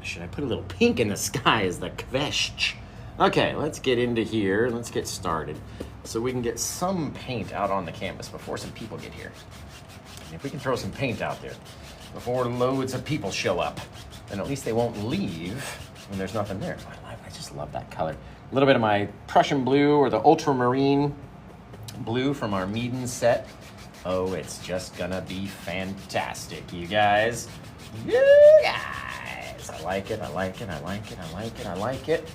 should I put a little pink in the sky as the kvesh? Okay, let's get into here. Let's get started so we can get some paint out on the canvas before some people get here. And if we can throw some paint out there before loads of people show up, then at least they won't leave when there's nothing there. I just love that color. A little bit of my Prussian blue or the ultramarine blue from our Meeden set. Oh, it's just gonna be fantastic, you guys. You guys, I like it, I like it, I like it, I like it, I like it.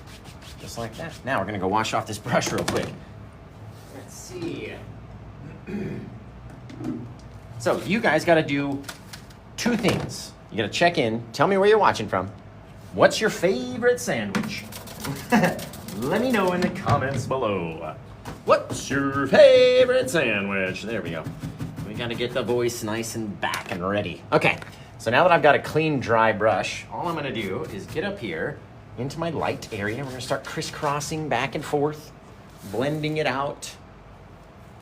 Just like that. Now we're gonna go wash off this brush real quick. Let's see. So you guys gotta do two things. You gotta check in, tell me where you're watching from. What's your favorite sandwich? Let me know in the comments below. What's your favorite sandwich? There we go. We gotta get the voice nice and back and ready. Okay, so now that I've got a clean, dry brush, all I'm gonna do is get up here into my light area. We're gonna start crisscrossing back and forth, blending it out,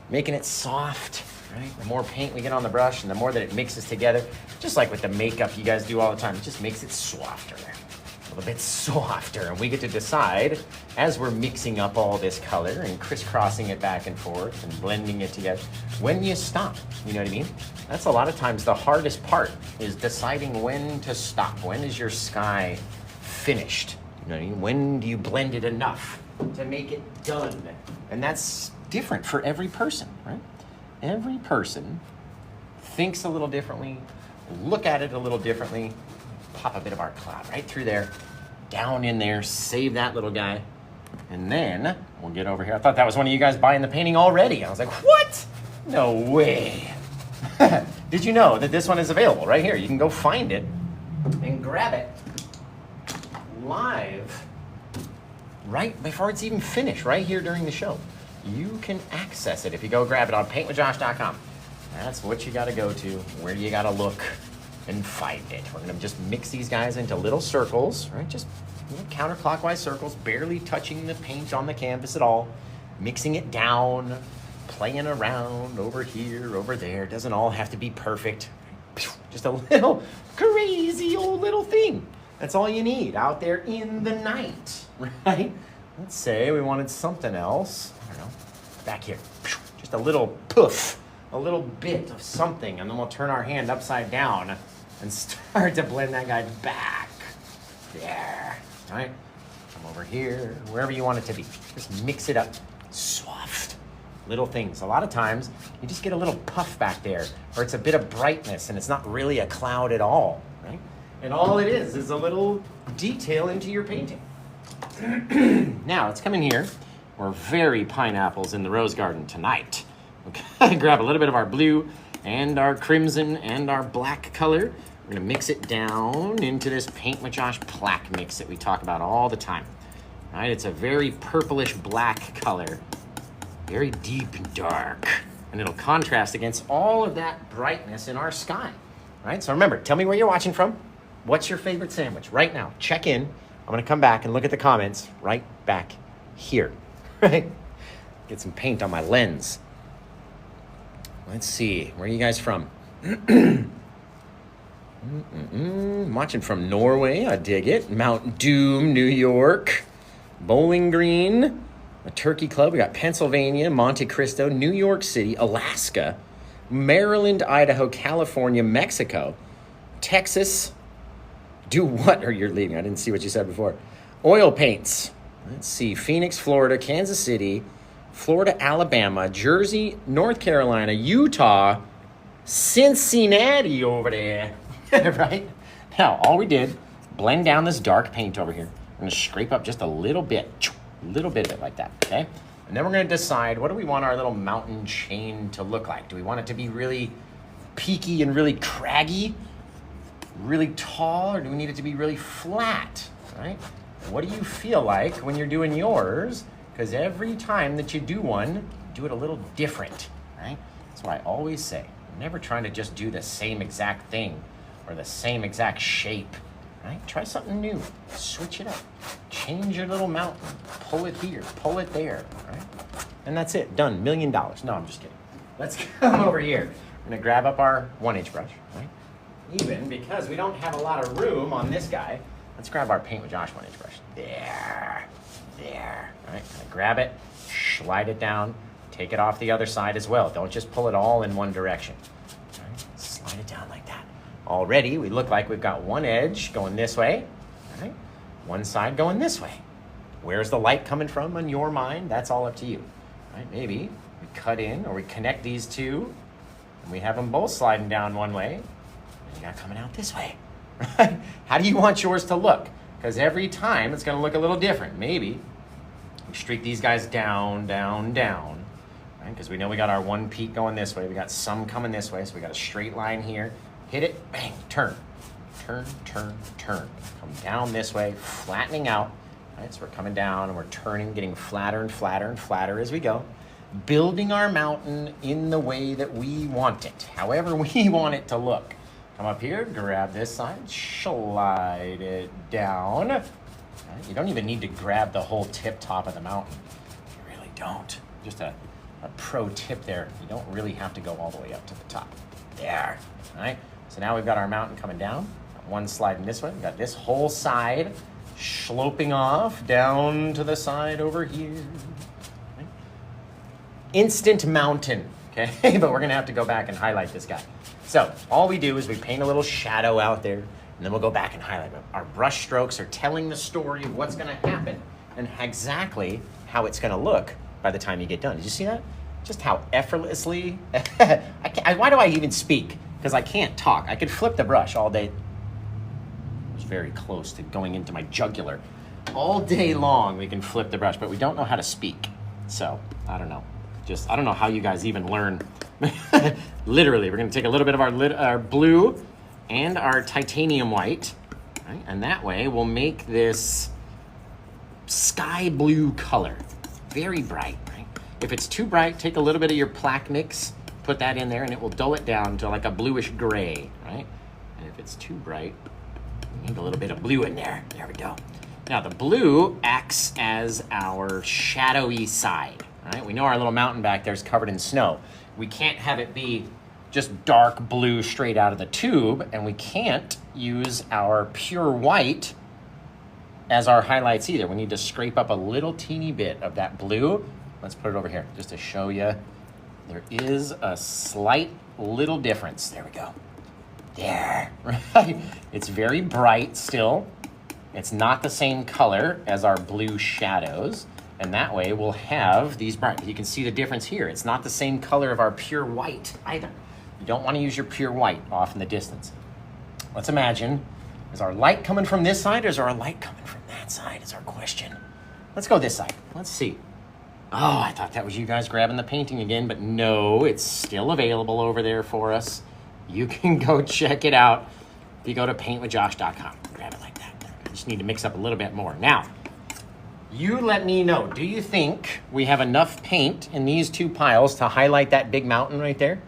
making it soft, right? The more paint we get on the brush and the more that it mixes together, just like with the makeup you guys do all the time, it just makes it softer. A little bit softer, and we get to decide as we're mixing up all this color and crisscrossing it back and forth and blending it together, when you stop, you know what I mean? That's a lot of times the hardest part, is deciding when to stop. When is your sky finished? You know what I mean? When do you blend it enough to make it done? And that's different for every person, right? Every person thinks a little differently, look at it a little differently. Pop a bit of our cloud right through there, down in there, save that little guy, and then we'll get over here. I thought that was one of you guys buying the painting already. I was like, what? No way. Did you know that this one is available right here? You can go find it and grab it live right before it's even finished, right here during the show. You can access it if you go grab it on PaintWithJosh.com. That's what you gotta go to, where you gotta look and find it. We're gonna just mix these guys into little circles, right? Just counterclockwise circles, barely touching the paint on the canvas at all, mixing it down, playing around over here, over there. Doesn't all have to be perfect. Just a little crazy old little thing. That's all you need out there in the night, right? Let's say we wanted something else. I don't know, back here. Just a little poof, a little bit of something, and then we'll turn our hand upside down and start to blend that guy back. There, all right? Come over here, wherever you want it to be. Just mix it up, soft little things. A lot of times, you just get a little puff back there, or it's a bit of brightness, and it's not really a cloud at all, right? And all it is a little detail into your painting. Now, let's come in here. We're very pineapples in the rose garden tonight. Okay, grab a little bit of our blue and our crimson and our black color. We're gonna mix it down into this Paint with Josh plaque mix that we talk about all the time. All right, it's a very purplish black color, very deep and dark, and it'll contrast against all of that brightness in our sky. All right, so remember, tell me where you're watching from. What's your favorite sandwich right now? Check in. I'm gonna come back and look at the comments right back here, right? Get some paint on my lens. Let's see, where are you guys from? I'm watching from Norway, I dig it. Mount Doom, New York. Bowling Green, a Turkey Club. We got Pennsylvania, Monte Cristo, New York City, Alaska, Maryland, Idaho, California, Mexico, Texas. Do what? Or you're leaving, I didn't see what you said before. Oil paints. Let's see, Phoenix, Florida, Kansas City, Florida, Alabama, Jersey, North Carolina, Utah, Cincinnati over there, right? Now, all we did, blend down this dark paint over here. We're gonna scrape up just a little bit of it like that, okay? And then we're gonna decide, what do we want our little mountain chain to look like? Do we want it to be really peaky and really craggy, really tall, or do we need it to be really flat, right? What do you feel like when you're doing yours? Because every time that you do one, do it a little different, right? That's why I always say, I'm never trying to just do the same exact thing or the same exact shape, right? Try something new, switch it up, change your little mountain, pull it here, pull it there, right? And that's it, done, $1 million. No, I'm just kidding. Let's come over here. We're gonna grab up our 1-inch brush, right? Even because we don't have a lot of room on this guy, Let's grab our Paint with Josh 1-inch brush. There. All right, grab it, slide it down, take it off the other side as well. Don't just pull it all in one direction. All right, slide it down like that. Already, we look like we've got one edge going this way, all right? One side going this way. Where's the light coming from in your mind? That's all up to you. All right, maybe we cut in or we connect these two and we have them both sliding down one way and you got coming out this way. Right? How do you want yours to look? Because every time it's going to look a little different. Maybe we streak these guys down, down, down, right? Because we know we got our one peak going this way. We got some coming this way, so we got a straight line here. Hit it, bang, turn, turn, turn, turn. Come down this way, flattening out. Right? So we're coming down and we're turning, getting flatter and flatter and flatter as we go. Building our mountain in the way that we want it, however we want it to look. Come up here, grab this side, slide it down. Right? You don't even need to grab the whole tip top of the mountain. You really don't. Just a pro tip there. You don't really have to go all the way up to the top. There, all right? So now we've got our mountain coming down. Got one sliding this way. We've got this whole side sloping off down to the side over here. Right? Instant mountain, okay? But we're gonna have to go back and highlight this guy. So all we do is we paint a little shadow out there, and then we'll go back and highlight them. Our brush strokes are telling the story of what's gonna happen and exactly how it's gonna look by the time you get done. Did you see that? Just how effortlessly, why do I even speak? Because I can't talk. I could flip the brush all day. It was very close to going into my jugular. All day long we can flip the brush, but we don't know how to speak. So, I don't know. I don't know how you guys even learn. Literally, we're gonna take a little bit of our blue and our titanium white, right? And that way we'll make this sky blue color. Very bright, right? If it's too bright, take a little bit of your plaque mix, put that in there, and it will dull it down to like a bluish gray, right? And if it's too bright, need a little bit of blue in there. There we go. Now the blue acts as our shadowy side, right? We know our little mountain back there is covered in snow. We can't have it be just dark blue straight out of the tube, and we can't use our pure white as our highlights either. We need to scrape up a little teeny bit of that blue. Let's put it over here just to show you. There is a slight little difference. There we go. There, right? It's very bright still. It's not the same color as our blue shadows. And that way we'll have these bright. You can see the difference here. It's not the same color of our pure white either. You don't want to use your pure white off in the distance. Let's imagine, is our light coming from this side or is our light coming from that side is our question. Let's go this side. Let's see. Oh, I thought that was you guys grabbing the painting again, but no, it's still available over there for us. You can go check it out if you go to PaintWithJosh.com. Grab it like that. I just need to mix up a little bit more. Now, you let me know, do you think we have enough paint in these two piles to highlight that big mountain right there?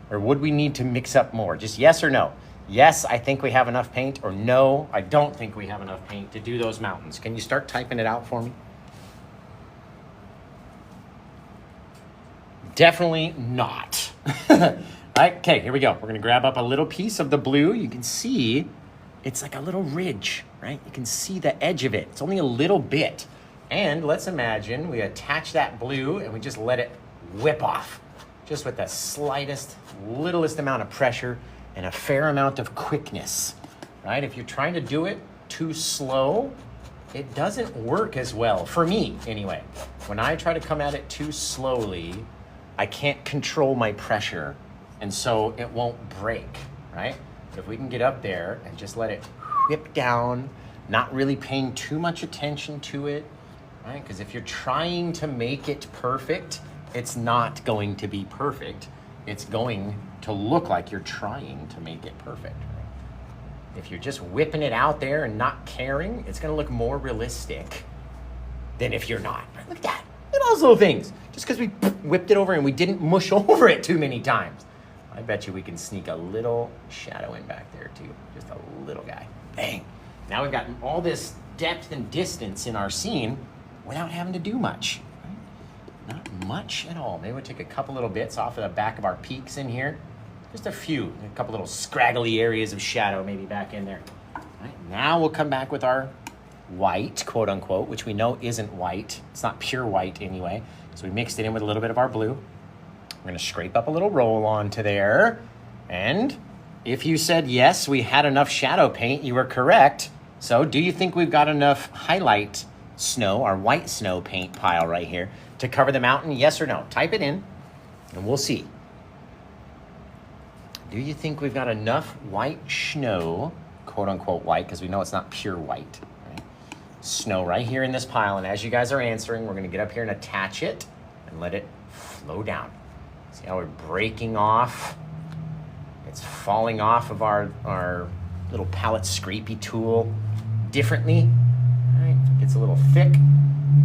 Or would we need to mix up more? Just yes or no. Yes, I think we have enough paint, or no, I don't think we have enough paint to do those mountains. Can you start typing it out for me? Definitely not. Okay, here we go. We're gonna grab up a little piece of the blue. You can see it's like a little ridge, right? You can see the edge of it. It's only a little bit. And let's imagine we attach that blue and we just let it whip off, just with the slightest, littlest amount of pressure and a fair amount of quickness, right? If you're trying to do it too slow, it doesn't work as well, for me anyway. When I try to come at it too slowly, I can't control my pressure, and so it won't break, right? But if we can get up there and just let it whip down, not really paying too much attention to it, right? Because if you're trying to make it perfect, it's not going to be perfect. It's going to look like you're trying to make it perfect, right? If you're just whipping it out there and not caring, it's gonna look more realistic than if you're not. Look at that. Look at those little things. Just because we whipped it over and we didn't mush over it too many times. I bet you we can sneak a little shadow in back there too. Just a little guy. Bang. Now we've got all this depth and distance in our scene without having to do much. Right? Not much at all. Maybe we'll take a couple little bits off of the back of our peaks in here. Just a few. A couple little scraggly areas of shadow maybe back in there. Right? Now we'll come back with our white, quote unquote, which we know isn't white. It's not pure white anyway. So we mixed it in with a little bit of our blue. We're gonna scrape up a little roll onto there. And if you said yes, we had enough shadow paint, you were correct. So do you think we've got enough highlight snow, our white snow paint pile right here, to cover the mountain? Yes or no? Type it in and we'll see. Do you think we've got enough white snow, quote unquote white, because we know it's not pure white, right? Snow right here in this pile. And as you guys are answering, we're gonna get up here and attach it and let it flow down. See how we're breaking off? It's falling off of our little palette scrapey tool differently. All right, if it gets a little thick,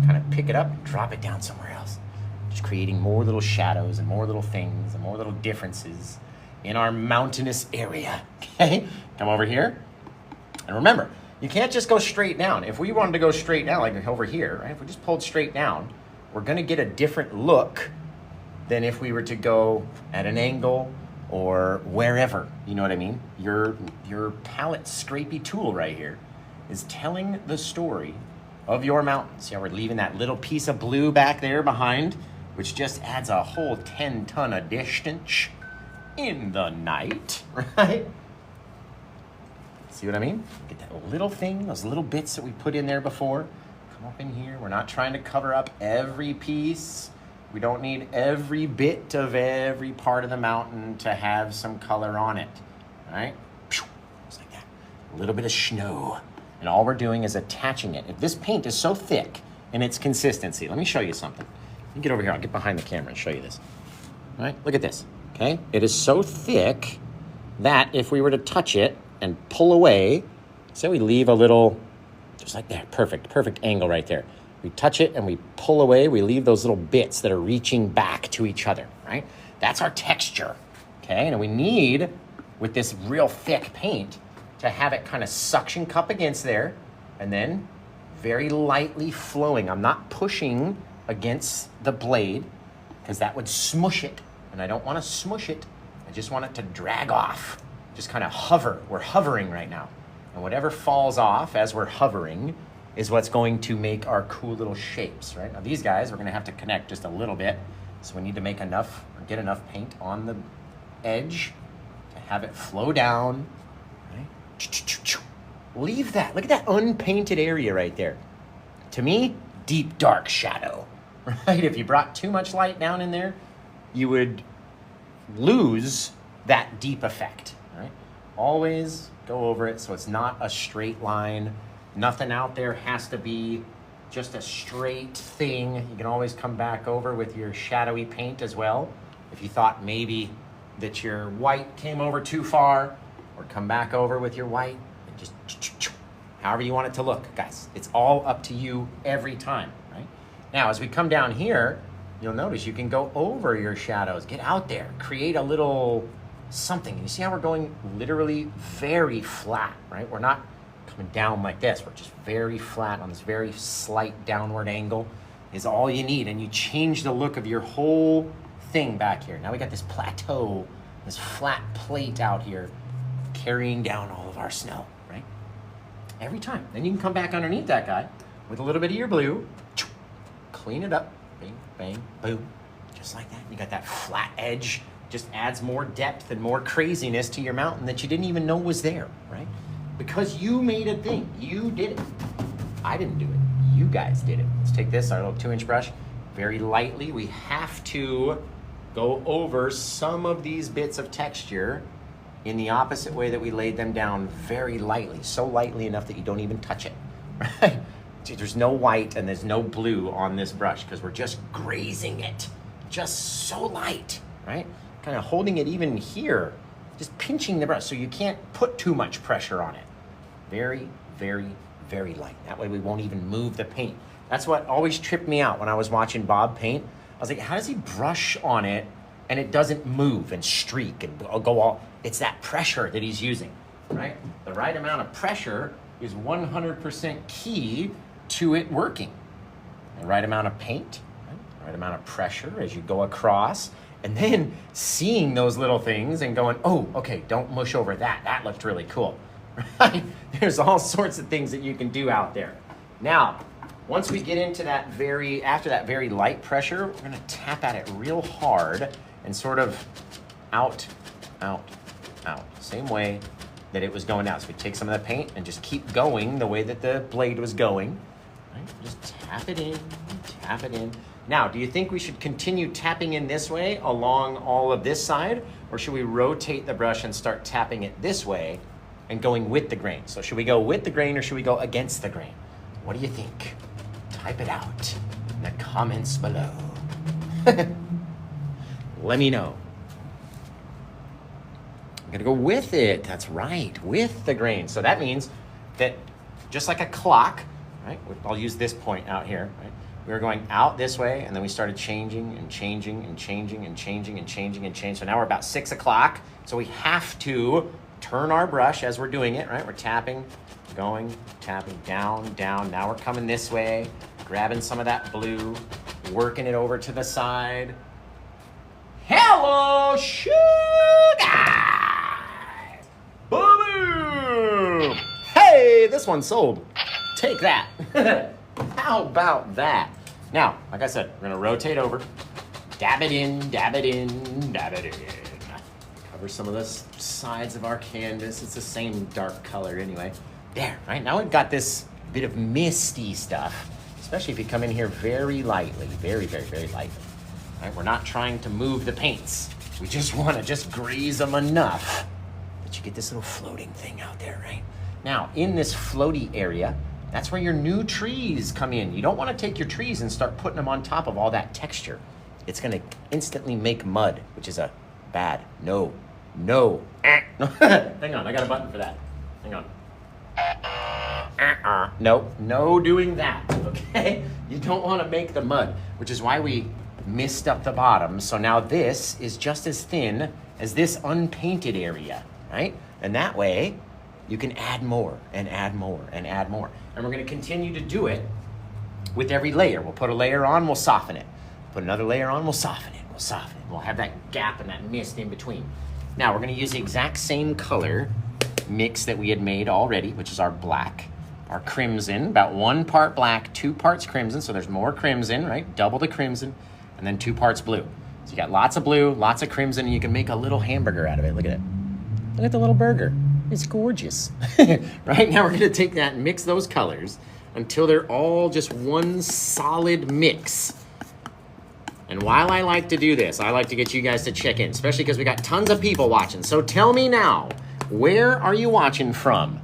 kind of pick it up, drop it down somewhere else. Just creating more little shadows and more little things and more little differences in our mountainous area, okay? Come over here. And remember, you can't just go straight down. If we wanted to go straight down, like over here, right? If we just pulled straight down, we're gonna get a different look than if we were to go at an angle or wherever, you know what I mean? Your palette scrapey tool right here is telling the story of your mountain. See how we're leaving that little piece of blue back there behind, which just adds a whole 10-ton of distance in the night, right? See what I mean? Get that little thing, those little bits that we put in there before. Come up in here. We're not trying to cover up every piece. We don't need every bit of every part of the mountain to have some color on it, all right? Just like that. A little bit of snow. And all we're doing is attaching it. If this paint is so thick in its consistency, let me show you something. Let me get over here. I'll get behind the camera and show you this. All right, look at this. Okay, it is so thick that if we were to touch it and pull away, say we leave a little, just like that, perfect angle right there. We touch it and we pull away, we leave those little bits that are reaching back to each other, right? That's our texture, okay? And we need, with this real thick paint, to have it kind of suction cup against there and then very lightly flowing. I'm not pushing against the blade because that would smush it. And I don't want to smush it. I just want it to drag off. Just kind of hover. We're hovering right now. And whatever falls off as we're hovering is what's going to make our cool little shapes, right? Now these guys, we're going to have to connect just a little bit. So we need to make enough, or get enough paint on the edge to have it flow down, right? Leave that. Look at that unpainted area right there. To me, deep, dark shadow, right? If you brought too much light down in there, you would lose that deep effect, right? Always go over it so it's not a straight line. Nothing out there has to be just a straight thing. You can always come back over with your shadowy paint as well. If you thought maybe that your white came over too far, or come back over with your white and just however you want it to look, guys. It's all up to you every time, right? Now, as we come down here, you'll notice you can go over your shadows, get out there, create a little something. You see how we're going literally very flat, right? We're not coming down like this. We're just very flat on this very slight downward angle is all you need. And you change the look of your whole thing back here. Now we got this plateau, this flat plate out here carrying down all of our snow, right? Every time. Then you can come back underneath that guy with a little bit of your blue, clean it up, bang, bang, boom, just like that. You got that flat edge, just adds more depth and more craziness to your mountain that you didn't even know was there, right? Because you made a thing, you did it. I didn't do it, you guys did it. Let's take this, our little 2-inch brush, very lightly. We have to go over some of these bits of texture in the opposite way that we laid them down, very lightly, so lightly enough that you don't even touch it, right? See, there's no white and there's no blue on this brush because we're just grazing it, just so light, right? Kind of holding it even here, just pinching the brush so you can't put too much pressure on it. Very, very, very light. That way we won't even move the paint. That's what always tripped me out when I was watching Bob paint. I was like, how does he brush on it and it doesn't move and streak and go all? It's that pressure that he's using, right? The right amount of pressure is 100% key to it working. The right amount of paint, right? The right amount of pressure as you go across, and then seeing those little things and going, oh, okay, don't mush over that. That looked really cool. right? There's all sorts of things that you can do out there. Now, once we get into that after that very light pressure, we're gonna tap at it real hard and sort of out, out, out. Same way that it was going out. So we take some of the paint and just keep going the way that the blade was going. Right? Just tap it in, tap it in. Now, do you think we should continue tapping in this way along all of this side, or should we rotate the brush and start tapping it this way and going with the grain? So should we go with the grain or should we go against the grain? What do you think? Type it out in the comments below. Let me know. I'm gonna go with it. That's right, with the grain. So that means that just like a clock, right? I'll use this point out here, right? We were going out this way, and then we started changing and changing and changing and changing and changing and changing. So now we're about 6 o'clock. So we have to turn our brush as we're doing it, right? We're tapping, going, tapping, down, down. Now we're coming this way, grabbing some of that blue, working it over to the side. Hello, sugar! Boom! Hey, this one sold. Take that. How about that? Now, like I said, we're gonna rotate over, dab it in, dab it in, dab it in. Cover some of the sides of our canvas. It's the same dark color anyway. There, right? Now we've got this bit of misty stuff, especially if you come in here very lightly, very, very, very lightly. Right? We're not trying to move the paints. We just wanna just grease them enough that you get this little floating thing out there, right? Now, in this floaty area, that's where your new trees come in. You don't want to take your trees and start putting them on top of all that texture. It's going to instantly make mud, which is a bad no. Hang on, I got a button for that. Hang on. No doing that, okay? You don't want to make the mud, which is why we mist up the bottom. So now this is just as thin as this unpainted area, right? And that way, you can add more and add more and add more. And we're gonna continue to do it with every layer. We'll put a layer on, we'll soften it. Put another layer on, we'll soften it, we'll soften it. We'll have that gap and that mist in between. Now we're gonna use the exact same color mix that we had made already, which is our black, our crimson, about 1 part black, 2 parts crimson, so there's more crimson, right? Double the crimson, and then 2 parts blue. So you got lots of blue, lots of crimson, and you can make a little hamburger out of it. Look at it. Look at the little burger. It's gorgeous. Right now we're gonna take that and mix those colors until they're all just one solid mix. And while I like to do this, I like to get you guys to check in, especially because we got tons of people watching. So tell me now, where are you watching from?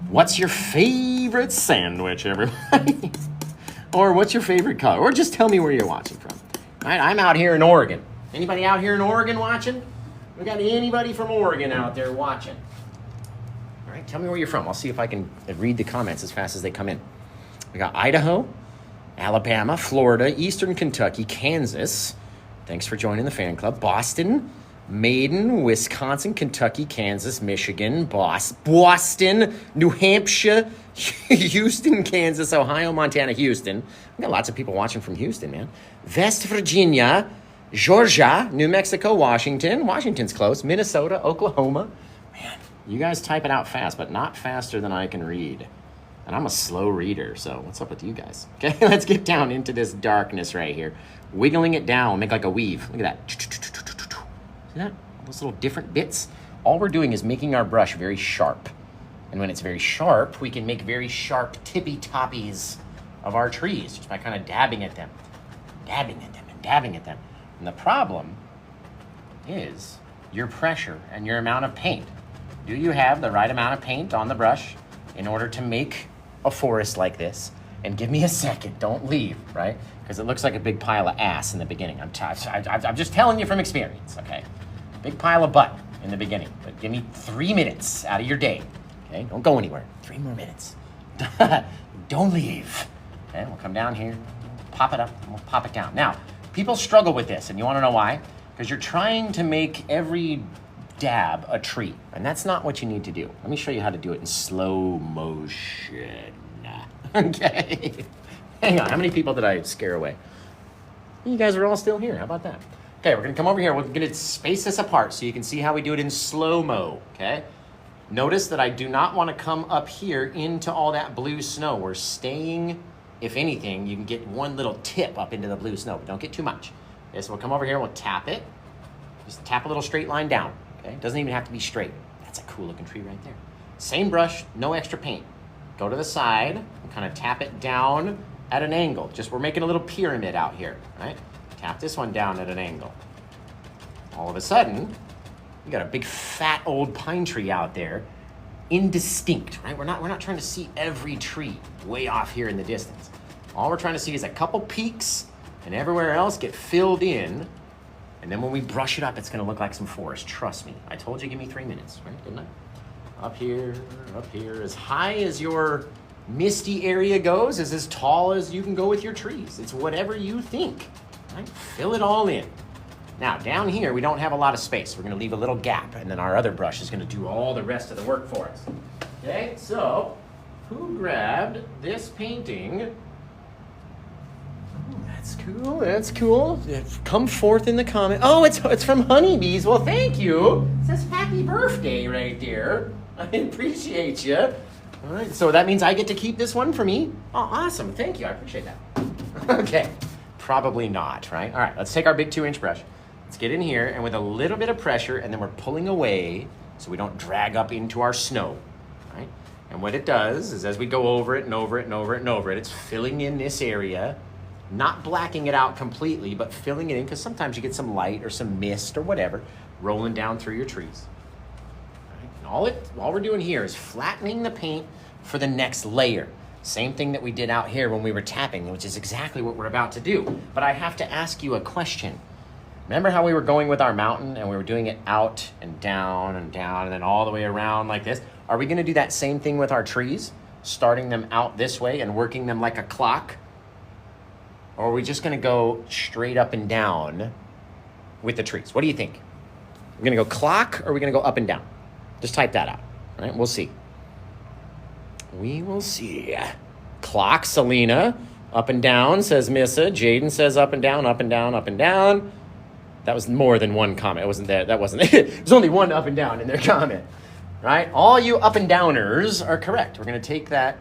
What's your favorite sandwich, everybody? Or what's your favorite color? Or just tell me where you're watching from. All right, I'm out here in Oregon. Anybody out here in Oregon watching? We got anybody from Oregon out there watching? All right, tell me where you're from. I'll see if I can read the comments as fast as they come in. We got Idaho, Alabama, Florida, Eastern Kentucky, Kansas. Thanks for joining the fan club. Boston, Meeden, Wisconsin, Kentucky, Kansas, Michigan, Boston, New Hampshire, Houston, Kansas, Ohio, Montana, Houston. We got lots of people watching from Houston, man. West Virginia, Georgia, New Mexico, Washington. Washington's close. Minnesota, Oklahoma. Man, you guys type it out fast, but not faster than I can read. And I'm a slow reader, so what's up with you guys? Okay, let's get down into this darkness right here. Wiggling it down, make like a weave. Look at that. See that? All those little different bits? All we're doing is making our brush very sharp. And when it's very sharp, we can make very sharp tippy toppies of our trees just by kind of dabbing at them. Dabbing at them and dabbing at them. And the problem is your pressure and your amount of paint. Do you have the right amount of paint on the brush in order to make a forest like this? And give me a second, don't leave, right? Because it looks like a big pile of ass in the beginning. I'm just telling you from experience, okay? Big pile of butt in the beginning, but give me 3 minutes out of your day, okay? Don't go anywhere, 3 more minutes. Don't leave, okay? We'll come down here, pop it up, and we'll pop it down. Now, people struggle with this, and you wanna know why? Because you're trying to make every dab a tree, and that's not what you need to do. Let me show you how to do it in slow motion. Okay. Hang on, how many people did I scare away? You guys are all still here, how about that? Okay, we're gonna come over here, we're gonna space this apart so you can see how we do it in slow-mo, okay? Notice that I do not want to come up here into all that blue snow. We're staying, if anything, you can get one little tip up into the blue snow, but don't get too much. Okay, so we'll come over here, we'll tap it. Just tap a little straight line down, okay? Doesn't even have to be straight. That's a cool looking tree right there. Same brush, no extra paint. Go to the side and kind of tap it down at an angle. Just we're making a little pyramid out here, right? Tap this one down at an angle. All of a sudden, you got a big fat old pine tree out there, indistinct, right? We're not trying to see every tree way off here in the distance. All we're trying to see is a couple peaks, and everywhere else get filled in. And then when we brush it up, it's gonna look like some forest. Trust me. I told you, give me 3 minutes, right? Didn't I? Up here, as high as your misty area goes, is as tall as you can go with your trees. It's whatever you think, right? Fill it all in. Now, down here, we don't have a lot of space. We're gonna leave a little gap, and then our other brush is gonna do all the rest of the work for us. Okay, so, who grabbed this painting? That's cool, that's cool. Come forth in the comment. Oh, it's from Honeybees. Well, thank you. It says happy birthday right there. I appreciate you. All right, so that means I get to keep this one for me? Oh, awesome, thank you, I appreciate that. Okay, probably not, right? All right, let's take our big 2-inch brush. Let's get in here, and with a little bit of pressure, and then we're pulling away so we don't drag up into our snow, right? And what it does is as we go over it and over it and over it and over it, it's filling in this area, not blacking it out completely, but filling it in, because sometimes you get some light or some mist or whatever rolling down through your trees. All we're doing here is flattening the paint for the next layer. Same thing that we did out here when we were tapping, which is exactly what we're about to do. But I have to ask you a question. Remember how we were going with our mountain and we were doing it out and down and down and then all the way around like this? Are we gonna do that same thing with our trees? Starting them out this way and working them like a clock? Or are we just gonna go straight up and down with the trees? What do you think? We're gonna go clock or are we gonna go up and down? Just type that out, right? We'll see. We will see. Clock, Selena. Up and down, says Missa. Jaden says up and down, up and down, up and down. That was more than one comment. It wasn't that. That wasn't it. There's only one up and down in their comment, right? All you up and downers are correct. We're going to take that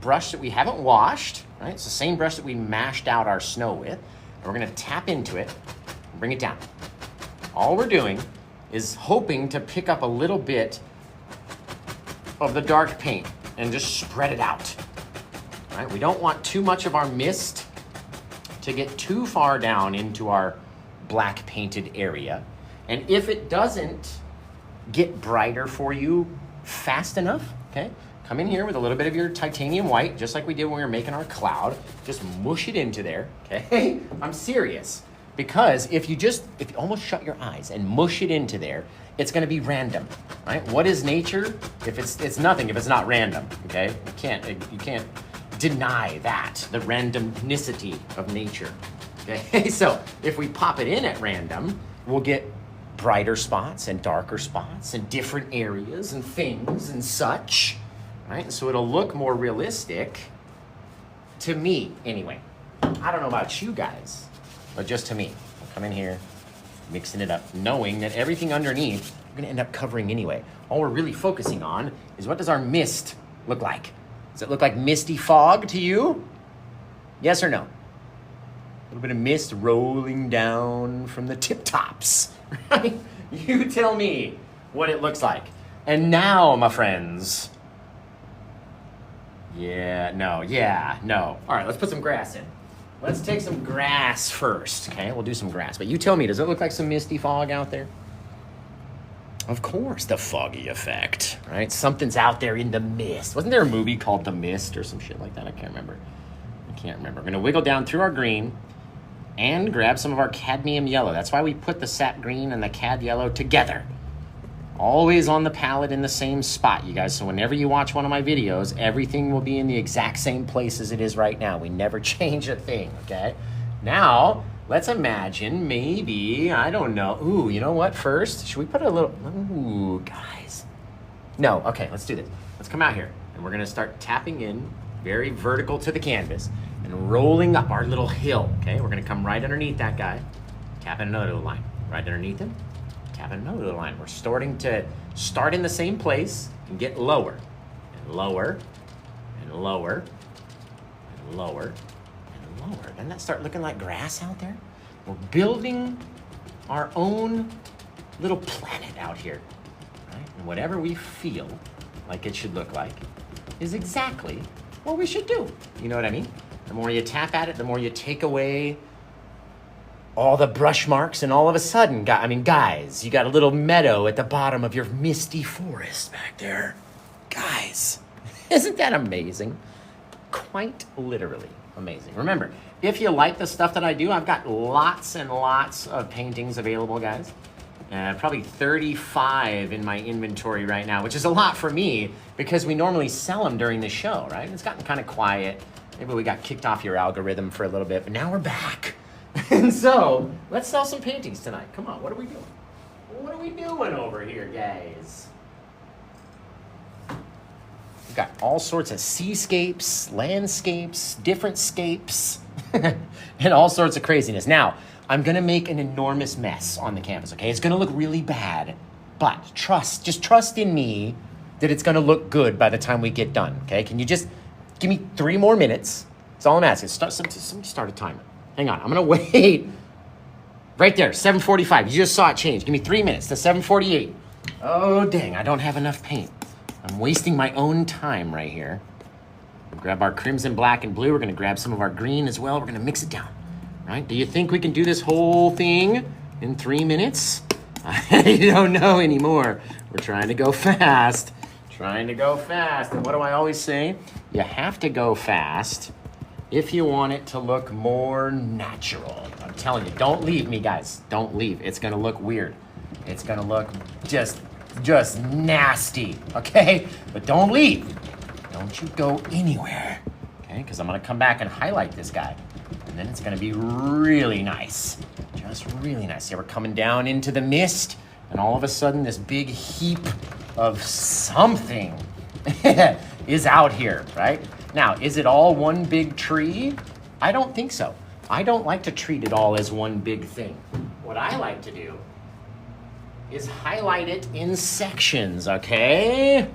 brush that we haven't washed, right? It's the same brush that we mashed out our snow with. And we're going to tap into it and bring it down. All we're doing is hoping to pick up a little bit of the dark paint and just spread it out, right? We don't want too much of our mist to get too far down into our black painted area. And if it doesn't get brighter for you fast enough, okay, come in here with a little bit of your titanium white, just like we did when we were making our cloud. Just mush it into there, okay? I'm serious. Because if you almost shut your eyes and mush it into there, it's gonna be random, right? What is nature? If it's nothing if it's not random, okay? You can't deny that, the randomnicity of nature, okay? So if we pop it in at random, we'll get brighter spots and darker spots and different areas and things and such, right? So it'll look more realistic to me, anyway. I don't know about you guys, but just to me. I'll come in here, mixing it up, knowing that everything underneath we're gonna end up covering anyway. All we're really focusing on is what does our mist look like? Does it look like misty fog to you? Yes or no? A little bit of mist rolling down from the tip tops, right? You tell me what it looks like. And now, my friends, no. All right, let's put some grass in. Let's take some grass first, okay? We'll do some grass. But you tell me, does it look like some misty fog out there? Of course, the foggy effect, right? Something's out there in the mist. Wasn't there a movie called The Mist or some shit like that? I can't remember. We're gonna wiggle down through our green and grab some of our cadmium yellow. That's why we put the sap green and the cad yellow together. Always on the palette in the same spot, you guys. So whenever you watch one of my videos, everything will be in the exact same place as it is right now. We never change a thing, okay? Now, let's imagine maybe, I don't know. Ooh, you know what? First, should we put a little, ooh, guys. No, okay, let's do this. Let's come out here and we're gonna start tapping in very vertical to the canvas and rolling up our little hill, okay? We're gonna come right underneath that guy, tapping another little line. Right underneath him, tapping another little line. We're starting to start in the same place and get lower and lower and lower and lower and lower. Doesn't that start looking like grass out there? We're building our own little planet out here, right? And whatever we feel like it should look like is exactly what we should do. You know what I mean? The more you tap at it, the more you take away all the brush marks, and all of a sudden, guys, you got a little meadow at the bottom of your misty forest back there. Guys, isn't that amazing? Quite literally amazing. Remember, if you like the stuff that I do, I've got lots and lots of paintings available, guys. Probably 35 in my inventory right now, which is a lot for me because we normally sell them during the show, right? It's gotten kind of quiet. Maybe we got kicked off your algorithm for a little bit, but now we're back. And so, let's sell some paintings tonight. Come on, what are we doing? What are we doing over here, guys? We've got all sorts of seascapes, landscapes, different scapes, and all sorts of craziness. Now, I'm gonna make an enormous mess on the canvas, okay? It's gonna look really bad, but just trust in me that it's gonna look good by the time we get done, okay? Can you just give me 3 more minutes? That's all I'm asking. Somebody start a timer. Hang on, I'm gonna wait. Right there, 7:45. You just saw it change. Give me 3 minutes to 7:48. Oh, dang, I don't have enough paint. I'm wasting my own time right here. We'll grab our crimson, black, and blue. We're gonna grab some of our green as well. We're gonna mix it down, right? Do you think we can do this whole thing in 3 minutes? I don't know anymore. We're trying to go fast. Trying to go fast. And what do I always say? You have to go fast if you want it to look more natural. I'm telling you, don't leave me, guys. Don't leave. It's gonna look weird. It's gonna look just nasty, okay? But don't leave. Don't you go anywhere, okay? Because I'm gonna come back and highlight this guy. And then it's gonna be really nice. Just really nice. See, we're coming down into the mist, and all of a sudden this big heap of something is out here, right? Now, is it all one big tree? I don't think so. I don't like to treat it all as one big thing. What I like to do is highlight it in sections, okay?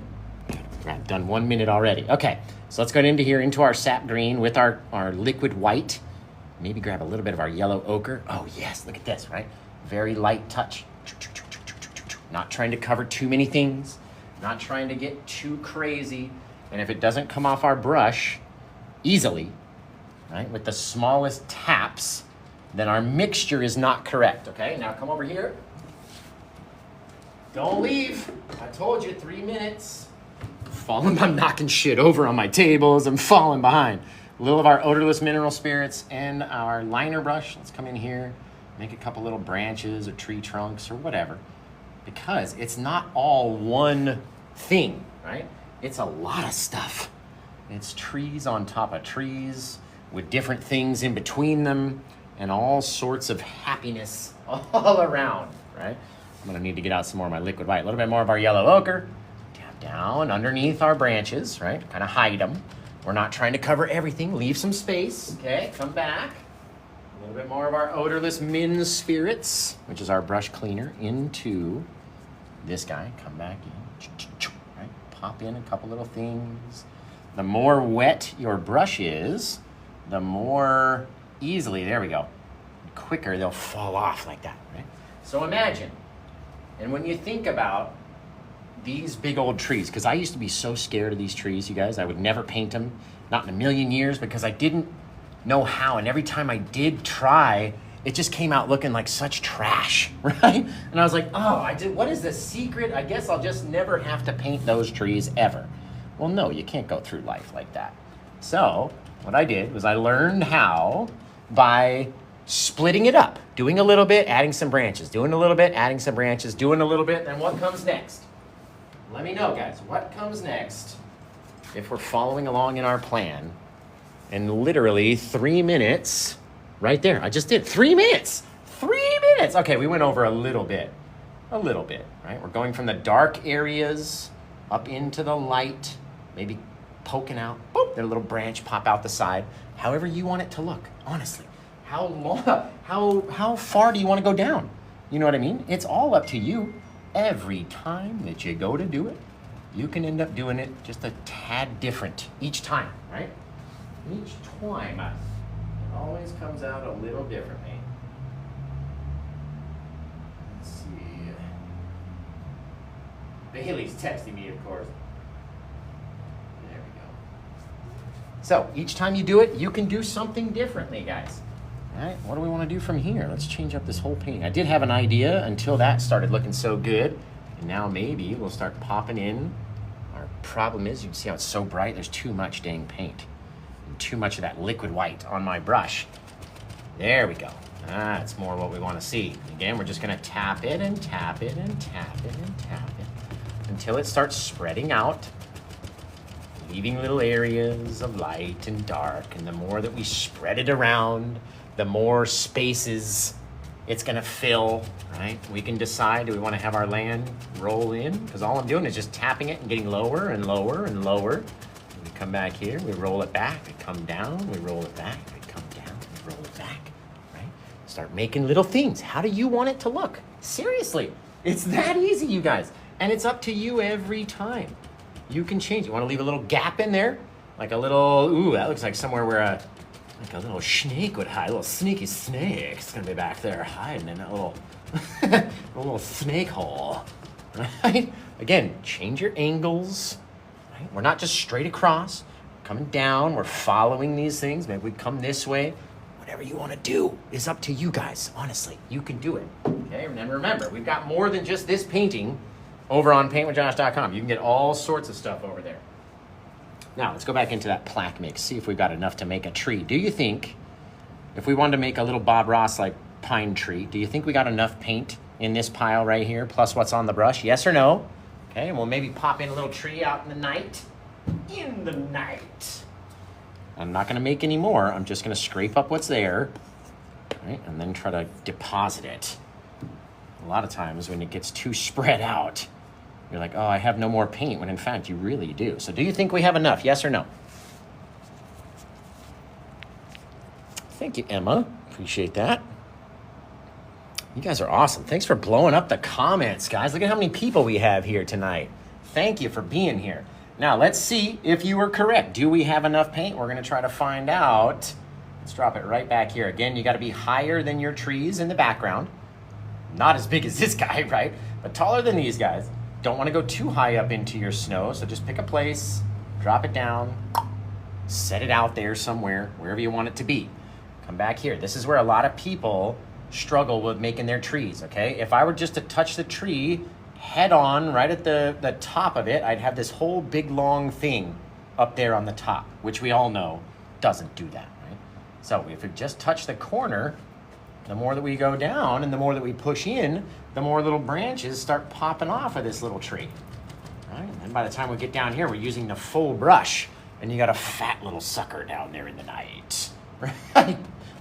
I've done 1 minute already. Okay, so let's go into here, into our sap green with our liquid white. Maybe grab a little bit of our yellow ochre. Oh yes, look at this, right? Very light touch. Not trying to cover too many things. Not trying to get too crazy. And if it doesn't come off our brush easily, right, with the smallest taps, then our mixture is not correct, okay? Now come over here. Don't leave. I told you, 3 minutes. I'm knocking shit over on my tables. I'm falling behind. A little of our odorless mineral spirits and our liner brush. Let's come in here, make a couple little branches or tree trunks or whatever, because it's not all one thing, right? It's a lot of stuff. It's trees on top of trees with different things in between them and all sorts of happiness all around, right? I'm gonna need to get out some more of my liquid white, a little bit more of our yellow ochre, tap down underneath our branches, right? Kind of hide them. We're not trying to cover everything, leave some space, okay? Come back. A little bit more of our odorless min spirits, which is our brush cleaner, into this guy. Come back in. Right? Pop in a couple little things. The more wet your brush is, the more easily, there we go, quicker they'll fall off like that, right? So imagine, and when you think about these big old trees, because I used to be so scared of these trees, you guys, I would never paint them, not in a million years, because I didn't know how, and every time I did try, it just came out looking like such trash, right? And I was like, oh, what is the secret? I guess I'll just never have to paint those trees ever. Well, no, you can't go through life like that. So what I did was I learned how by splitting it up, doing a little bit, adding some branches, doing a little bit, adding some branches, doing a little bit, and what comes next? Let me know, guys, what comes next if we're following along in our plan? And literally 3 minutes, right there, I just did 3 minutes, 3 minutes. Okay, we went over a little bit, right? We're going from the dark areas up into the light, maybe poking out, boop, then a little branch pop out the side, however you want it to look, honestly. How long, how far do you want to go down? You know what I mean? It's all up to you. every time that you go to do it, you can end up doing it just a tad different each time, right? Each time, it always comes out a little differently. Let's see. Bailey's texting me, of course. There we go. So each time you do it, you can do something differently, guys. All right, what do we want to do from here? Let's change up this whole painting. I did have an idea until that started looking so good. And now maybe we'll start popping in. Our problem is, you can see how it's so bright, there's too much dang paint. And too much of that liquid white on my brush. There we go. That's more what we want to see. Again, we're just going to tap it and tap it and tap it and tap it until it starts spreading out, leaving little areas of light and dark. And the more that we spread it around, the more spaces it's gonna fill, right? We can decide, do we wanna have our land roll in? Because all I'm doing is just tapping it and getting lower and lower and lower. We come back here, we roll it back, we come down, we roll it back, we come down, we roll it back, right? Start making little things. How do you want it to look? Seriously, it's that easy, you guys. And it's up to you every time. You can change. You wanna leave a little gap in there? Like a little, ooh, that looks like somewhere where like a little snake would hide, a little sneaky snake. It's gonna be back there hiding in that little, a little snake hole, right? Again, change your angles, right? We're not just straight across, coming down, we're following these things. Maybe we come this way. Whatever you wanna do is up to you guys, honestly. You can do it, okay? And remember, we've got more than just this painting over on PaintWithJosh.com. You can get all sorts of stuff over there. Now, let's go back into that plaque mix, see if we've got enough to make a tree. Do you think, if we wanted to make a little Bob Ross-like pine tree, do you think we got enough paint in this pile right here, plus what's on the brush? Yes or no? Okay, and we'll maybe pop in a little tree out in the night. In the night. I'm not gonna make any more. I'm just gonna scrape up what's there, right, and then try to deposit it. A lot of times when it gets too spread out, you're like, oh, I have no more paint, when in fact you really do. So do you think we have enough, yes or no? Thank you, Emma. Appreciate that. You guys are awesome. Thanks for blowing up the comments, guys. Look at how many people we have here tonight. Thank you for being here. Now, let's see if you were correct. Do we have enough paint? We're gonna try to find out. Let's drop it right back here. Again, you gotta be higher than your trees in the background. Not as big as this guy, right? But taller than these guys. Don't want to go too high up into your snow, so just pick a place, drop it down, set it out there somewhere, wherever you want it to be. Come back here. This is where a lot of people struggle with making their trees, okay? If I were just to touch the tree head on right at the top of it, I'd have this whole big long thing up there on the top, which we all know doesn't do that, right? So if we just touch the corner, the more that we go down and the more that we push in, the more little branches start popping off of this little tree. All right? And by the time we get down here, we're using the full brush, and you got a fat little sucker down there in the night. Right?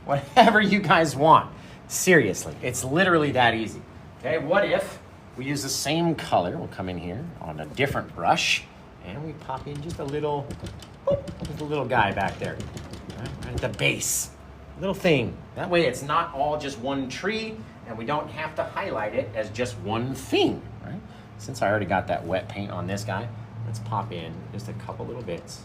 Whatever you guys want. Seriously, it's literally that easy. Okay, what if we use the same color? We'll come in here on a different brush, and we pop in just a little, just a little guy back there, right at the base. Little thing. That way it's not all just one tree, and we don't have to highlight it as just one thing, right? Since I already got that wet paint on this guy, let's pop in just a couple little bits.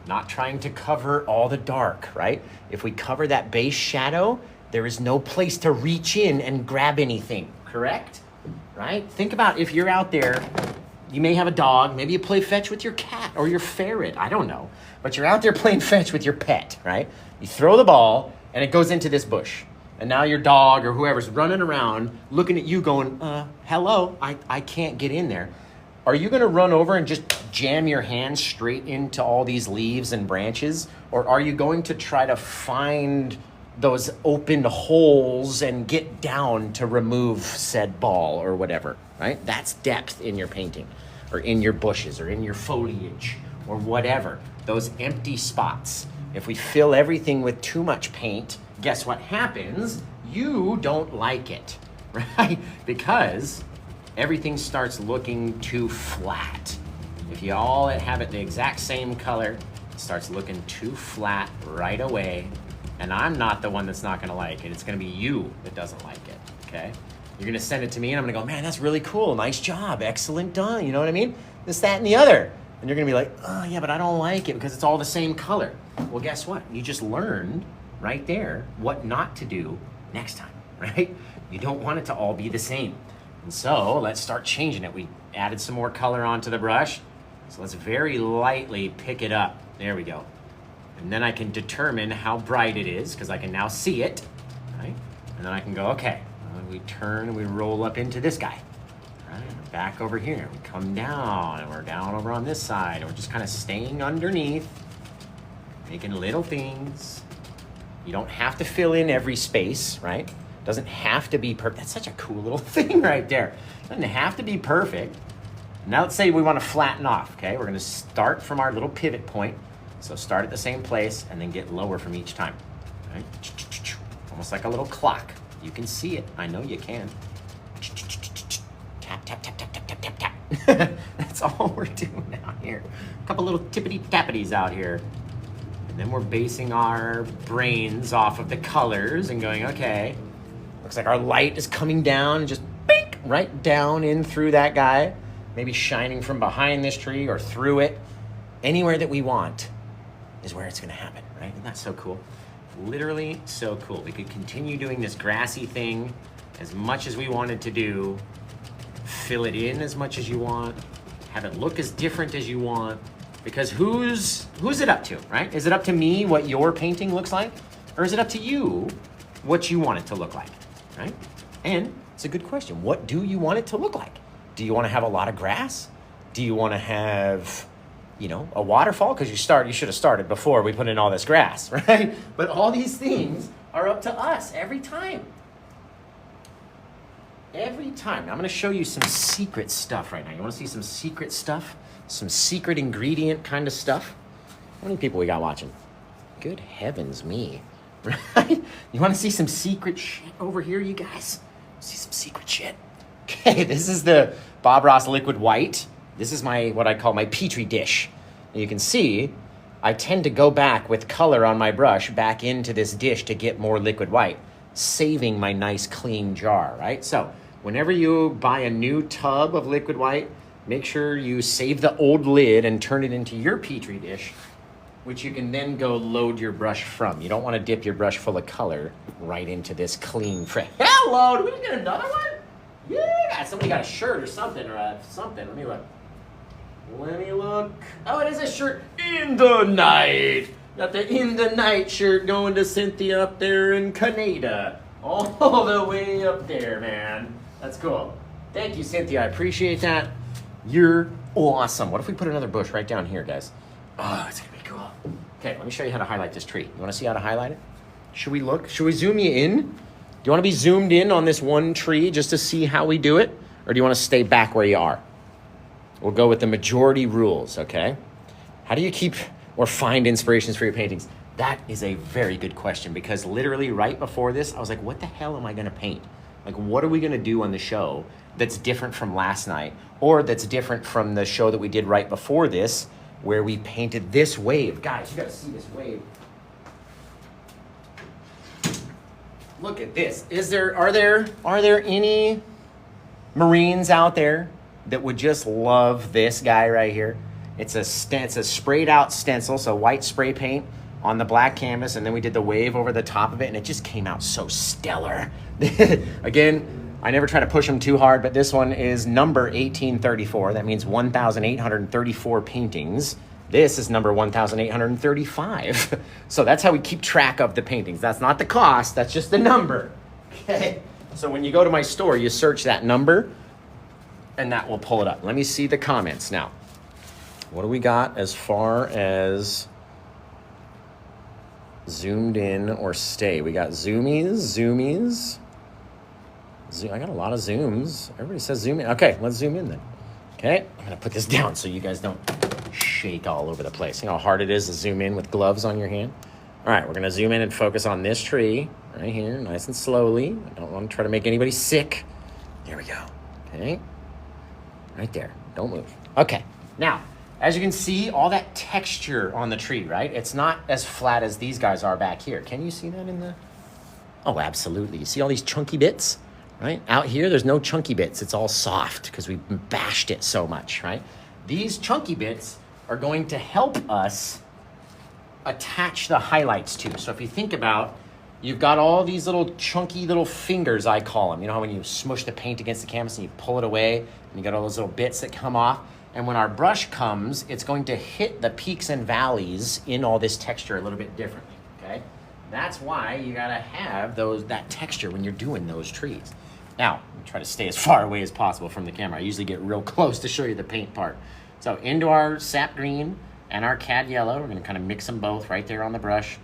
Not trying to cover all the dark, right? If we cover that base shadow, there is no place to reach in and grab anything, correct? Right? Think about if you're out there, you may have a dog, maybe you play fetch with your cat or your ferret, I don't know. But you're out there playing fetch with your pet, right? You throw the ball and it goes into this bush. And now your dog or whoever's running around looking at you going, hello, I can't get in there. Are you gonna run over and just jam your hand straight into all these leaves and branches? Or are you going to try to find those open holes and get down to remove said ball or whatever, right? That's depth in your painting or in your bushes or in your foliage or whatever. Those empty spots. If we fill everything with too much paint, guess what happens? You don't like it, right? Because everything starts looking too flat. If you all have it the exact same color, it starts looking too flat right away. And I'm not the one that's not gonna like it. It's gonna be you that doesn't like it, okay? You're gonna send it to me and I'm gonna go, man, that's really cool. Nice job, excellent done. You know what I mean? This, that, and the other. And you're gonna be like, oh yeah, but I don't like it because it's all the same color. Well, guess what? You just learned right there what not to do next time, right? You don't want it to all be the same. And so let's start changing it. We added some more color onto the brush. So let's very lightly pick it up. There we go. And then I can determine how bright it is because I can now see it, right? And then I can go, okay, we turn and we roll up into this guy, right? Back over here, we come down and we're down over on this side. And we're just kind of staying underneath, making little things. You don't have to fill in every space, right? Doesn't have to be perfect. That's such a cool little thing right there. Doesn't have to be perfect. Now let's say we want to flatten off, okay? We're gonna start from our little pivot point. So start at the same place and then get lower from each time, right? Almost like a little clock. You can see it, I know you can. Tap, tap, tap, tap, tap, tap, tap, tap. That's all we're doing out here. A couple little tippity-tappities out here. And then we're basing our brains off of the colors and going, okay, looks like our light is coming down and just bink, right down in through that guy. Maybe shining from behind this tree or through it. Anywhere that we want is where it's gonna happen, right? Isn't that so cool? Literally so cool. We could continue doing this grassy thing as much as we wanted to do, fill it in as much as you want, have it look as different as you want, because who's it up to, right? Is it up to me what your painting looks like? Or is it up to you what you want it to look like, right? And it's a good question. What do you want it to look like? Do you want to have a lot of grass? Do you want to have, you know, a waterfall? Because you should have started before we put in all this grass, right? But all these things are up to us every time. Every time. Now I'm going to show you some secret stuff right now. You want to see some secret stuff? Some secret ingredient kind of stuff? How many people we got watching? Good heavens me, right? You want to see some secret shit over here, you guys? See some secret shit? Okay, this is the Bob Ross Liquid White. This is what I call my Petri dish. You can see I tend to go back with color on my brush back into this dish to get more liquid white, saving my nice clean jar, right? So whenever you buy a new tub of liquid white, make sure you save the old lid and turn it into your Petri dish, which you can then go load your brush from. You don't want to dip your brush full of color right into this clean Hello, do we get another one? Yeah, somebody got a shirt or something, something. Let me look. Oh, it is a shirt in the night. Got the in the night shirt going to Cynthia up there in Canada. All the way up there, man. That's cool. Thank you, Cynthia. I appreciate that. You're awesome. What if we put another bush right down here, guys? Oh, it's gonna be cool. Okay, let me show you how to highlight this tree. You wanna see how to highlight it? Should we look? Should we zoom you in? Do you want to be zoomed in on this one tree just to see how we do it? Or do you want to stay back where you are? We'll go with the majority rules, okay? How do you keep or find inspirations for your paintings? That is a very good question because literally right before this, I was like, what the hell am I going to paint? Like, what are we going to do on the show that's different from last night or that's different from the show that we did right before this where we painted this wave? Guys, you got to see this wave. Look at this. Are there any Marines out there that would just love this guy right here? It's a sprayed out stencil, so white spray paint on the black canvas, and then we did the wave over the top of it, and it just came out so stellar. Again, I never try to push them too hard, but this one is number 1834. That means 1,834 paintings. This is number 1,835. So that's how we keep track of the paintings. That's not the cost, that's just the number. Okay. So when you go to my store, you search that number and that will pull it up. Let me see the comments now. What do we got as far as zoomed in or stay? We got zoomies. I got a lot of zooms. Everybody says zoom in. Okay, let's zoom in then. Okay, I'm gonna put this down so you guys don't shake all over the place. You know how hard it is to zoom in with gloves on your hand? All right, we're gonna zoom in and focus on this tree right here, nice and slowly. I don't want to try to make anybody sick. There we go, okay? Right there, don't move. Okay, now, as you can see, all that texture on the tree, right? It's not as flat as these guys are back here. Can you see that in the... Oh, absolutely. You see all these chunky bits? right? Out here, there's no chunky bits. It's all soft because we bashed it so much, right? These chunky bits are going to help us attach the highlights to. So if you think about, you've got all these little chunky little fingers, I call them. You know how when you smush the paint against the canvas and you pull it away and you got all those little bits that come off? And when our brush comes, it's going to hit the peaks and valleys in all this texture a little bit differently, okay? That's why you gotta have that texture when you're doing those trees. Now, try to stay as far away as possible from the camera. I usually get real close to show you the paint part. So into our sap green and our cad yellow, we're gonna kind of mix them both right there on the brush.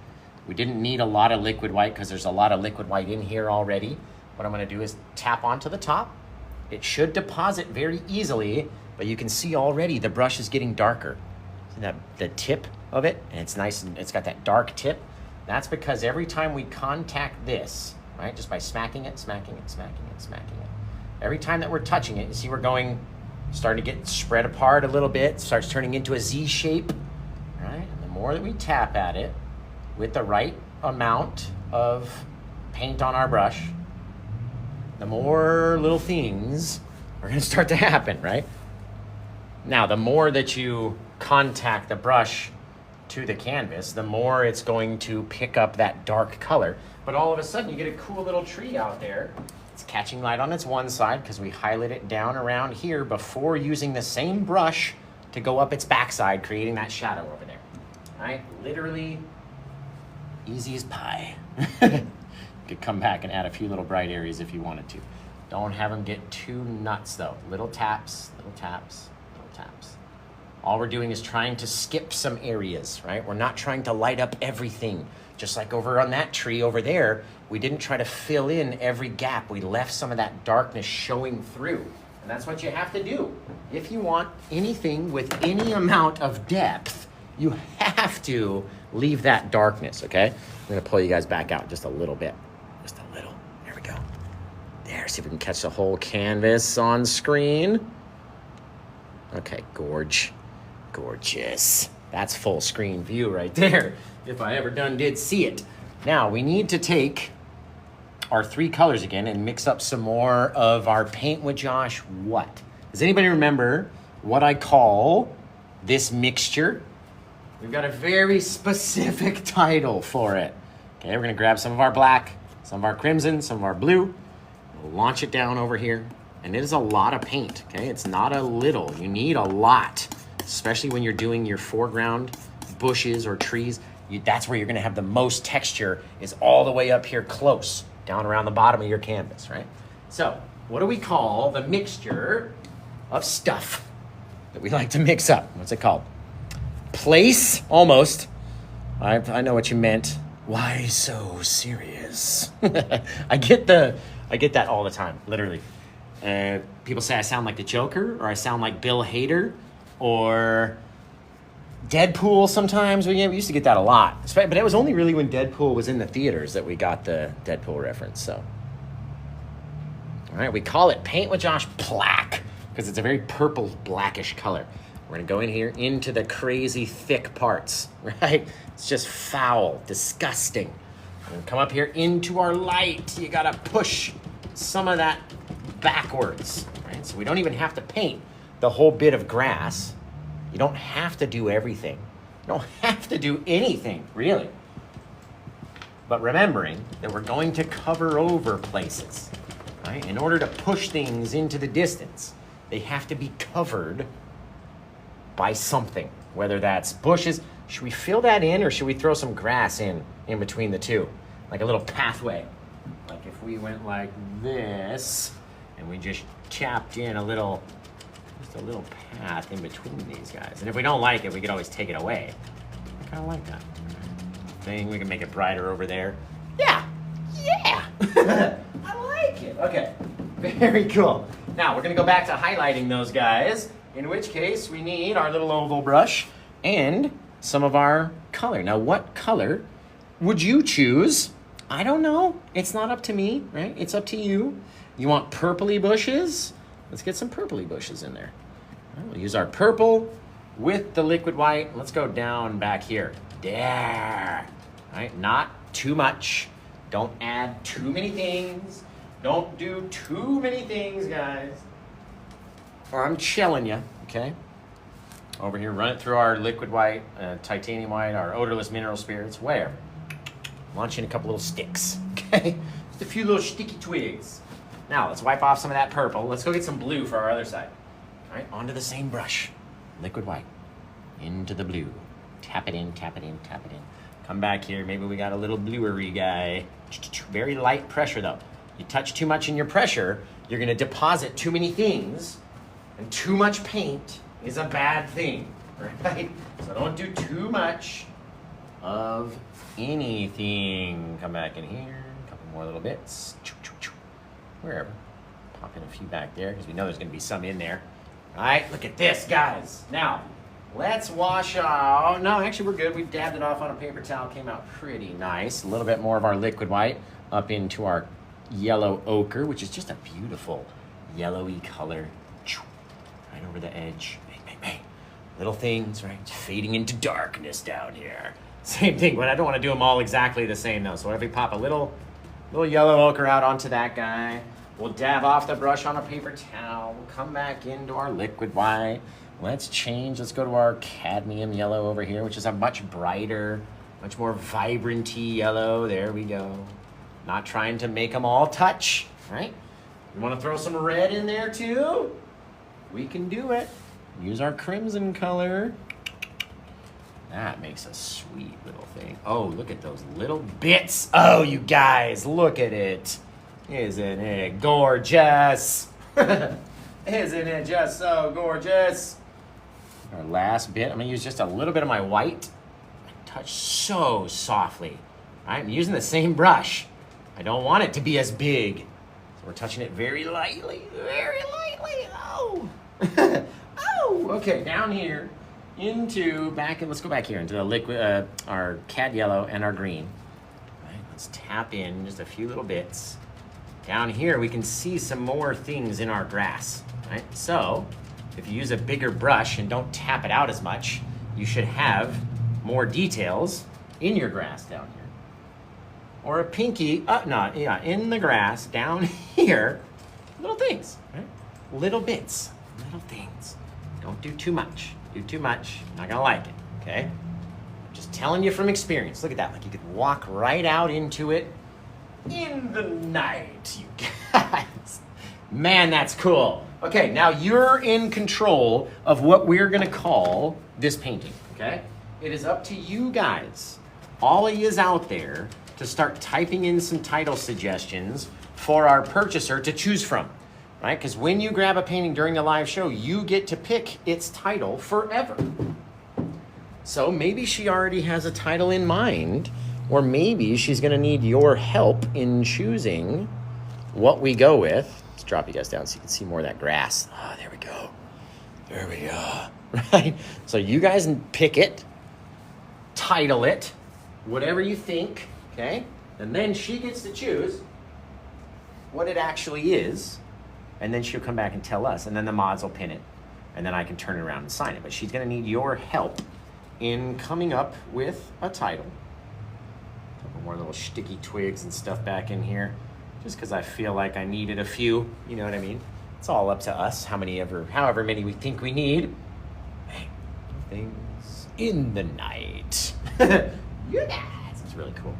We didn't need a lot of liquid white because there's a lot of liquid white in here already. What I'm gonna do is tap onto the top. It should deposit very easily, but you can see already the brush is getting darker. See that, the tip of it? And it's nice, and it's got that dark tip. That's because every time we contact this, right, just by smacking it, smacking it, smacking it, smacking it, every time that we're touching it, you see we're starting to get spread apart a little bit, starts turning into a Z shape, right? And the more that we tap at it with the right amount of paint on our brush, the more little things are gonna start to happen, right? Now, the more that you contact the brush to the canvas, the more it's going to pick up that dark color. But all of a sudden, you get a cool little tree out there. It's catching light on its one side because we highlight it down around here before using the same brush to go up its backside, creating that shadow over there. All right, literally easy as pie. You could come back and add a few little bright areas if you wanted to. Don't have them get too nuts though. Little taps, little taps, little taps. All we're doing is trying to skip some areas, right? We're not trying to light up everything. Just like over on that tree over there, we didn't try to fill in every gap. We left some of that darkness showing through. And that's what you have to do. If you want anything with any amount of depth, you have to leave that darkness, okay? I'm gonna pull you guys back out just a little bit. Just a little, there we go. There, see if we can catch the whole canvas on screen. Okay, gorgeous. That's full screen view right there, if I ever did see it. Now, we need to take our three colors again and mix up some more of our Paint with Josh what? Does anybody remember what I call this mixture? We've got a very specific title for it. Okay, we're gonna grab some of our black, some of our crimson, some of our blue. We'll launch it down over here. And it is a lot of paint, okay? It's not a little, you need a lot, especially when you're doing your foreground bushes or trees. That's where you're gonna have the most texture, is all the way up here close, down around the bottom of your canvas, right? So, what do we call the mixture of stuff that we like to mix up? What's it called? Place, almost. I know what you meant. Why so serious? I get that all the time, literally. People say I sound like the Joker, or I sound like Bill Hader, or Deadpool sometimes. We used to get that a lot. But it was only really when Deadpool was in the theaters that we got the Deadpool reference, so. All right, we call it Paint with Josh Black, because it's a very purple, blackish color. We're gonna go in here into the crazy thick parts, right? It's just foul, disgusting. We're gonna come up here into our light. You gotta push some of that backwards, right? So we don't even have to paint the whole bit of grass. You don't have to do everything. You don't have to do anything, really. But remembering that we're going to cover over places, right? In order to push things into the distance, they have to be covered by something, whether that's bushes. Should we fill that in, or should we throw some grass in between the two? Like a little pathway. Like if we went like this, and we just chopped in just a little path in between these guys. And if we don't like it, we could always take it away. I kind of like that thing. We can make it brighter over there. Yeah. I like it. Okay, very cool. Now we're gonna go back to highlighting those guys, in which case we need our little oval brush and some of our color. Now, what color would you choose? I don't know. It's not up to me, right? It's up to you. You want purpley bushes? Let's get some purpley bushes in there. All right, we'll use our purple with the liquid white. Let's go down back here. There. All right, not too much. Don't add too many things. Don't do too many things, guys. Or I'm chilling you, okay? Over here, run it through our liquid white, titanium white, our odorless mineral spirits, whatever. Launch in a couple little sticks, okay? Just a few little sticky twigs. Now, let's wipe off some of that purple. Let's go get some blue for our other side. All right, onto the same brush. Liquid white. Into the blue. Tap it in, tap it in, tap it in. Come back here. Maybe we got a little bluery guy. Very light pressure, though. You touch too much in your pressure, you're going to deposit too many things, and too much paint is a bad thing, right? So don't do too much of anything. Come back in here. A couple more little bits. Wherever. Pop in a few back there because we know there's going to be some in there. All right, look at this, guys. Now, let's wash out. No, actually, we're good. We dabbed it off on a paper towel. Came out pretty nice. A little bit more of our liquid white up into our yellow ochre, which is just a beautiful yellowy color. Right over the edge. Bang, bang, bang. Little things, right? Fading into darkness down here. Same thing, but I don't want to do them all exactly the same, though. So if we pop a little yellow ochre out onto that guy, we'll dab off the brush on a paper towel. We'll come back into our liquid white. Let's change. Let's go to our cadmium yellow over here, which is a much brighter, much more vibrant-y yellow. There we go. Not trying to make them all touch, right? You want to throw some red in there too? We can do it. Use our crimson color. That makes a sweet little thing. Oh, look at those little bits. Oh, you guys, look at it. Isn't it gorgeous? Isn't it just so gorgeous? Our last bit, I'm gonna use just a little bit of my white. I touch so softly. I'm using the same brush. I don't want it to be as big. So we're touching it very lightly, very lightly. Oh, oh, okay, down here into, let's go back here into the liquid, our cad yellow and our green. All right, let's tap in just a few little bits. Down here, we can see some more things in our grass, right? So if you use a bigger brush and don't tap it out as much, you should have more details in your grass down here. Or a pinky, in the grass, down here, little things, right? Little bits, little things. Don't do too much. Do too much, not gonna like it, okay? I'm just telling you from experience. Look at that, like you could walk right out into it in the night, you guys. Man, that's cool. Okay, now you're in control of what we're gonna call this painting, okay? It is up to you guys, all of yous out there, to start typing in some title suggestions for our purchaser to choose from, right? Because when you grab a painting during the live show, you get to pick its title forever. So maybe she already has a title in mind, or maybe she's gonna need your help in choosing what we go with. Let's drop you guys down so you can see more of that grass. Ah, there we go. There we go, right? So you guys pick it, title it, whatever you think, okay? And then she gets to choose what it actually is, and then she'll come back and tell us, and then the mods will pin it, and then I can turn it around and sign it. But she's gonna need your help in coming up with a title. A couple more little sticky twigs and stuff back in here, just because I feel like I needed a few, you know what I mean? It's all up to us, however many we think we need. Hey, things in the night. You guys, it's really cool.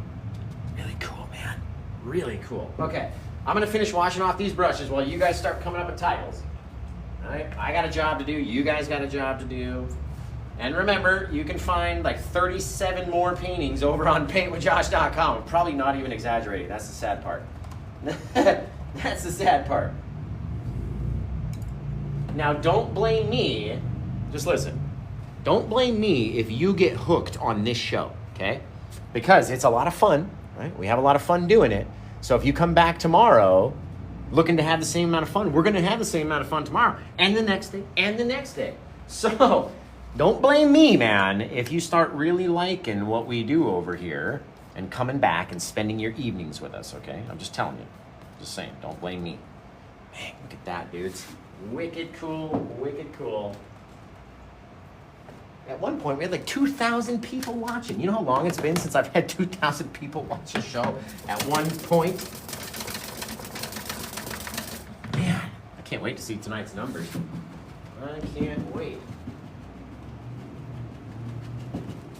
Really cool, man. Really cool. Okay, I'm gonna finish washing off these brushes while you guys start coming up with titles. All right, I got a job to do, you guys got a job to do. And remember, you can find like 37 more paintings over on PaintWithJosh.com. I'm probably not even exaggerating, that's the sad part. That's the sad part. Now don't blame me, just listen. Don't blame me if you get hooked on this show, okay? Because it's a lot of fun, right? We have a lot of fun doing it. So if you come back tomorrow looking to have the same amount of fun, we're gonna have the same amount of fun tomorrow, and the next day, and the next day. So don't blame me, man, if you start really liking what we do over here and coming back and spending your evenings with us, okay? I'm just telling you, just saying, don't blame me. Man, look at that, dudes. Wicked cool, wicked cool. At one point, we had like 2,000 people watching. You know how long it's been since I've had 2,000 people watch a show at one point? wait to see tonight's numbers. I can't wait.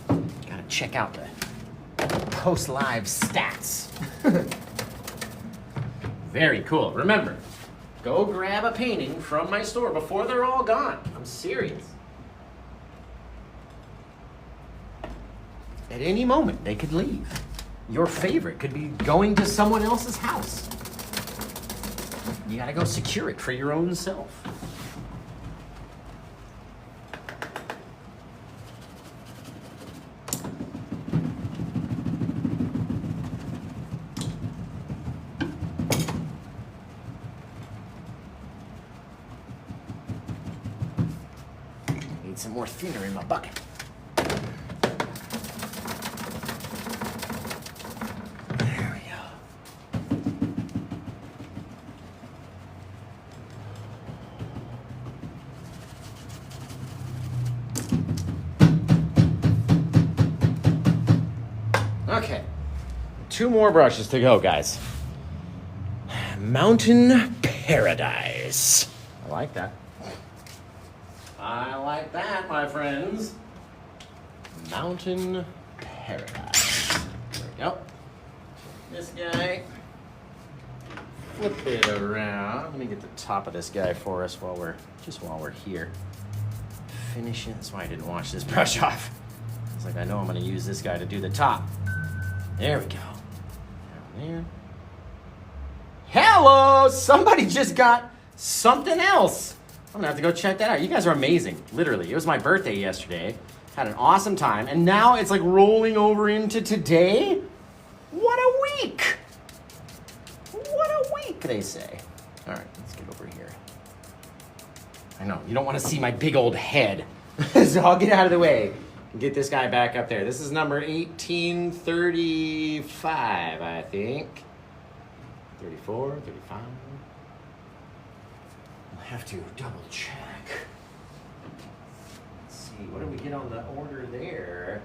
Gotta check out the post-live stats. Very cool. Remember, go grab a painting from my store before they're all gone. I'm serious. At any moment, they could leave. Your favorite could be going to someone else's house. You gotta go secure it for your own self. Need some more thinner in my bucket. Okay, 2 more brushes to go, guys. Mountain Paradise. I like that. I like that, my friends. Mountain Paradise. There we go. This guy. Flip it around. Let me get the top of this guy for us while we're here. Finish it. That's why I didn't wash this brush off. It's like I know I'm going to use this guy to do the top. There we go. Down there. Hello! Somebody just got something else. I'm gonna have to go check that out. You guys are amazing. Literally. It was my birthday yesterday. Had an awesome time. And now it's like rolling over into today. What a week! What a week, they say. All right, let's get over here. I know, you don't want to see my big old head. So I'll get out of the way. Get this guy back up there. This is number 1835, I think. 34, 35. I'll have to double check. Let's see, what did we get on the order there?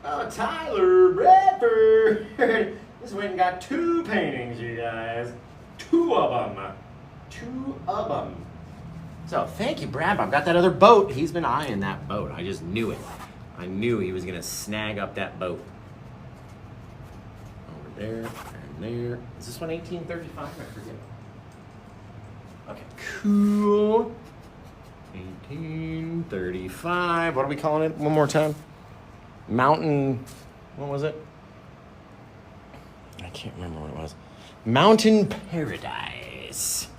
Oh, Tyler Bradford. This went and got 2 paintings, you guys. 2 of them. 2 of them. So, thank you, Brad. I've got that other boat. He's been eyeing that boat. I just knew it. I knew he was going to snag up that boat. Over there and there. Is this one 1835? I forget. Okay, cool. 1835. What are we calling it one more time? Mountain, what was it? I can't remember what it was. Mountain Paradise.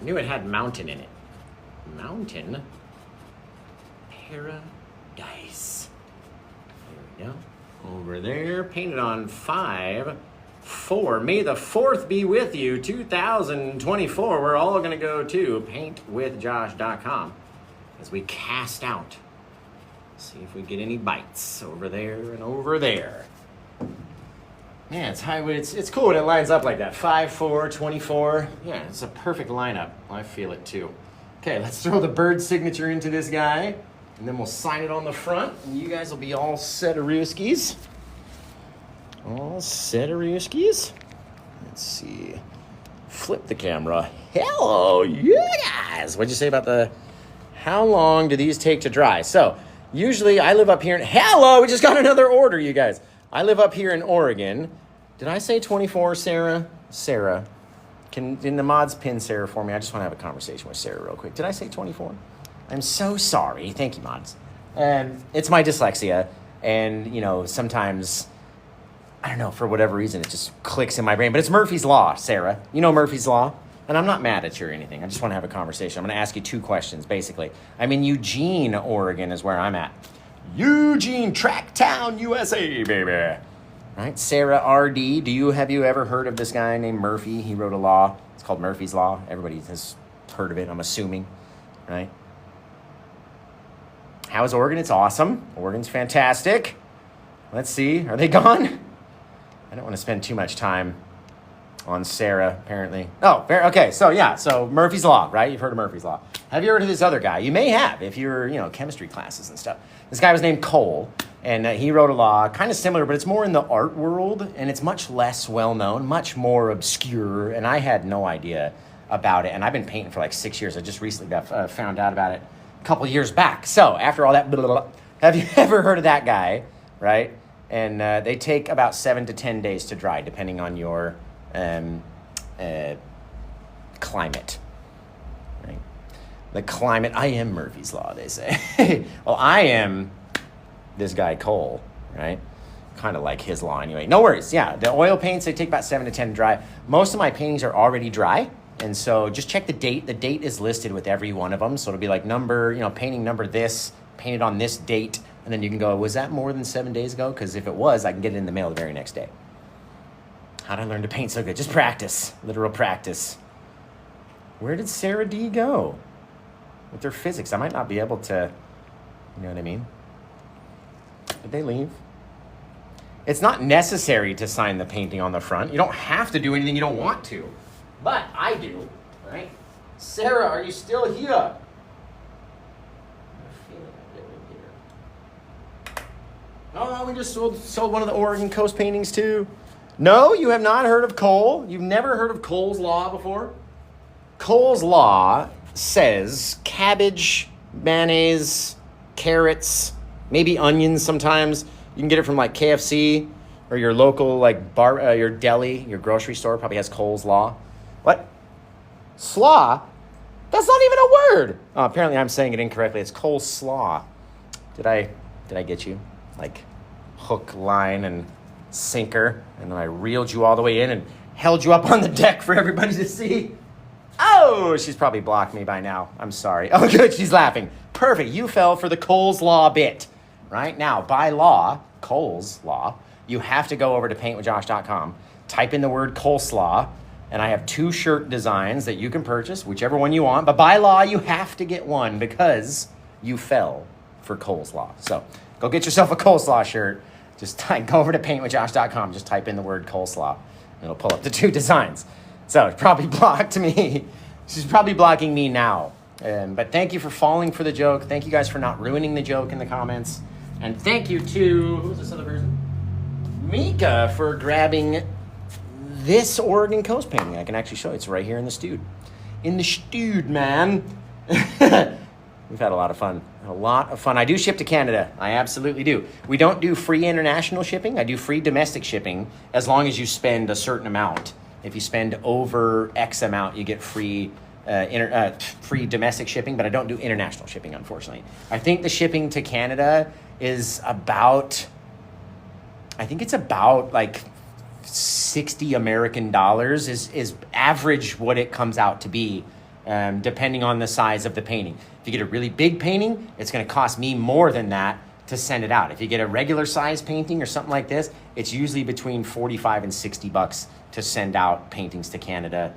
I knew it had mountain in it. Mountain Paradise. There we go. Over there, painted on 5/4. May the 4th be with you, 2024. We're all going to go to PaintWithJosh.com as we cast out. See if we get any bites over there and over there. Yeah, it's cool when it lines up like that. 5/4, 24. Yeah, it's a perfect lineup. I feel it too. Okay, let's throw the bird signature into this guy, and then we'll sign it on the front, and you guys will be all set-a-rooskies. All set-a-rooskies. Let's see. Flip the camera. Hello, you guys. What'd you say about how long do these take to dry? So, usually I live up here hello, we just got another order, you guys. I live up here in Oregon. Did I say 24, Sarah? Sarah. Can the mods pin Sarah for me? I just want to have a conversation with Sarah real quick. Did I say 24? I'm so sorry. Thank you, mods. It's my dyslexia. And, you know, sometimes, I don't know, for whatever reason, it just clicks in my brain. But it's Murphy's Law, Sarah. You know Murphy's Law? And I'm not mad at you or anything. I just want to have a conversation. I'm going to ask you 2 questions, basically. I'm in Eugene, Oregon is where I'm at. Eugene, Tracktown, USA, baby. Right, Sarah R.D., have you ever heard of this guy named Murphy? He wrote a law. It's called Murphy's Law. Everybody has heard of it, I'm assuming, right? How is Oregon? It's awesome. Oregon's fantastic. Let's see. Are they gone? I don't want to spend too much time on Sarah, apparently. Oh, okay. So, yeah. So, Murphy's Law, right? You've heard of Murphy's Law. Have you heard of this other guy? You may have if you're, chemistry classes and stuff. This guy was named Cole. And he wrote a law, kind of similar, but it's more in the art world, and it's much less well-known, much more obscure, and I had no idea about it. And I've been painting for like 6 years. I just recently got found out about it a couple of years back. So after all that, blah, blah, blah, have you ever heard of that guy, right? And they take about 7 to 10 days to dry, depending on your climate. Right? The climate, I am Murphy's Law, they say. Well, I am this guy Cole, right? Kind of like his law anyway. No worries, yeah. The oil paints, they take about 7 to 10 to dry. Most of my paintings are already dry, and so just check the date. The date is listed with every one of them, so it'll be like number, painting number this, painted on this date, and then you can go, was that more than 7 days ago? Because if it was, I can get it in the mail the very next day. How'd I learn to paint so good? Just practice, literal practice. Where did Sarah D go with their physics? I might not be able to, you know what I mean? Did they leave? It's not necessary to sign the painting on the front. You don't have to do anything you don't want to. But I do, right? Sarah, are you still here? Oh, we just sold one of the Oregon Coast paintings too. No, you have not heard of Cole? You've never heard of Cole's Law before? Cole's Law says cabbage, mayonnaise, carrots, maybe onions sometimes. You can get it from like KFC or your local like your deli, your grocery store probably has Cole's Law. What? Slaw? That's not even a word. Oh, apparently I'm saying it incorrectly. It's Cole's Slaw. Did I get you? Like hook, line, and sinker. And then I reeled you all the way in and held you up on the deck for everybody to see. Oh, she's probably blocked me by now. I'm sorry. Oh, good. She's laughing. Perfect. You fell for the Cole's Law bit. Right now, by law, Cole's Law, you have to go over to PaintWithJosh.com, type in the word coleslaw, and I have 2 shirt designs that you can purchase, whichever one you want. But by law, you have to get one because you fell for Cole's Law. So go get yourself a coleslaw shirt. Just go over to PaintWithJosh.com. Just type in the word coleslaw, and it'll pull up the 2 designs. So it probably blocked me. She's probably blocking me now. But thank you for falling for the joke. Thank you guys for not ruining the joke in the comments. And thank you to, who's this other person? Mika for grabbing this Oregon Coast painting. I can actually show you. It's right here in the stude. In the stude, man. We've had a lot of fun. A lot of fun. I do ship to Canada. I absolutely do. We don't do free international shipping. I do free domestic shipping as long as you spend a certain amount. If you spend over X amount, you get free free domestic shipping, but I don't do international shipping, unfortunately. I think the shipping to Canada is about, I think it's about like 60 American dollars is average what it comes out to be, depending on the size of the painting. If you get a really big painting, it's going to cost me more than that to send it out. If you get a regular size painting or something like this, it's usually between 45 and 60 bucks to send out paintings to Canada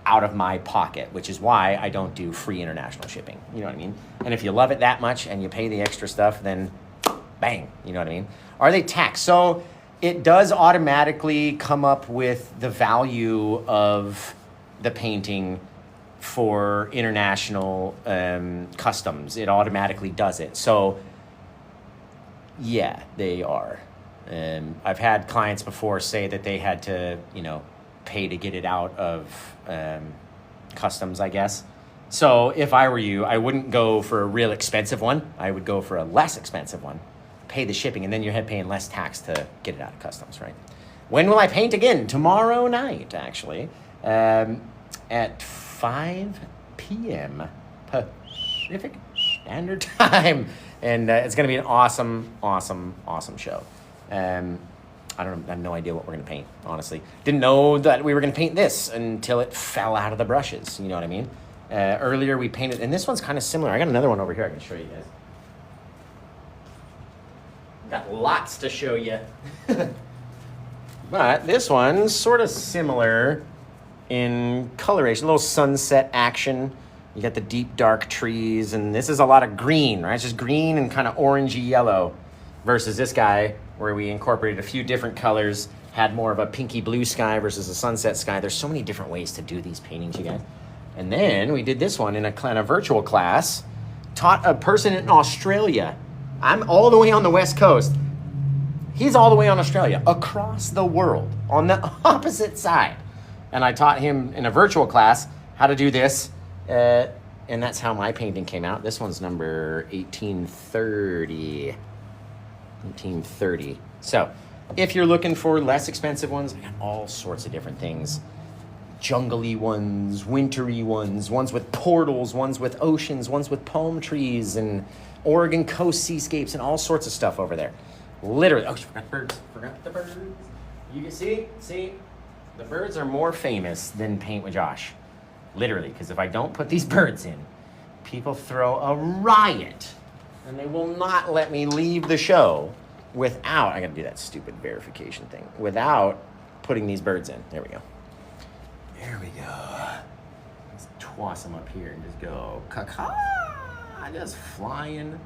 out of my pocket, which is why I don't do free international shipping. You know what I mean? And if you love it that much and you pay the extra stuff, then bang, you know what I mean? Are they taxed? So it does automatically come up with the value of the painting for international customs. It automatically does it. So yeah, they are. I've had clients before say that they had to, pay to get it out of customs, I guess. So if I were you, I wouldn't go for a real expensive one. I would go for a less expensive one, pay the shipping, and then you're paying less tax to get it out of customs, right? When will I paint again? Tomorrow night, actually, at 5 p.m. Pacific Standard Time. And it's going to be an awesome, awesome, awesome show. I have no idea what we're going to paint, honestly. Didn't know that we were going to paint this until it fell out of the brushes. You know what I mean? Earlier we painted, and this one's kind of similar. I got another one over here I can show you guys. Got lots to show you. But this one's sort of similar in coloration, a little sunset action. You got the deep dark trees, and this is a lot of green, right? It's just green and kind of orangey yellow versus this guy where we incorporated a few different colors, had more of a pinky blue sky versus a sunset sky. There's so many different ways to do these paintings, you guys. And then we did this one in a kind of virtual class, taught a person in Australia. I'm all the way on the West Coast. He's all the way on Australia, across the world, on the opposite side. And I taught him in a virtual class how to do this. And that's how my painting came out. This one's number 1830. 1830. So if you're looking for less expensive ones, I got all sorts of different things. Jungly ones, wintry ones, ones with portals, ones with oceans, ones with palm trees and Oregon coast seascapes and all sorts of stuff over there. Literally. Oh, forgot the birds. Forgot the birds. You can see, the birds are more famous than Paint with Josh. Literally, because if I don't put these birds in, people throw a riot and they will not let me leave the show without, I gotta do that stupid verification thing, without putting these birds in. There we go. There we go. Let's toss them up here and just go, caca, just flying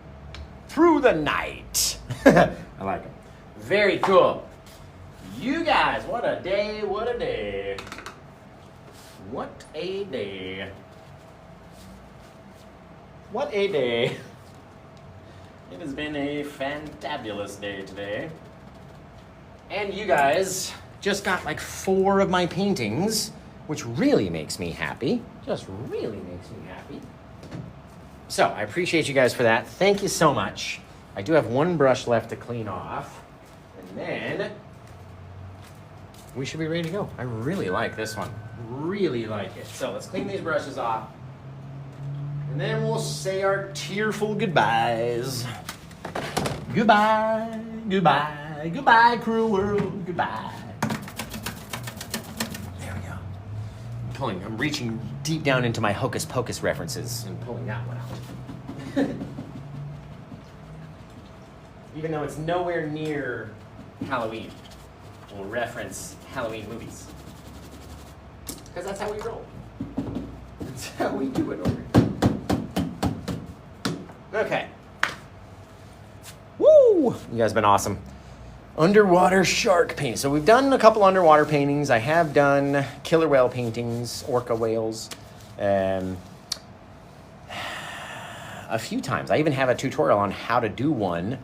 through the night. I like them. Very cool. You guys, what a day, what a day. What a day. What a day. It has been a fantabulous day today. And you guys just got like 4 of my paintings, which really makes me happy. Just really makes me happy. So I appreciate you guys for that. Thank you so much. I do have 1 brush left to clean off. And then we should be ready to go. I really like this one. Really like it. So let's clean these brushes off. And then we'll say our tearful goodbyes. Goodbye, goodbye, goodbye, cruel world, goodbye. There we go. I'm reaching deep down into my Hocus Pocus references and pulling that one out. Even though it's nowhere near Halloween, we'll reference Halloween movies. Because that's how we roll. That's how we do it over here. Okay. Woo! You guys have been awesome. Underwater shark painting. So we've done a couple underwater paintings. I have done killer whale paintings, orca whales, a few times. I even have a tutorial on how to do one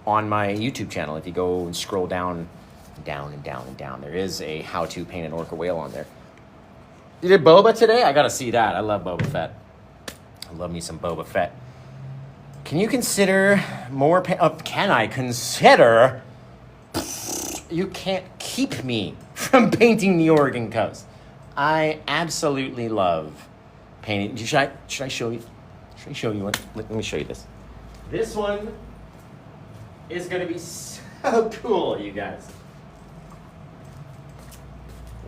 on my YouTube channel. If you go and scroll down, down and down and down, there is a how to paint an orca whale on there. You did Boba today? I gotta see that. I love Boba Fett. I love me some Boba Fett. Can you consider more can I consider? You can't keep me from painting the Oregon coast. I absolutely love painting. Should I show you? Should I show you one? Let me show you this. This one is gonna be so cool, you guys.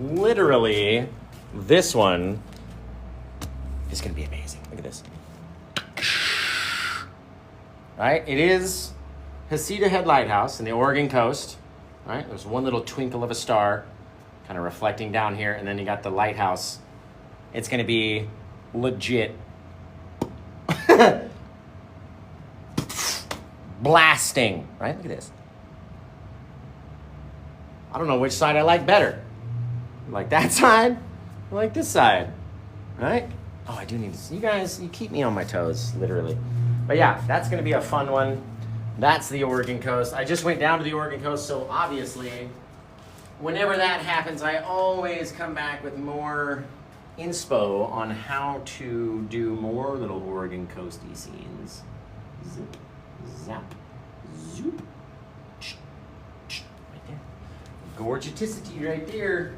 Literally, this one is gonna be amazing. Look at this. Right, it is Heceta Head Lighthouse in the Oregon coast. Right, there's one little twinkle of a star kind of reflecting down here, and then you got the lighthouse. It's gonna be legit blasting, right? Look at this. I don't know which side I like better. You like that side? I like this side, right? Oh, I do need to see you guys. You keep me on my toes, literally. But yeah, that's gonna be a fun one. That's the Oregon coast. I just went down to the Oregon coast, so obviously, whenever that happens, I always come back with more inspo on how to do more little Oregon coasty scenes. Zip, zap, zoop. Right there. Gorgeousity right there.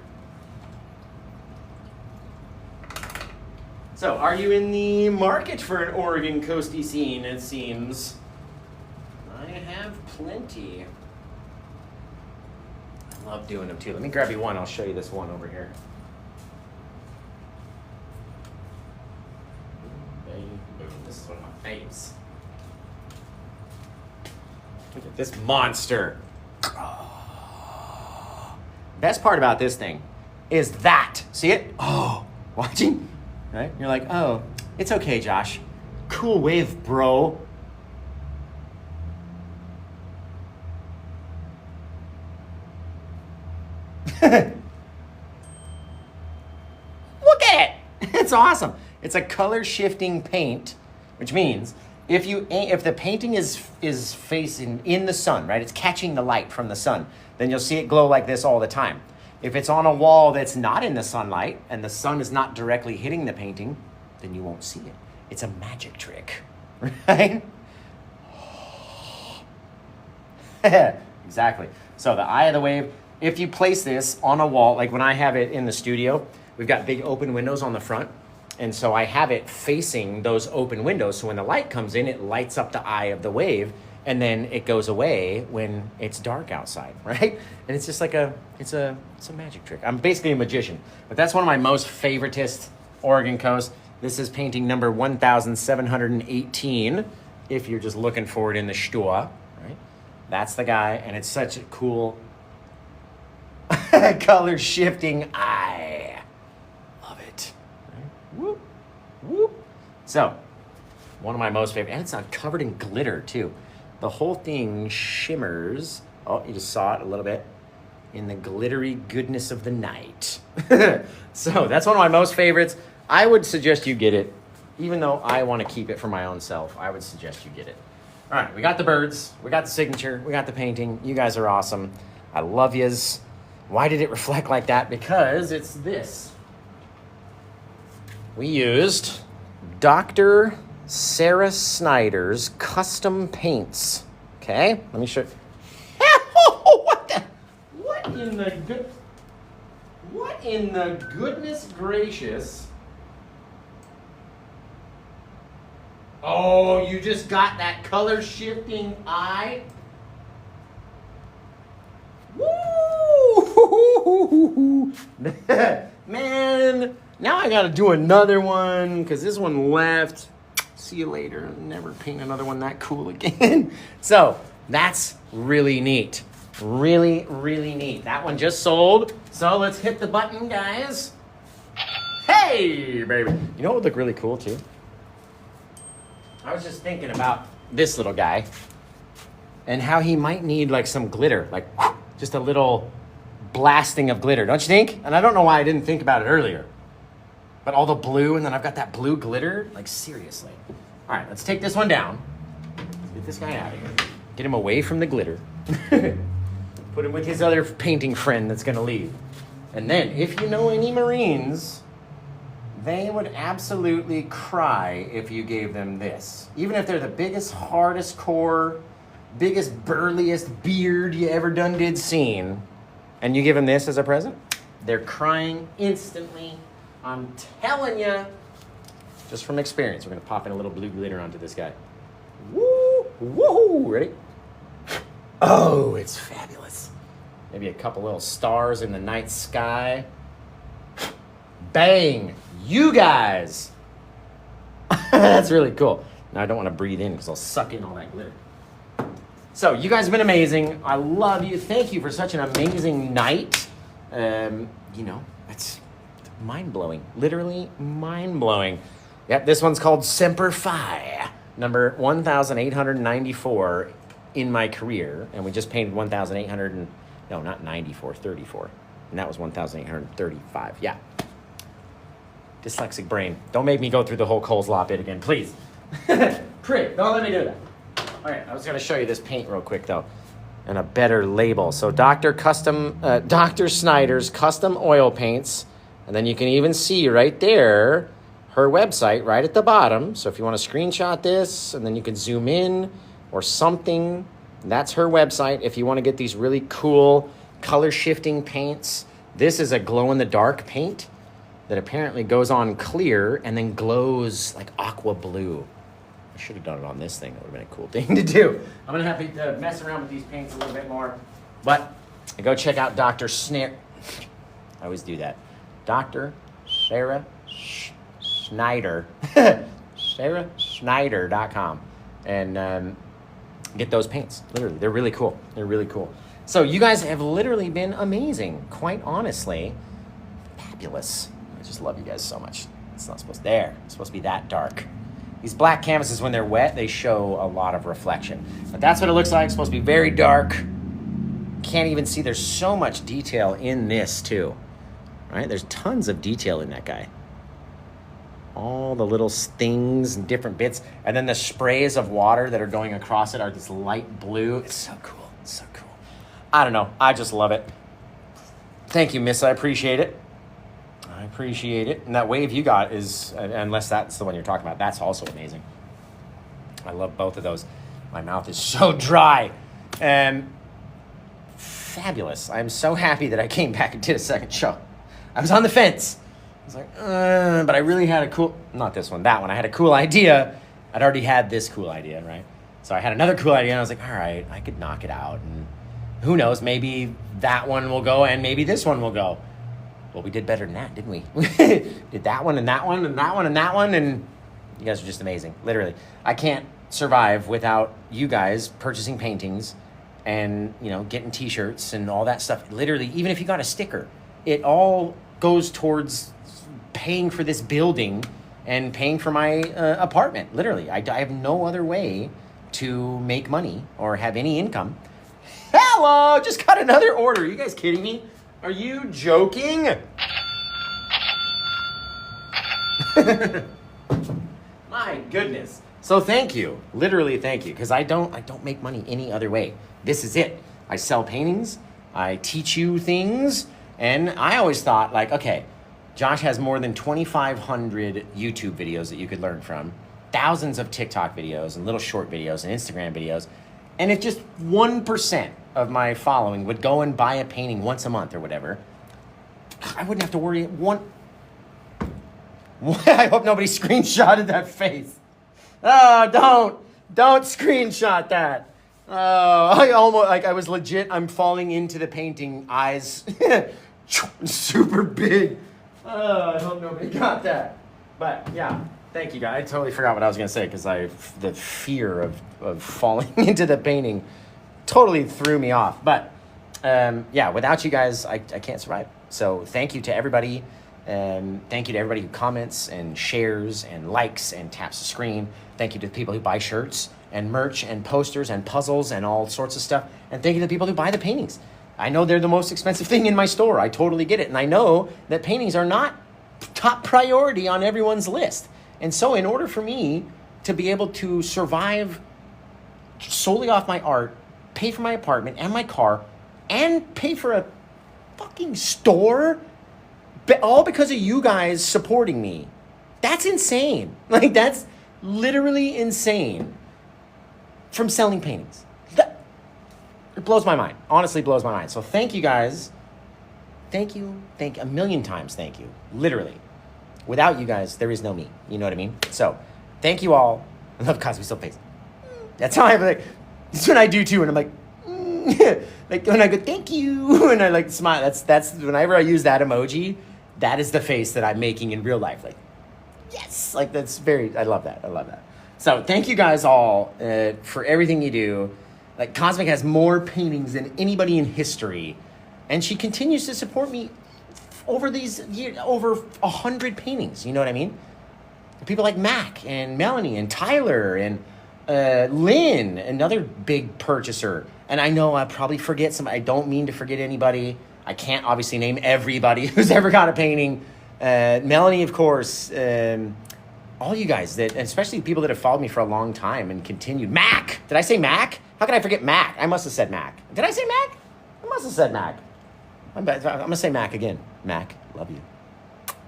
So, are you in the market for an Oregon coasty scene, it seems? I have plenty. I love doing them too. Let me grab you one. I'll show you this one over here. This is one of my faves. Look at this monster. Best part about this thing is that. See it? Oh, watching? Right? You're like, oh, it's okay, Josh. Cool wave, bro. Look at it. It's awesome. It's a color shifting paint, which means if the painting is facing in the sun, right? It's catching the light from the sun, then you'll see it glow like this all the time. If it's on a wall that's not in the sunlight and the sun is not directly hitting the painting, then you won't see it. It's a magic trick, right? Exactly. So the eye of the wave, if you place this on a wall, like when I have it in the studio, we've got big open windows on the front. And so I have it facing those open windows. So when the light comes in, it lights up the eye of the wave, and then it goes away when it's dark outside, right? And it's just like it's a magic trick. I'm basically a magician, but that's one of my most favoritist Oregon coast. This is painting number 1718. If you're just looking for it in the store, right? That's the guy, and it's such a cool color shifting eye. Love it. Right? Whoop, whoop. So, one of my most favorite, and it's covered in glitter too. The whole thing shimmers. Oh, you just saw it a little bit in the glittery goodness of the night. So that's one of my most favorites. I would suggest you get it, even though I want to keep it for my own self. I would suggest you get it. All right, we got the birds, we got the signature, we got the painting. You guys are awesome. I love yous. Why did it reflect like that? Because it's this. We used Dr. Sarah Snyder's custom paints. Okay, let me show you. What in the goodness gracious? Oh, you just got that color shifting eye. Woo! Man, now I gotta do another one because this one left. See you later. Never paint another one that cool again. So that's really neat. Really, really neat. That one just sold. So let's hit the button, guys. Hey, baby. You know what would look really cool too? I was just thinking about this little guy and how he might need like some glitter, like just a little blasting of glitter, don't you think? And I don't know why I didn't think about it earlier. But all the blue, and then I've got that blue glitter, like seriously. All right, let's take this one down. Let's get this guy out of here. Get him away from the glitter. Put him with his other painting friend that's gonna leave. And then, if you know any Marines, they would absolutely cry if you gave them this. Even if they're the biggest, hardest core, biggest, burliest beard you ever did seen, and you give them this as a present, they're crying instantly. I'm telling you, just from experience. We're gonna pop in a little blue glitter onto this guy. Woo, woohoo, ready? Oh, it's fabulous. Maybe a couple little stars in the night sky. Bang, you guys. That's really cool. Now I don't wanna breathe in because I'll suck in all that glitter. So you guys have been amazing. I love you. Thank you for such an amazing night. You know, it's mind-blowing, literally mind-blowing. Yep, this one's called Semper Fi, number 1,894 in my career, and we just painted 1,800 and, no, not 94, 34, and that was 1,835, yeah. Dyslexic brain. Don't make me go through the whole coleslaw bit again, please. Prick, don't let me do that. All right, I was gonna show you this paint real quick though, and a better label. So Dr. Snyder's custom oil paints. And then you can even see right there, her website right at the bottom. So if you want to screenshot this and then you can zoom in or something, that's her website. If you want to get these really cool color shifting paints, this is a glow in the dark paint that apparently goes on clear and then glows like aqua blue. I should have done it on this thing. That would have been a cool thing to do. I'm going to have to mess around with these paints a little bit more. But go check out Dr. Snare. I always do that. Dr. Sarah Snyder, sarahsnyder.com, and get those paints. Literally, they're really cool. They're really cool. So you guys have literally been amazing. Quite honestly, fabulous. I just love you guys so much. It's not supposed to, there. It's supposed to be that dark. These black canvases, when they're wet, they show a lot of reflection. But that's what it looks like. It's supposed to be very dark. Can't even see. There's so much detail in this too. Right? There's tons of detail in that guy. all the little stings and different bits. And then the sprays of water that are going across it are this light blue. It's so cool. It's so cool. I don't know. I just love it. Thank you, miss. I appreciate it. I appreciate it. And that wave you got is, unless that's the one you're talking about, that's also amazing. I love both of those. My mouth is so dry. And fabulous. I'm so happy that I came back and did a second show. I was on the fence. I was like, but I really had a cool, not this one, that one. I had a cool idea. I'd already had this cool idea, right? So I had another cool idea, and I was like, all right, I could knock it out. And who knows, maybe that one will go, and maybe this one will go. Well, we did better than that, didn't we? Did that one, and that one, and that one, and that one, and you guys are just amazing, literally. I can't survive without you guys purchasing paintings and, you know, getting t-shirts and all that stuff. Literally, even if you got a sticker, it all goes towards paying for this building and paying for my apartment. Literally, I have no other way to make money or have any income. Hello, just got another order. Are you guys kidding me? Are you joking? My goodness. So thank you, literally thank you, because I don't make money any other way. This is it. I sell paintings, I teach you things, and I always thought, like, okay, Josh has more than 2,500 YouTube videos that you could learn from, thousands of TikTok videos and little short videos and Instagram videos, and if just 1% of my following would go and buy a painting once a month or whatever, I wouldn't have to worry. I hope nobody screenshotted that face. Oh, don't screenshot that. I almost, like, I was legit, I'm falling into the painting, eyes super big. I hope nobody got that. But yeah, thank you guys. I totally forgot what I was gonna say because the fear of falling into the painting totally threw me off. But yeah, without you guys, I can't survive. So thank you to everybody. Thank you to everybody who comments and shares and likes and taps the screen. Thank you to the people who buy shirts and merch and posters and puzzles and all sorts of stuff. And thank you to the people who buy the paintings. I know they're the most expensive thing in my store. I totally get it. And I know that paintings are not top priority on everyone's list. And so in order for me to be able to survive solely off my art, pay for my apartment and my car, and pay for a fucking store, all because of you guys supporting me. That's insane. Like, that's literally insane. From selling paintings. It blows my mind. Honestly blows my mind. So thank you guys. Thank you. A million times thank you. Literally. Without you guys, there is no me. You know what I mean? So thank you all. I love Cosby Still Face. That's how I'm like, that's what I do too. And I'm like, like when I go, thank you. And I like smile. That's whenever I use that emoji, that is the face that I'm making in real life. Like, yes. Like, that's I love that. I love that. So thank you guys all for everything you do. Like, Cosmic has more paintings than anybody in history. And she continues to support me over these years, over 100 paintings. You know what I mean? People like Mac and Melanie and Tyler and Lynn, another big purchaser. And I know I probably forget some. I don't mean to forget anybody. I can't obviously name everybody who's ever got a painting. Melanie, of course. All you guys, that, especially people that have followed me for a long time and continued. Mac! Did I say Mac? How can I forget Mac? I must have said Mac. Did I say Mac? I must have said Mac. I'm going to say Mac again. Mac, love you.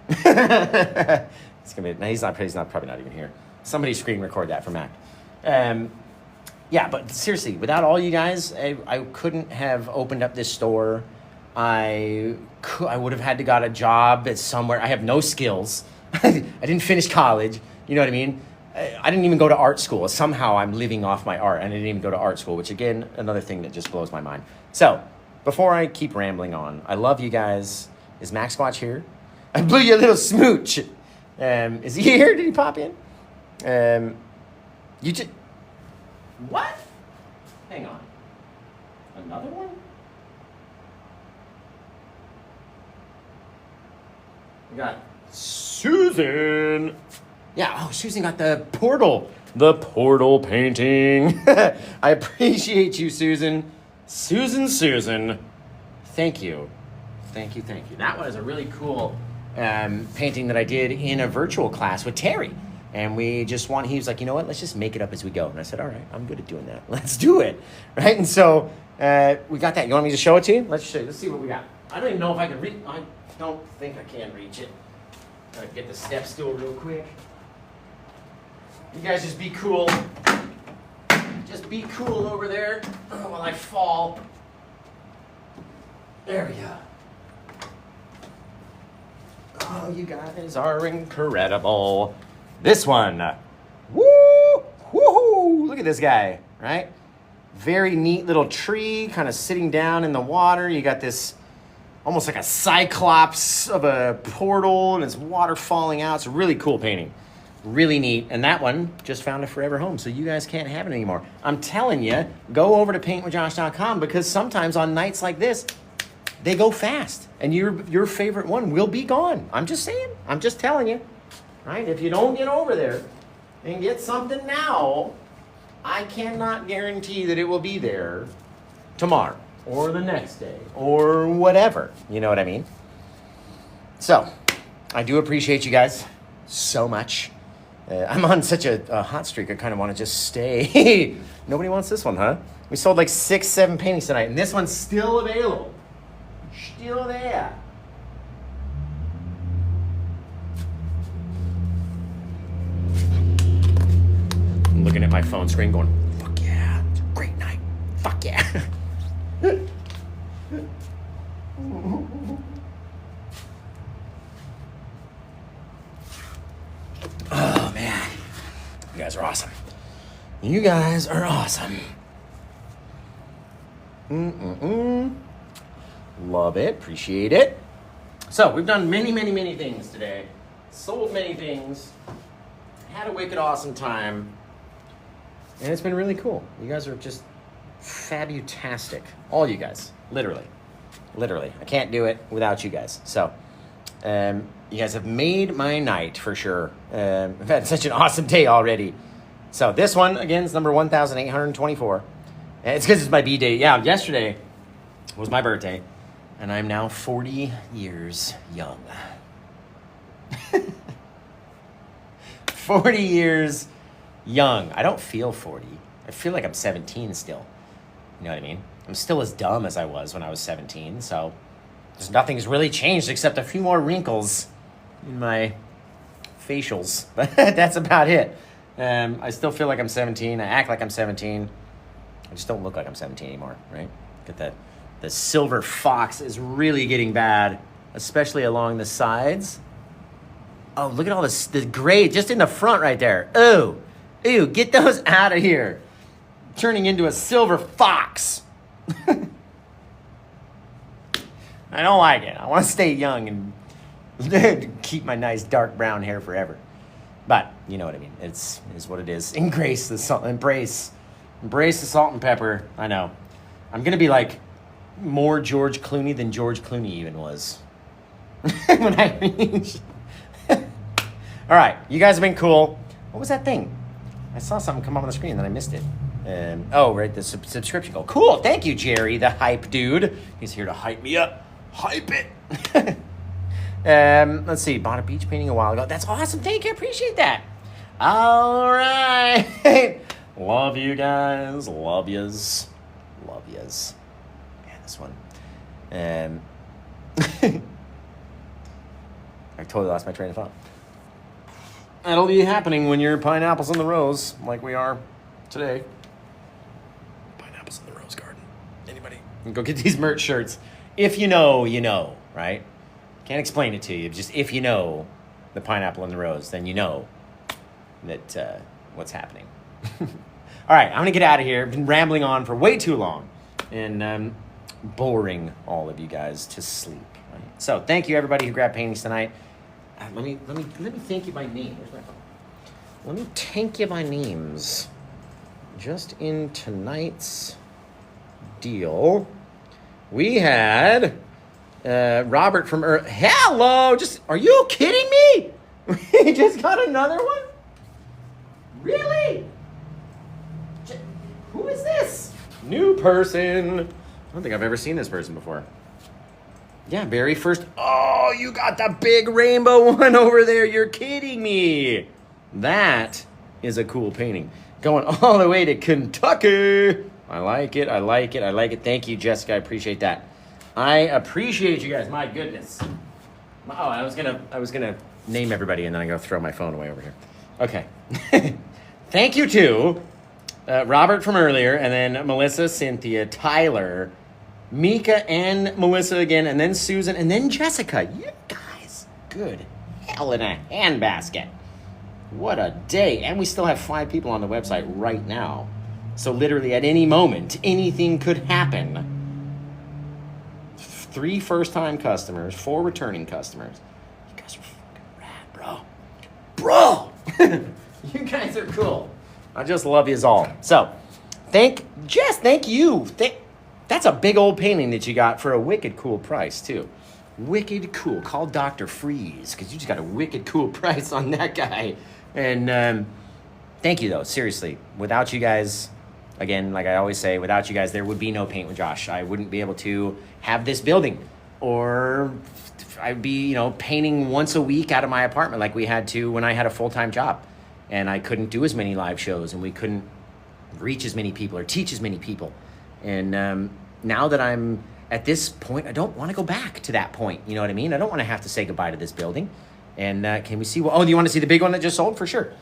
It's gonna be, he's probably not even here. Somebody screen record that for Mac. Yeah, but seriously, without all you guys, I couldn't have opened up this store. I would have had to got a job at somewhere. I have no skills. I didn't finish college. You know what I mean? I didn't even go to art school. Somehow I'm living off my art, and I didn't even go to art school, which, again, another thing that just blows my mind. So, before I keep rambling on, I love you guys. Is Max Watch here? I blew you a little smooch. Is he here? Did he pop in? You just... What? Hang on. Another one? We got Susan. Yeah, oh, Susan got the portal. The portal painting. I appreciate you, Susan. Susan. Thank you. Thank you. That one is a really cool painting that I did in a virtual class with Terry. And he was like, you know what, let's just make it up as we go. And I said, all right, I'm good at doing that. Let's do it, right? And so we got that. You want me to show it to you? Let's show you. Let's see what we got. I don't even know if I can reach. I don't think I can reach it. Gotta get the step stool real quick. You guys just be cool. Just be cool over there while I fall. There we go. Oh, you guys are incredible. This one. Woo! Woohoo! Look at this guy, right? Very neat little tree, kind of sitting down in the water. You got this almost like a cyclops of a portal, and it's water falling out. It's a really cool painting. Really neat. And that one just found a forever home, so you guys can't have it anymore. I'm telling you, go over to PaintWithJosh.com, because sometimes on nights like this, they go fast, and your favorite one will be gone. I'm just saying. I'm just telling you. Right? If you don't get over there and get something now, I cannot guarantee that it will be there tomorrow or the next day or whatever. You know what I mean? So, I do appreciate you guys so much. I'm on such a hot streak, I kind of want to just stay. Nobody wants this one, huh? We sold like 6, 7 paintings tonight, and this one's still available. Still there. I'm looking at my phone screen going, fuck yeah, it's a great night. Fuck yeah. Oh, man. You guys are awesome. You guys are awesome. Love it. Appreciate it. So, we've done many, many, many things today. Sold many things. Had a wicked awesome time. And it's been really cool. You guys are just fabutastic. All you guys. Literally. Literally. I can't do it without you guys. So, you guys have made my night for sure. I've had such an awesome day already. So, this one, again, is number 1,824. And it's because it's my B-day. Yeah, yesterday was my birthday. And I'm now 40 years young. 40 years young. I don't feel 40. I feel like I'm 17 still. You know what I mean? I'm still as dumb as I was when I was 17, so nothing's really changed except a few more wrinkles in my facials. But that's about it. I still feel like I'm 17. I act like I'm 17. I just don't look like I'm 17 anymore, right? Get that. The silver fox is really getting bad, especially along the sides. Oh, look at all this, the gray just in the front right there. Oh, ew, get those out of here. Turning into a silver fox. I don't like it. I want to stay young and keep my nice dark brown hair forever. But you know what I mean. It is what it is. Embrace the salt the salt and pepper. I know. I'm gonna be like more George Clooney than George Clooney even was when I reached. All right, you guys have been cool. What was that thing? I saw something come up on the screen, then I missed it. Oh, right, the subscription goal. Cool, thank you, Jerry, the hype dude. He's here to hype me up. Hype it. Let's see, bought a beach painting a while ago. That's awesome, thank you, appreciate that. All right. Love you guys, love yous. Love yous. Yeah, this one. I totally lost my train of thought. That'll be happening when you're pineapples in the rose, like we are today. Pineapples in the rose garden. Anybody? Go get these merch shirts. If you know, you know, right? Can't explain it to you. Just if you know the pineapple in the rose, then you know that what's happening. All right, I'm going to get out of here. I've been rambling on for way too long and boring all of you guys to sleep. Right? So thank you, everybody who grabbed paintings tonight. Let me thank you by name. Where's my phone? Let me thank you by names. Just in tonight's deal, we had Robert from Earth. Hello! Are you kidding me? We just got another one? Really? Who is this? New person. I don't think I've ever seen this person before. Yeah, very first. Oh, you got the big rainbow one over there. You're kidding me. That is a cool painting. Going all the way to Kentucky. I like it. I like it. I like it. Thank you, Jessica. I appreciate that. I appreciate you guys. My goodness. Oh, I was gonna name everybody, and then I'm gonna throw my phone away over here. Okay. Thank you to Robert from earlier, and then Melissa, Cynthia, Tyler, Mika, and Melissa again, and then Susan, and then Jessica. You guys, good hell in a handbasket. What a day. And we still have 5 people on the website right now. So literally at any moment, anything could happen. 3 first-time customers, 4 returning customers. You guys are fucking rad, bro. You guys are cool. I just love yous all. So, thank you. That's a big old painting that you got for a wicked cool price, too. Wicked cool. Call Dr. Freeze, because you just got a wicked cool price on that guy. And thank you, though. Seriously. Without you guys, again, like I always say, without you guys, there would be no Paint with Josh. I wouldn't be able to have this building. Or I'd be, painting once a week out of my apartment like we had to when I had a full-time job. And I couldn't do as many live shows, and we couldn't reach as many people or teach as many people. And now that I'm at this point, I don't want to go back to that point. You know what I mean? I don't want to have to say goodbye to this building. And can we see? Oh, do you want to see the big one that just sold? For sure.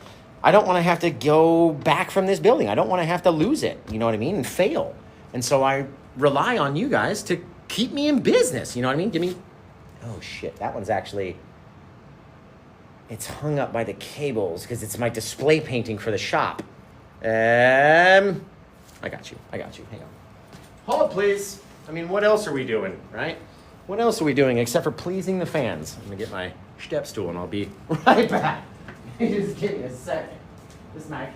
I don't want to have to go back from this building. I don't want to have to lose it. You know what I mean? And fail. And so I rely on you guys to keep me in business. You know what I mean? Give me. Oh shit! That one's actually. It's hung up by the cables because it's my display painting for the shop. I got you. Hang on. Hold, please. I mean, what else are we doing, right? What else are we doing except for pleasing the fans? I'm going to get my step stool and I'll be right back. Just give me a second. This might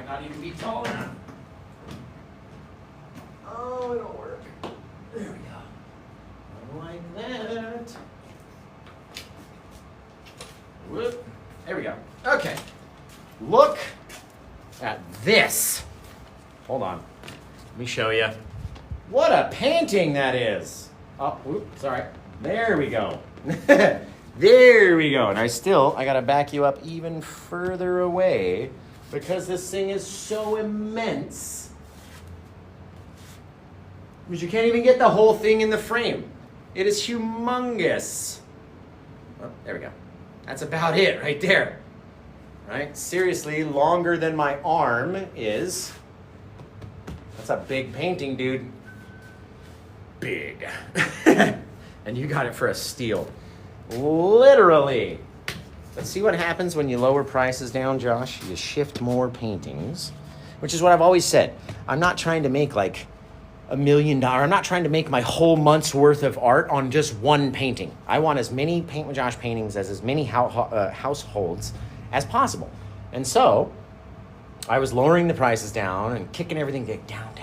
not even be tall enough. Oh, it'll work. There we go. Like that. Whoop. There we go. Okay. Look at this. Hold on. Let me show you. What a painting that is. Oh, whoop, sorry. There we go. There we go. And I got to back you up even further away because this thing is so immense. Because you can't even get the whole thing in the frame. It is humongous. Oh, there we go. That's about it right there. Right? Seriously, longer than my arm is. That's a big painting, dude. Big. And you got it for a steal. Literally. Let's see what happens when you lower prices down, Josh. You shift more paintings, which is what I've always said. I'm not trying to make like $1 million. I'm not trying to make my whole month's worth of art on just one painting. I want as many Paint with Josh paintings as many households as possible. And so I was lowering the prices down and kicking everything down.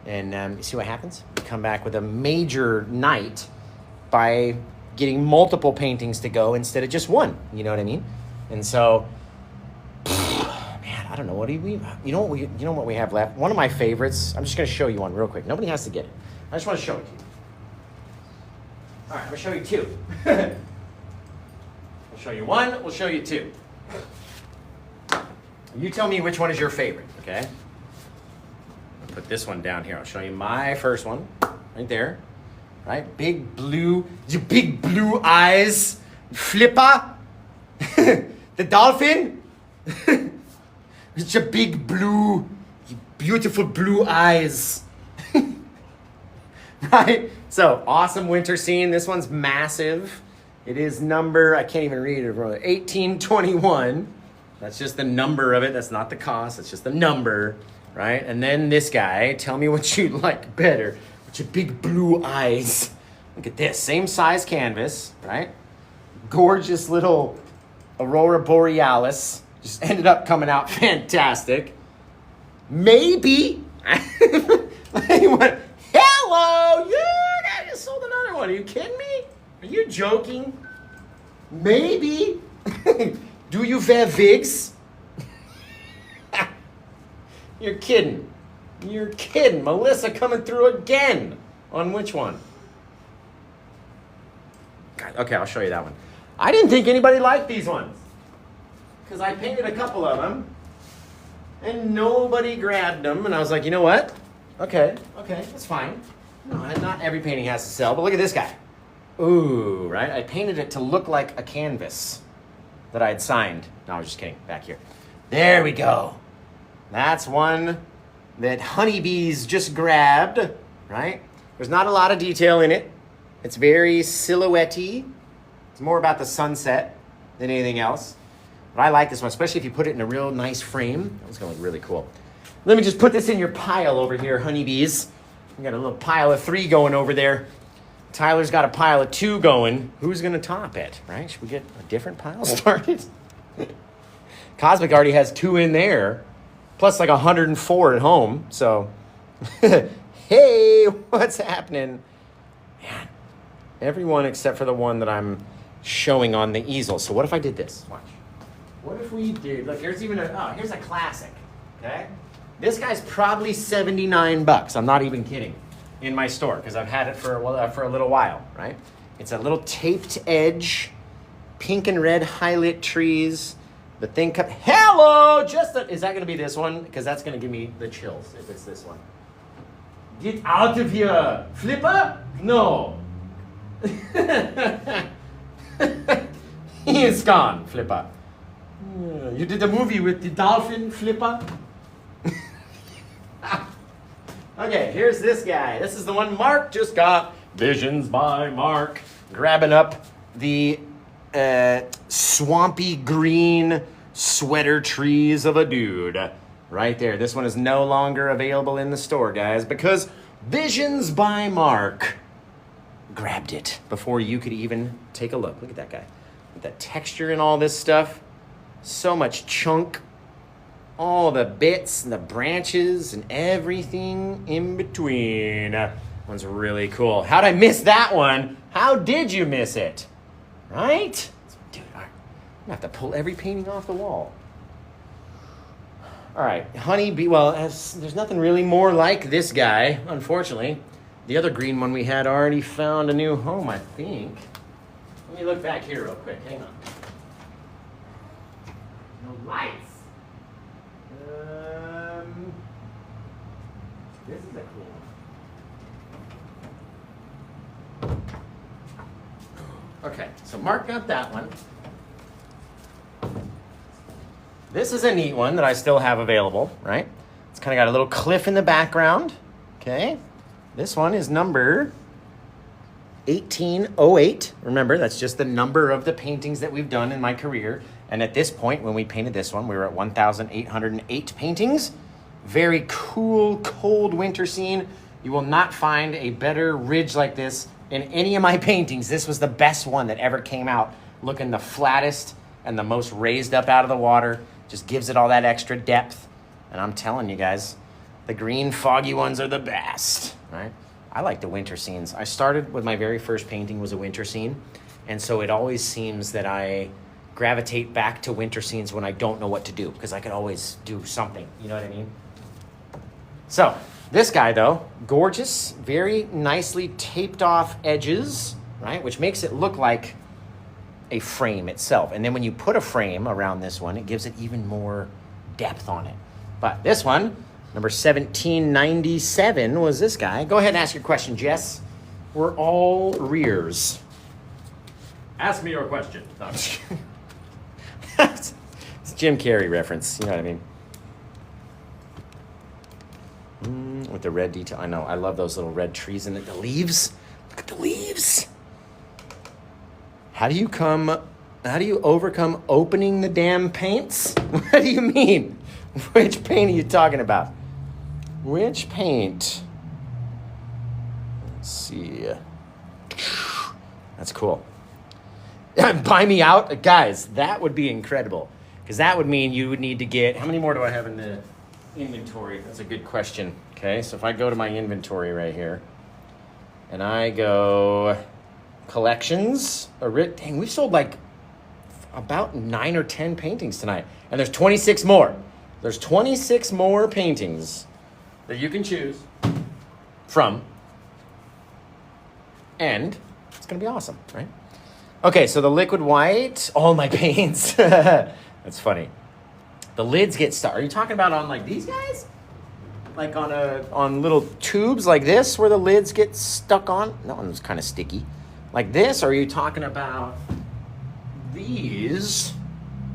And you see what happens? We come back with a major night by getting multiple paintings to go instead of just one. You know what I mean? And so, man, I don't know. What do we? You know what we have left? One of my favorites. I'm just going to show you one real quick. Nobody has to get it. I just want to show it to you. All right, I'm going to show you 2. We'll show you 1. We'll show you 2. You tell me which one is your favorite, okay? I'll put this one down here. I'll show you my first one, right there. Right? Big blue eyes. Flipper. The dolphin. It's your big blue, beautiful blue eyes. Right? So, awesome winter scene. This one's massive. It is number, I can't even read it, 1821. That's just the number of it. That's not the cost. That's just the number, right? And then this guy, tell me what you like better. With your big blue eyes. Look at this. Same size canvas, right? Gorgeous little Aurora Borealis. Just ended up coming out fantastic. Maybe. Hello! Yeah, I just sold another one. Are you kidding me? Are you joking? Maybe. Do you wear wigs? You're kidding. You're kidding. Melissa coming through again. On which one? Okay, I'll show you that one. I didn't think anybody liked these ones because I painted a couple of them and nobody grabbed them. And I was like, you know what? Okay, that's fine. No, not every painting has to sell, but look at this guy. Ooh, right? I painted it to look like a canvas that I had signed. No, I was just kidding. Back here. There we go. That's one that honeybees just grabbed, right? There's not a lot of detail in it. It's very silhouette-y. It's more about the sunset than anything else. But I like this one, especially if you put it in a real nice frame. That was going to look really cool. Let me just put this in your pile over here, honeybees. We got a little pile of 3 going over there. Tyler's got a pile of 2 going. Who's going to top it, right? Should we get a different pile started? Cosmic already has 2 in there, plus like 104 at home. So, hey, what's happening? Man, everyone except for the one that I'm showing on the easel. So what if I did this? Watch. What if we did, look, here's even here's a classic, okay? This guy's probably $79. I'm not even kidding. In my store, because I've had it for a little while, right? It's a little taped edge, pink and red highlight trees. The thing cut. Hello, is that going to be this one? Because that's going to give me the chills if it's this one. Get out of here, Flipper! No. He is gone, Flipper. You did the movie with the dolphin, Flipper? Okay, here's this guy. This is the one Mark just got. Visions by Mark. Grabbing up the swampy green sweater trees of a dude. Right there. This one is no longer available in the store, guys, because Visions by Mark grabbed it before you could even take a look. Look at that guy. With that texture and all this stuff. So much chunk. All the bits and the branches and everything in between. That one's really cool. How'd I miss that one? How did you miss it? Right? Dude, I'm going to have to pull every painting off the wall. All right, honeybee. Well, there's nothing really more like this guy, unfortunately. The other green one we had already found a new home, I think. Let me look back here real quick. Hang on. No lights. This is a cool one. Okay, so Mark got that one. This is a neat one that I still have available, right? It's kind of got a little cliff in the background, okay? This one is number 1808. Remember, that's just the number of the paintings that we've done in my career. And at this point, when we painted this one, we were at 1,808 paintings. Very cool, cold winter scene. You will not find a better ridge like this in any of my paintings. This was the best one that ever came out, looking the flattest and the most raised up out of the water. Just gives it all that extra depth. And I'm telling you guys, the green foggy ones are the best, right? I like the winter scenes. I started with my very first painting was a winter scene. And so it always seems that I gravitate back to winter scenes when I don't know what to do, because I could always do something, you know what I mean? So this guy though, gorgeous, very nicely taped off edges, right? Which makes it look like a frame itself. And then when you put a frame around this one, it gives it even more depth on it. But this one, number 1797 was this guy. Go ahead and ask your question, Jess. We're all rears. Ask me your question. No, I'm just kidding. It's a Jim Carrey reference, you know what I mean? With the red detail. I know, I love those little red trees in it. The leaves. Look at the leaves. How do you overcome opening the damn paints? What do you mean? Which paint are you talking about? Which paint? Let's see. That's cool. Buy me out? Guys, that would be incredible. Because that would mean you would need to get... How many more do I have in the inventory? That's a good question. Okay, so if I go to my inventory right here, and I go collections, dang, we've sold like about 9 or 10 paintings tonight. And there's 26 more. There's 26 more paintings that you can choose from. And it's going to be awesome, right? Okay, so the liquid white, all my paints. That's funny. The lids get stuck. Are you talking about on like these guys? Like on little tubes like this where the lids get stuck on? That one's kind of sticky. Like this, or are you talking about these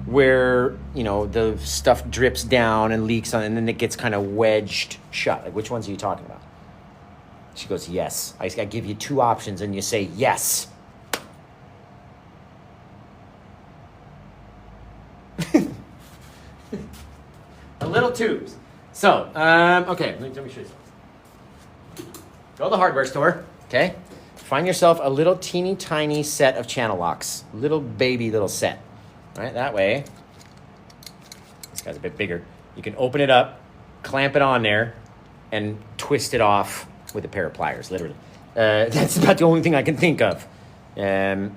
where, you know, the stuff drips down and leaks on and then it gets kind of wedged shut? Like which ones are you talking about? She goes, yes. I give you two options and you say yes. The little tubes. So, okay, let me show you something. Go to the hardware store, okay? Find yourself a little teeny tiny set of channel locks. Little baby little set. All right, that way. This guy's a bit bigger. You can open it up, clamp it on there, and twist it off with a pair of pliers, literally. That's about the only thing I can think of. Let's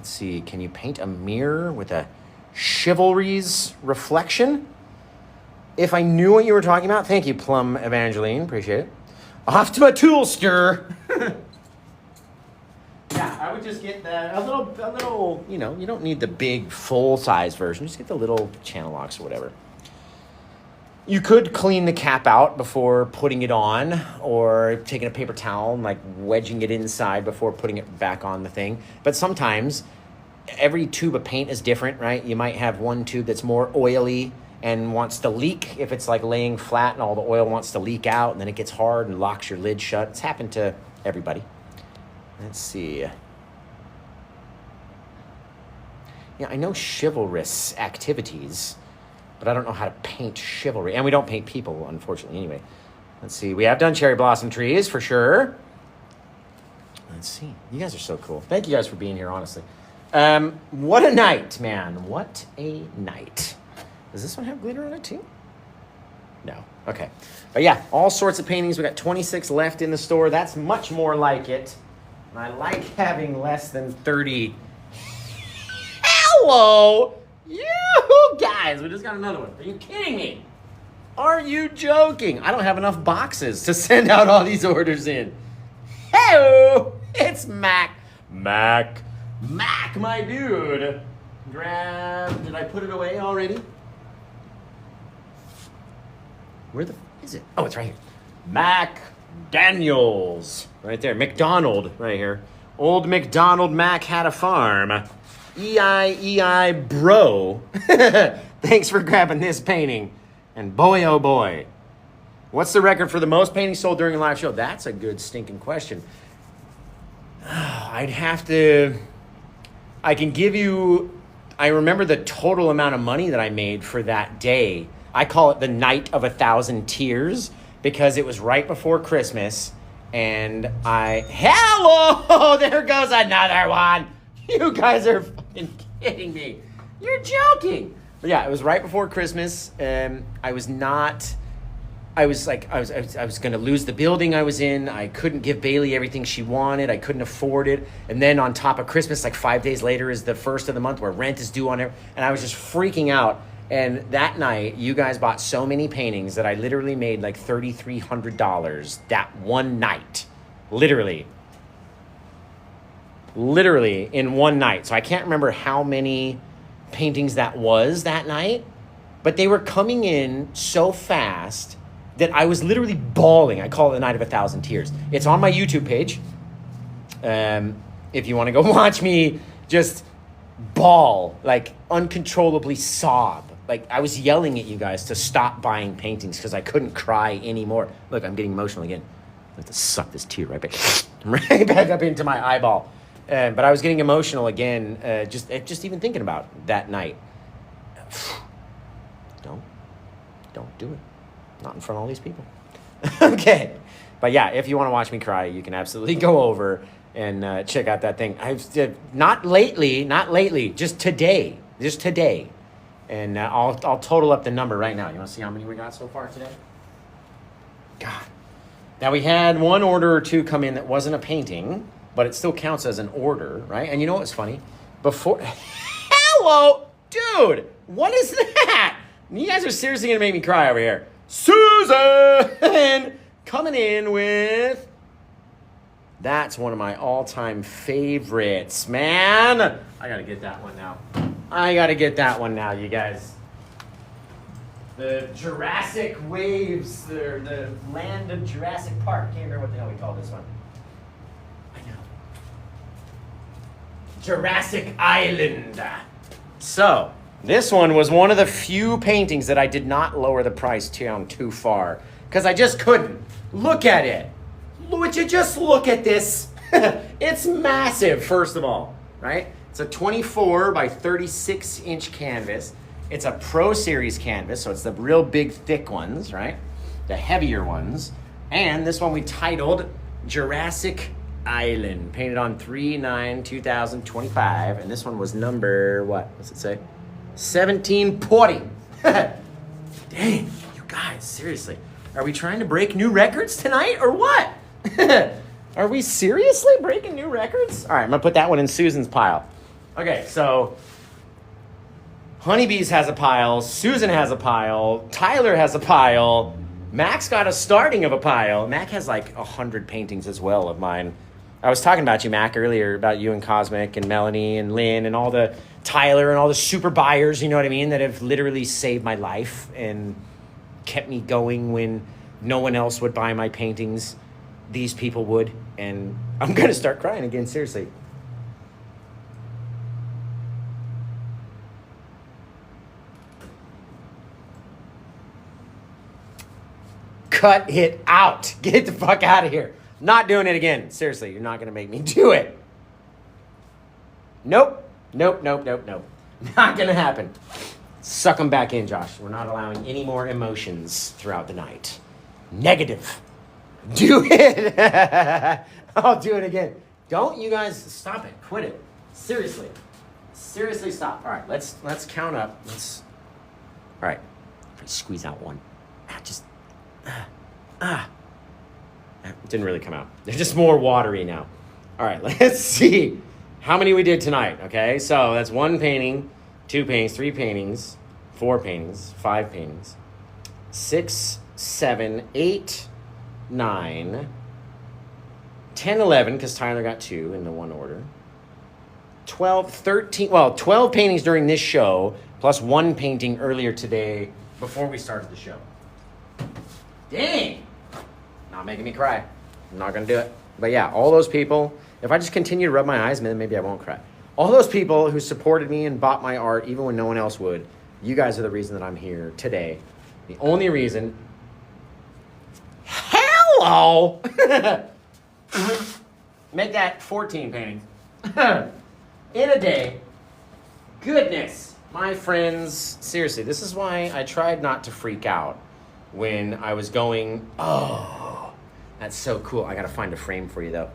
see, can you paint a mirror with a chivalry's reflection? If I knew what you were talking about, thank you, Plum Evangeline, appreciate it. Off to my toolster. Yeah, I would just get a little, you know, you don't need the big full-size version. Just get the little channel locks or whatever. You could clean the cap out before putting it on, or taking a paper towel and like wedging it inside before putting it back on the thing. But sometimes every tube of paint is different, right? You might have one tube that's more oily and wants to leak if it's like laying flat and all the oil wants to leak out and then it gets hard and locks your lid shut. It's happened to everybody. Let's see. Yeah, I know chivalrous activities, but I don't know how to paint chivalry. And we don't paint people, unfortunately, anyway. Let's see. We have done cherry blossom trees, for sure. Let's see. You guys are so cool. Thank you guys for being here, honestly. What a night, man. What a night. Does this one have glitter on it, too? No. Okay. But yeah, all sorts of paintings. We got 26 left in the store. That's much more like it. And I like having less than 30. Hello! You guys, we just got another one. Are you kidding me? Are you joking? I don't have enough boxes to send out all these orders in. Hey, it's Mac, my dude. Did I put it away already? Where the is it? Oh, it's right here. Mac Daniels. Right there. McDonald right here. Old McDonald Mac had a farm. E-I-E-I bro. Thanks for grabbing this painting. And boy, oh boy. What's the record for the most paintings sold during a live show? That's a good stinking question. I'd have to... I can give you... I remember the total amount of money that I made for that day. I call it the night of 1,000 tears because it was right before Christmas. And hello! There goes another one. You guys are fucking kidding me. You're joking. But yeah, it was right before Christmas. I was going to lose the building I was in. I couldn't give Bailey everything she wanted. I couldn't afford it. And then on top of Christmas, like 5 days later is the first of the month where rent is due on it. And I was just freaking out. And that night, you guys bought so many paintings that I literally made like $3,300 that one night. Literally in one night. So I can't remember how many paintings that was that night, but they were coming in so fast that I was literally bawling. I call it the night of 1,000 tears. It's on my YouTube page. If you want to go watch me just bawl, like uncontrollably sob. Like I was yelling at you guys to stop buying paintings because I couldn't cry anymore. Look, I'm getting emotional again. I have to suck this tear right back up into my eyeball. But I was getting emotional again, just even thinking about that night. Don't do it. Not in front of all these people. Okay. But yeah, if you want to watch me cry, you can absolutely go over and check out that thing. Not lately, just today. And I'll total up the number right now. You want to see how many we got so far today? God. Now we had one order or two come in that wasn't a painting, but it still counts as an order, right? And you know what's funny? Hello, dude, what is that? You guys are seriously gonna make me cry over here. Susan coming in with That's one of my all-time favorites, man. I gotta get that one now. I gotta get that one now, you guys. The Jurassic Waves, the land of Jurassic Park. Can't remember what the hell we call this one. I know. Jurassic Island. So, this one was one of the few paintings that I did not lower the price down too far. Because I just couldn't. Look at it. Would you just look at this? It's massive, first of all, right? It's a 24 by 36 inch canvas. It's a Pro Series canvas, so it's the real big, thick ones, right? The heavier ones. And this one we titled Jurassic Island, painted on 3/9/2025. And this one was number, what? What's it say? 1740. Dang, you guys, seriously. Are we trying to break new records tonight or what? Are we seriously breaking new records? All right, I'm gonna put that one in Susan's pile. Okay, so Honeybees has a pile, Susan has a pile, Tyler has a pile, Mac's got a starting of a pile. Mac has like 100 paintings as well of mine. I was talking about you, Mac, earlier, about you and Cosmic and Melanie and Lynn and all the Tyler and all the super buyers, you know what I mean, that have literally saved my life and kept me going when no one else would buy my paintings. These people would, and I'm gonna start crying again, seriously. Cut it out. Get the fuck out of here. Not doing it again. Seriously, you're not gonna make me do it. Nope. Nope. Not gonna happen. Suck them back in, Josh. We're not allowing any more emotions throughout the night. Negative. Do it. I'll do it again. Don't you guys stop it. Quit it. Seriously. Seriously stop. All right, let's count up. All right. Squeeze out one. It didn't really come out. They're just more watery now. All right, let's see how many we did tonight, okay? So that's 1 painting, 2 paintings, 3 paintings, 4 paintings, 5 paintings, 6, 7, 8, 9, 10, 11, because Tyler got 2 in the one order, 12, 13, well, 12 paintings during this show, plus 1 painting earlier today before we started the show. Dang! Not making me cry. I'm not going to do it. But yeah, all those people, if I just continue to rub my eyes, maybe I won't cry. All those people who supported me and bought my art, even when no one else would, you guys are the reason that I'm here today. The only reason. Hello! Make that 14 paintings. In a day. Goodness. My friends, seriously, this is why I tried not to freak out when I was going, oh, that's so cool. I got to find a frame for you, though.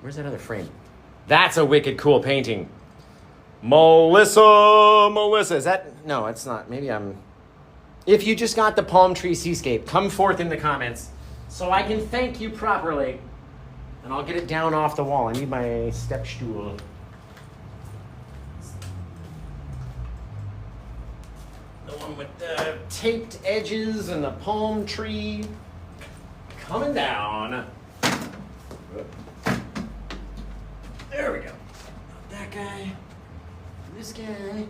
Where's that other frame? That's a wicked cool painting. Melissa, is that? No, it's not. Maybe I'm. If you just got the palm tree seascape, come forth in the comments so I can thank you properly. And I'll get it down off the wall. I need my step stool. The one with the taped edges and the palm tree coming down. There we go. That guy. This guy.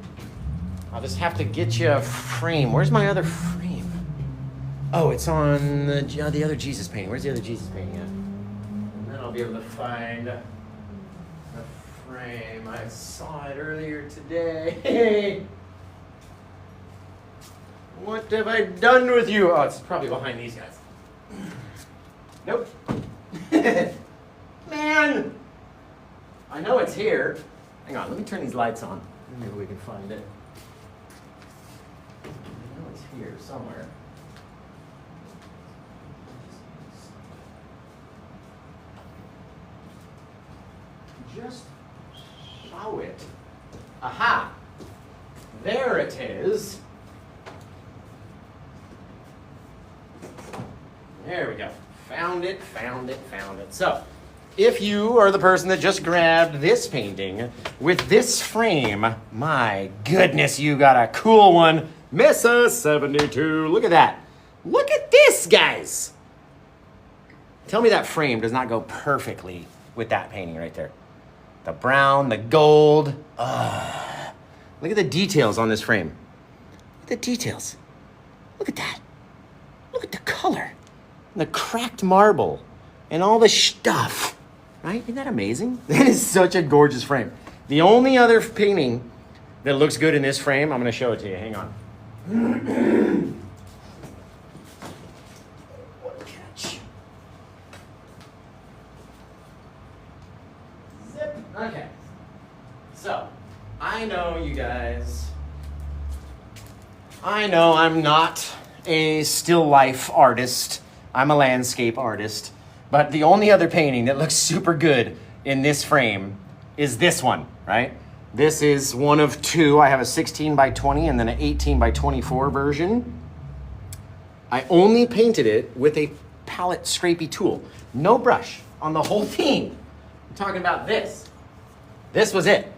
I'll just have to get you a frame. Where's my other frame? Oh, it's on the other Jesus painting. Where's the other Jesus painting at? And then I'll be able to find the frame. I saw it earlier today. What have I done with you? Oh, it's probably behind these guys. Nope. Man! I know it's here. Hang on, let me turn these lights on. Maybe we can find it. I know it's here somewhere. Just show it. Aha! There it is. There we go. Found it. So, if you are the person that just grabbed this painting with this frame, my goodness, you got a cool one. Missa 72. Look at that. Look at this, guys. Tell me that frame does not go perfectly with that painting right there. The brown, the gold. Look at the details on this frame. Look at the details. Look at that. Look at the color. And the cracked marble and all the stuff. Right? Isn't that amazing? That is such a gorgeous frame. The only other painting that looks good in this frame, I'm going to show it to you. Hang on. What a catch. Zip. Okay. So, I know you guys. I know I'm not a still life artist. I'm a landscape artist. But the only other painting that looks super good in this frame is this one, right? This is one of two. I have a 16 by 20 and then an 18 by 24 version. I only painted it with a palette scrapey tool. No brush on the whole thing. I'm talking about this. This was it.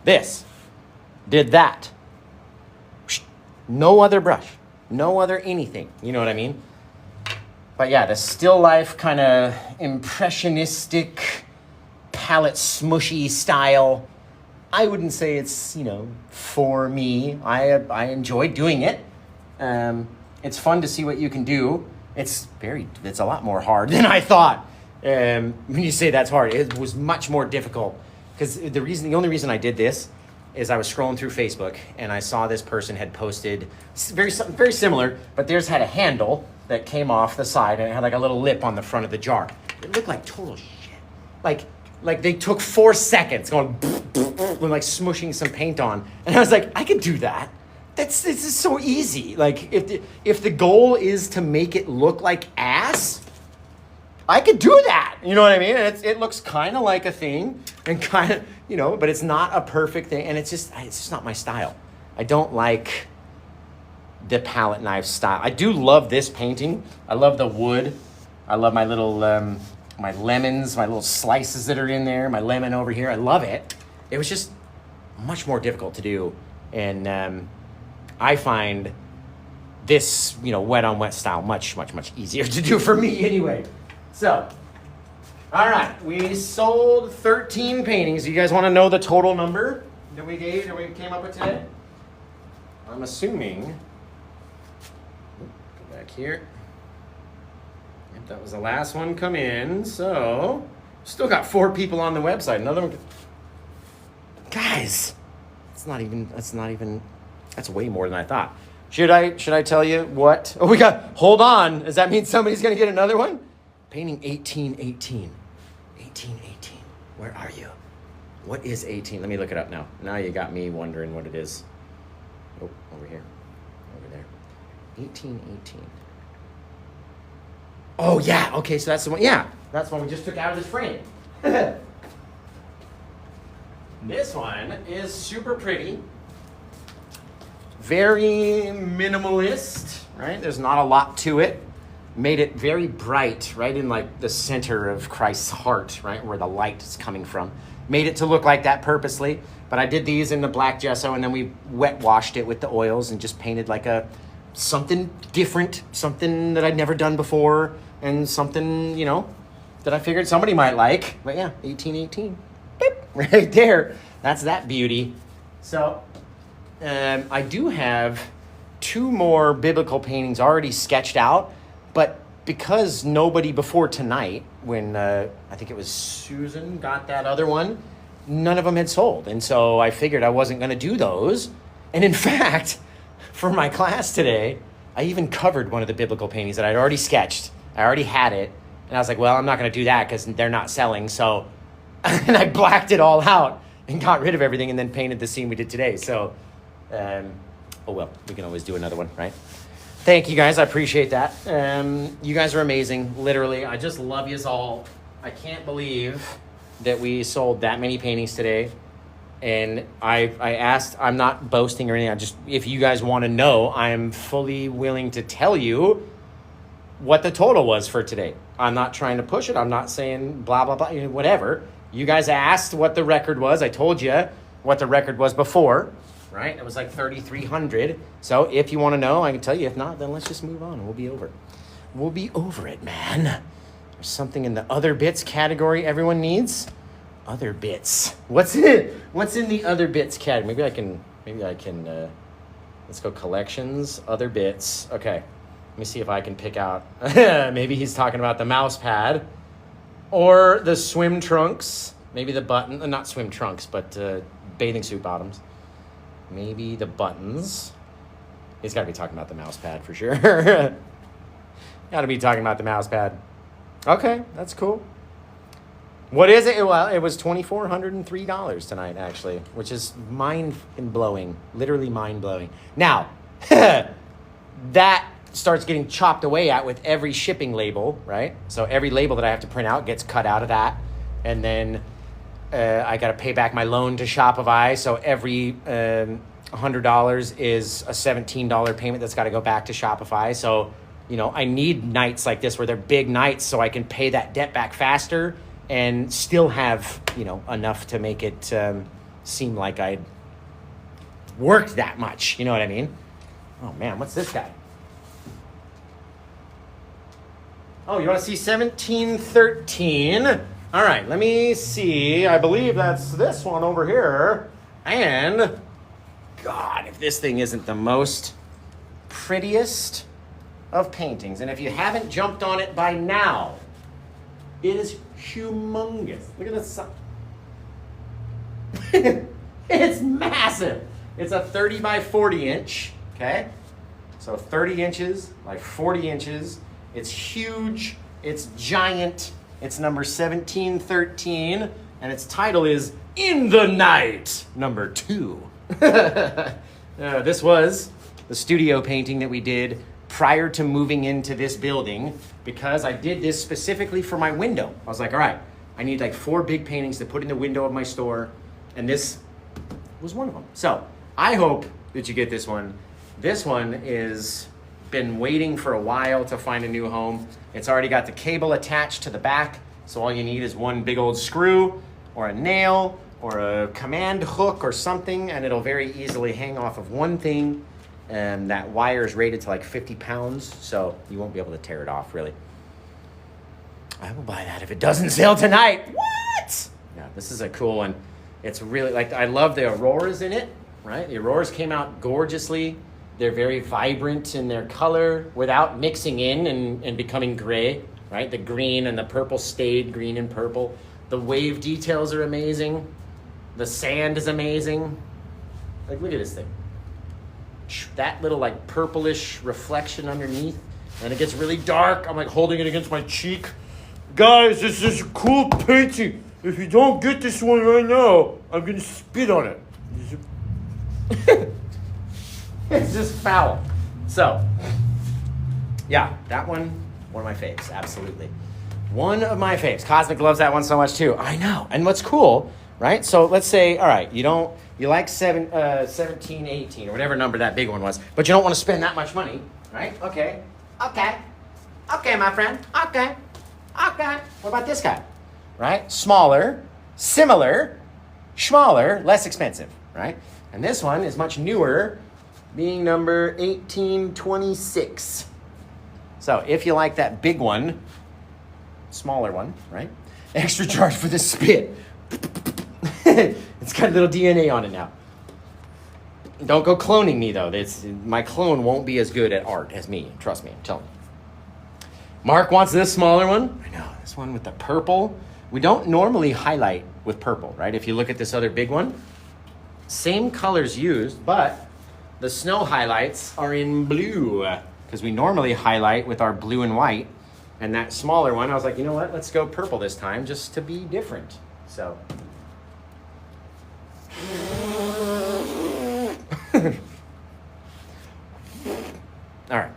This. Did that. No other brush. No other anything. You know what I mean? But yeah, the still life kind of impressionistic, palette smushy style. I wouldn't say it's, you know, for me. I enjoy doing it. It's fun to see what you can do. It's a lot more hard than I thought. When you say that's hard, it was much more difficult. Because the only reason I did this is I was scrolling through Facebook and I saw this person had posted very similar, but theirs had a handle that came off the side and it had like a little lip on the front of the jar. It looked like total shit. Like they took 4 seconds going like smushing some paint on. And I was like, I could do that. This is so easy. Like if the goal is to make it look like ass, I could do that. You know what I mean? It looks kind of like a thing and kind of, you know, but it's not a perfect thing. And it's just not my style. I don't like the palette knife style. I do love this painting. I love the wood. I love my little, my lemons, my little slices that are in there, my lemon over here. I love it. It was just much more difficult to do. And I find this, you know, wet on wet style much easier to do for me anyway. So, all right, we sold 13 paintings. You guys want to know the total number that we came up with today? I'm assuming, go back here. Yep, that was the last one come in. So, still got 4 people on the website. Another one. Guys, that's way more than I thought. Should I tell you what? Oh, hold on. Does that mean somebody's going to get another one? Painting 1818. 1818. Where are you? What is 18? Let me look it up now. Now you got me wondering what it is. Oh, over here. Over there. 1818. Oh, yeah. Okay, so that's the one. Yeah, that's the one we just took out of this frame. This one is super pretty. Very minimalist, right? There's not a lot to it. Made it very bright, right in like the center of Christ's heart, right, where the light is coming from. Made it to look like that purposely, but I did these in the black gesso and then we wet washed it with the oils and just painted like something different, something that I'd never done before, and something, you know, that I figured somebody might like. But yeah, 1818, beep, right there. That's that beauty. So I do have 2 more biblical paintings already sketched out. But because nobody before tonight, when I think it was Susan got that other one, none of them had sold. And so I figured I wasn't going to do those. And in fact, for my class today, I even covered one of the biblical paintings that I'd already sketched. I already had it. And I was like, well, I'm not going to do that because they're not selling. So, and I blacked it all out and got rid of everything and then painted the scene we did today. So, oh well, we can always do another one, right? Thank you guys, I appreciate that. You guys are amazing, literally. I just love yous all. I can't believe that we sold that many paintings today. And I asked, I'm not boasting or anything, if you guys want to know, I'm fully willing to tell you what the total was for today. I'm not trying to push it, I'm not saying blah, blah, blah, whatever. You guys asked what the record was, I told you what the record was before. Right? It was like 3,300. So if you want to know, I can tell you. If not, then let's just move on and we'll be over. We'll be over it, man. There's something in the other bits category everyone needs. Other bits. What's in the other bits category? Maybe I can, let's go collections, other bits. Okay, let me see if I can pick out, maybe he's talking about the mouse pad or the swim trunks. Maybe the button, not swim trunks, but bathing suit bottoms. Maybe the buttons. He's got to be talking about the mouse pad for sure. Got to be talking about the mouse pad. Okay, that's cool. What is it? Well, it was $2,403 tonight, actually, which is mind-blowing, literally mind-blowing. Now, that starts getting chopped away at with every shipping label, right? So every label that I have to print out gets cut out of that. And then I got to pay back my loan to Shopify. So every $100 is a $17 payment that's got to go back to Shopify. So, you know, I need nights like this where they're big nights so I can pay that debt back faster and still have, you know, enough to make it seem like I'd worked that much. You know what I mean? Oh, man, what's this guy? Oh, you want to see 1713? All right, let me see. I believe that's this one over here. And, God, if this thing isn't the most prettiest of paintings. And if you haven't jumped on it by now, it is humongous. Look at this. It's massive. It's a 30 by 40 inch, okay? So 30 inches, like 40 inches. It's huge. It's giant. It's number 1713, and its title is In the Night, number 2. This was the studio painting that we did prior to moving into this building because I did this specifically for my window. I was like, all right, I need like 4 big paintings to put in the window of my store, and this was one of them. So I hope that you get this one. This one is been waiting for a while to find a new home. It's already got the cable attached to the back, so all you need is one big old screw or a nail or a command hook or something, and it'll very easily hang off of one thing. And that wire is rated to like 50 pounds, so you won't be able to tear it off, really. I will buy that if it doesn't sell tonight. What? Yeah, this is a cool one. It's really, like, I love the auroras in it, right? The auroras came out gorgeously. They're very vibrant in their color without mixing in and becoming gray, right? The green and the purple stayed green and purple. The wave details are amazing. The sand is amazing. Like, look at this thing. That little, like, purplish reflection underneath. And it gets really dark. I'm, like, holding it against my cheek. Guys, this is a cool painting. If you don't get this one right now, I'm going to spit on it. It's just foul. So, yeah, that one of my faves, absolutely. One of my faves. Cosmic loves that one so much too. I know. And what's cool, right? So let's say, all right, you like 17, 18, or whatever number that big one was, but you don't want to spend that much money, right? Okay, my friend. Okay. What about this guy, right? Smaller, similar, schmaller, less expensive, right? And this one is much newer, being number 1826. So if you like that big one, smaller one, right? Extra charge for the spit. It's got a little DNA on it now. Don't go cloning me, though. My clone won't be as good at art as me. Trust me, I'm telling you. Mark wants this smaller one. I know, this one with the purple. We don't normally highlight with purple, right? If you look at this other big one, same colors used, but the snow highlights are in blue because we normally highlight with our blue and white. And that smaller one, I was like, you know what? Let's go purple this time just to be different. So. All right.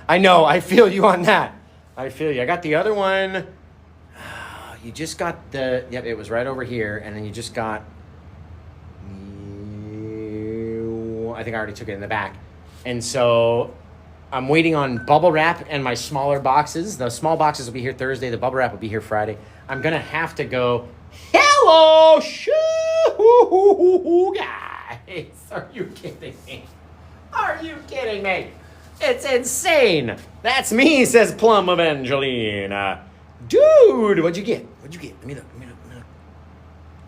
I know. I feel you on that. I feel you. I got the other one. You just got yep, it was right over here. And then you just got, I think I already took it in the back. And so I'm waiting on bubble wrap and my smaller boxes. The small boxes will be here Thursday. The bubble wrap will be here Friday. I'm going to have to go, hello, shoo, guys. Are you kidding me? Are you kidding me? It's insane. That's me, says Plum Evangeline. Dude, what'd you get? What'd you get? Let me look.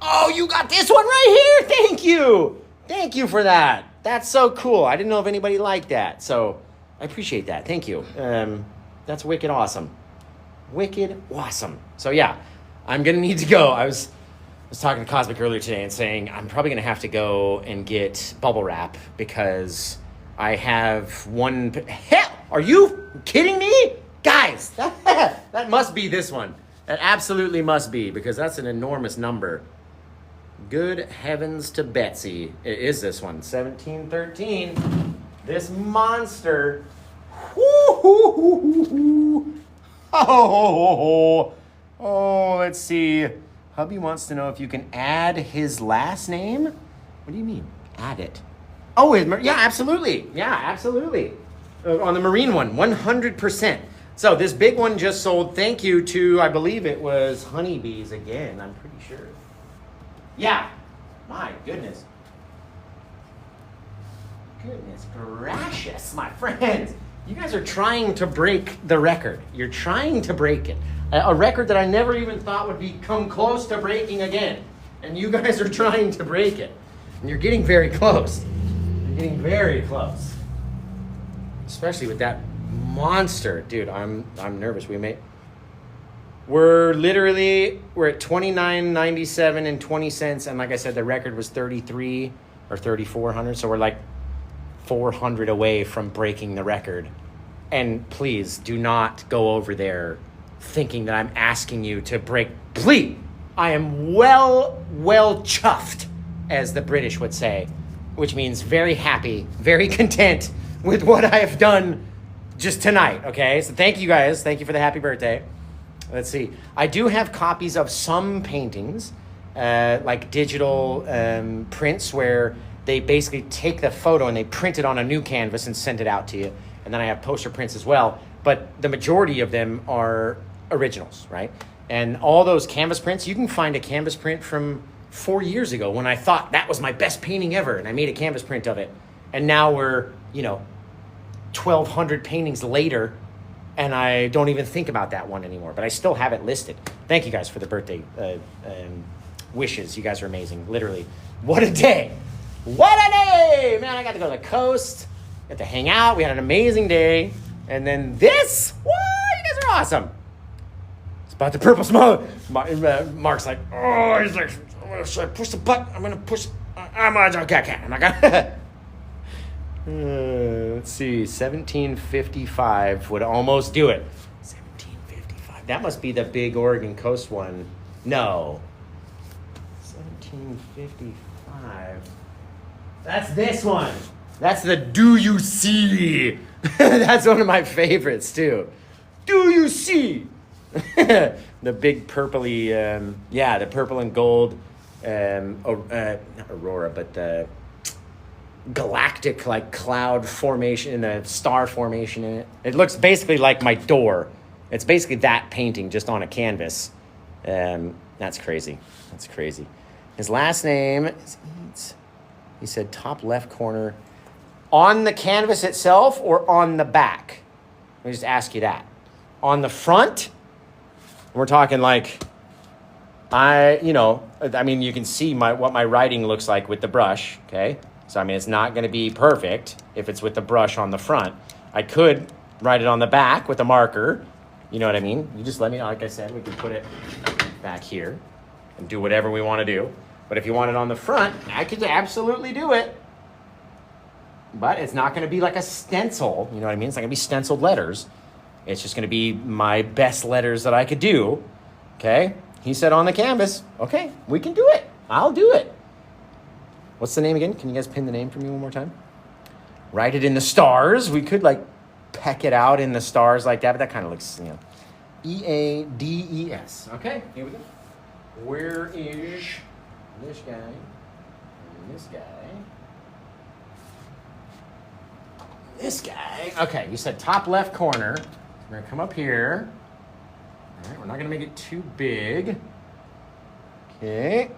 Oh, you got this one right here. Thank you. Thank you for that. That's so cool. I didn't know if anybody liked that. So I appreciate that. Thank you. That's wicked awesome. Wicked awesome. So yeah, I'm going to need to go. I was talking to Cosmic earlier today and saying I'm probably going to have to go and get bubble wrap because I have one. Hell, are you kidding me? Guys, that must be this one. That absolutely must be because that's an enormous number. Good heavens to Betsy. It is this one. 1713. This monster. Oh, let's see. Hubby wants to know if you can add his last name. What do you mean? Add it. Oh, yeah, absolutely. Yeah, absolutely. On the marine one, 100%. So this big one just sold. Thank you to, I believe it was honeybees again. I'm pretty sure. Yeah. My goodness. Goodness gracious, my friends. You guys are trying to break the record. You're trying to break it. A record that I never even thought would come close to breaking again. And you guys are trying to break it. And you're getting very close. You're getting very close. Especially with that monster. Dude, I'm nervous. We're at $29.97 and 20 cents. And like I said, the record was 33 or 3,400. So we're like 400 away from breaking the record. And please do not go over there thinking that I'm asking you to break. Please, I am well chuffed, as the British would say, which means very happy, very content with what I have done just tonight. Okay, so thank you guys. Thank you for the happy birthday. Let's see. I do have copies of some paintings, like digital prints where they basically take the photo and they print it on a new canvas and send it out to you. And then I have poster prints as well. But the majority of them are originals, right? And all those canvas prints, you can find a canvas print from 4 years ago when I thought that was my best painting ever. And I made a canvas print of it. And now we're, 1,200 paintings later. And I don't even think about that one anymore. But I still have it listed. Thank you guys for the birthday wishes. You guys are amazing. Literally. What a day. What a day! Man, I got to go to the coast. Got to hang out. We had an amazing day. And then this. What? You guys are awesome. It's about the purple smoke. Mark's like, oh, he's like, should I push the button? I'm going to push. I'm not going let's see. 1755 would almost do it. 1755. That must be the big Oregon coast one. No. 1755. That's this one. That's the Do You See? That's one of my favorites, too. Do you see? The big purpley, the purple and gold, not aurora, but the galactic, like, cloud formation, and the star formation in it. It looks basically like my door. It's basically that painting just on a canvas. That's crazy. That's crazy. His last name is Eads. He said top left corner. On the canvas itself or on the back? Let me just ask you that. On the front, we're talking like, you can see what my writing looks like with the brush, okay? So, it's not going to be perfect if it's with the brush on the front. I could write it on the back with a marker. You know what I mean? You just let me know. Like I said, we can put it back here and do whatever we want to do. But if you want it on the front, I could absolutely do it. But it's not going to be like a stencil. You know what I mean? It's not going to be stenciled letters. It's just going to be my best letters that I could do. Okay? He said on the canvas. Okay, we can do it. I'll do it. What's the name again? Can you guys pin the name for me one more time? Write it in the stars. We could, peck it out in the stars like that, but that kind of looks, E-A-D-E-S. Okay, here we go. Where is this guy and this guy? This guy. Okay, you said top left corner. We're going to come up here. All right, we're not going to make it too big. Okay,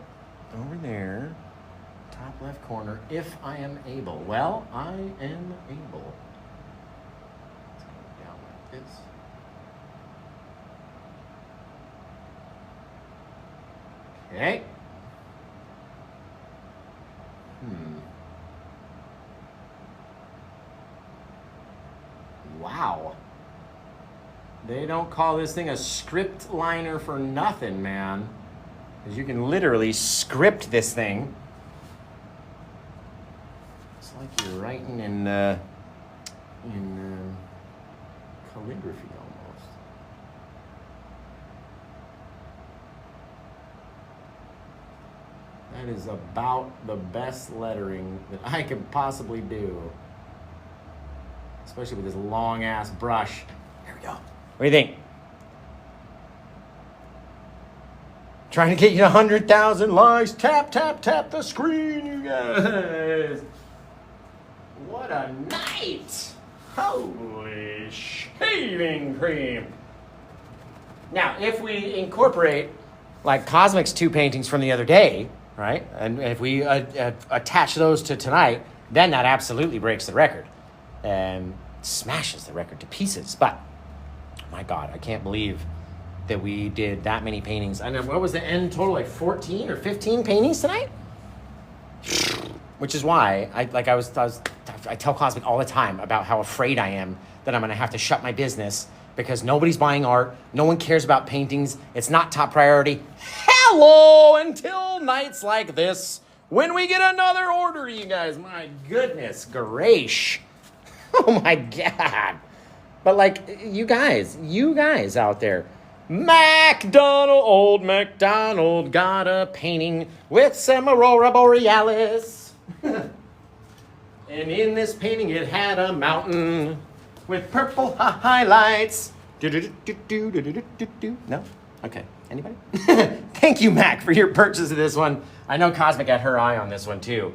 over there. Top left corner, if I am able. Well, I am able. Okay. Wow. They don't call this thing a script liner for nothing, man. Because you can literally script this thing. It's like you're writing in calligraphy almost. That is about the best lettering that I could possibly do. Especially with this long ass brush. There we go. What do you think? Trying to get you 100,000 likes. Tap, tap, tap the screen, you guys. What a night. Holy shaving cream. Now, if we incorporate like Cosmic's 2 paintings from the other day, right? And if we attach those to tonight, then that absolutely breaks the record and smashes the record to pieces. But, my God, I can't believe that we did that many paintings. And what was the end total, like 14 or 15 paintings tonight? Which is why I tell Cosmic all the time about how afraid I am that I'm gonna have to shut my business because nobody's buying art, no one cares about paintings, it's not top priority. Hello, until nights like this, when we get another order, you guys. My goodness gracious. Oh my God. But like, you guys out there, old MacDonald got a painting with some aurora borealis. And in this painting it had a mountain with purple highlights. No? Okay. Anybody? Thank you, Mac, for your purchase of this one. I know Cosmic had her eye on this one too.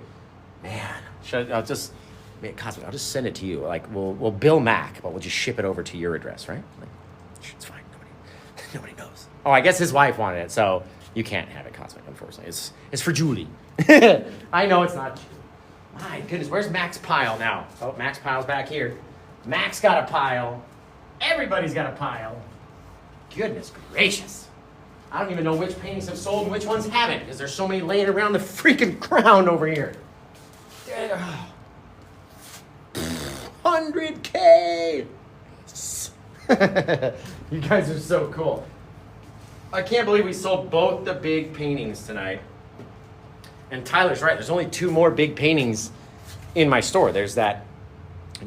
Man, Cosmic, I'll just send it to you. Like, we'll bill Mac, but we'll just ship it over to your address, right? Like, it's fine. Nobody knows. Oh, I guess his wife wanted it, so you can't have it, Cosmic, unfortunately. It's for Julie. I know it's not you. My goodness, where's Mac's pile now? Oh, Mac's pile's back here. Mac's got a pile. Everybody's got a pile. Goodness gracious. I don't even know which paintings have sold and which ones haven't, because there's so many laying around the freaking ground over here. 100K! You guys are so cool. I can't believe we sold both the big paintings tonight. And Tyler's right, there's only 2 more big paintings in my store. There's that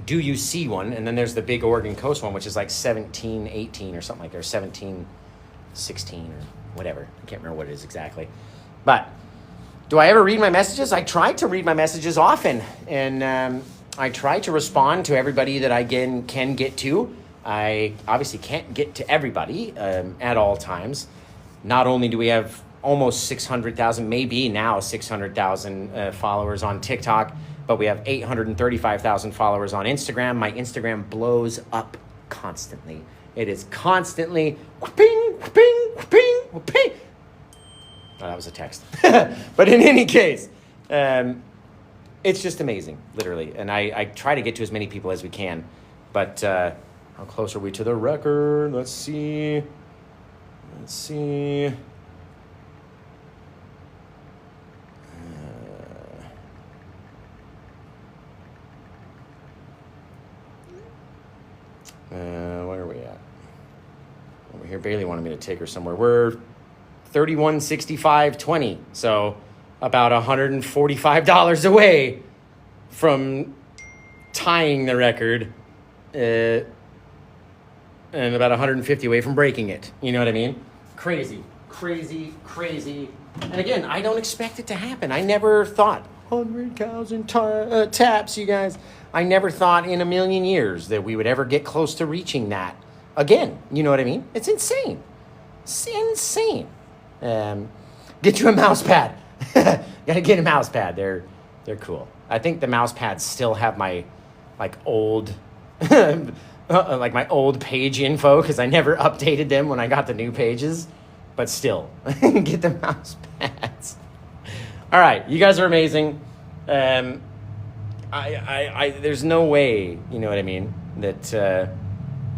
Do You See one, and then there's the big Oregon Coast one, which is like 1718 or something like that, or 1716 or whatever. I can't remember what it is exactly. But do I ever read my messages? I try to read my messages often, and I try to respond to everybody that I can get to. I obviously can't get to everybody at all times. Not only do we have almost 600,000, maybe now 600,000 followers on TikTok, but we have 835,000 followers on Instagram. My Instagram blows up constantly. It is constantly whooping, whooping, whooping, whooping. Oh, that was a text. But in any case, it's just amazing, literally. And I try to get to as many people as we can. But how close are we to the record? Let's see. Where are we at? Over here, Bailey wanted me to take her somewhere. We're 31.65.20, so about $145 away from tying the record, and about 150 away from breaking it. You know what I mean? Crazy. And again, I don't expect it to happen. I never thought 100,000 taps, you guys. I never thought in a million years that we would ever get close to reaching that again. You know what I mean? It's insane. It's insane. Get you a mouse pad. Gotta get a mouse pad. They're cool. I think the mouse pads still have my old my old page info because I never updated them when I got the new pages. But still, get the mouse pads. All right, you guys are amazing. There's no way, you know what I mean, that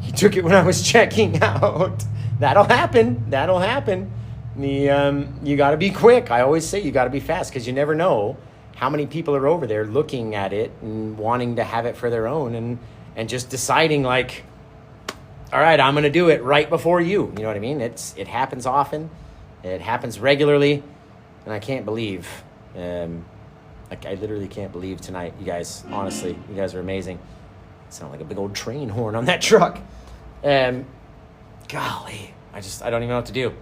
He took it when I was checking out. That'll happen. That'll happen. You got to be quick. I always say you got to be fast because you never know how many people are over there looking at it and wanting to have it for their own and just deciding like, all right, I'm going to do it right before you. You know what I mean? It happens often. It happens regularly. And I can't believe, I literally can't believe tonight, you guys, honestly, you guys are amazing. Sound like a big old train horn on that truck. Golly, I don't even know what to do.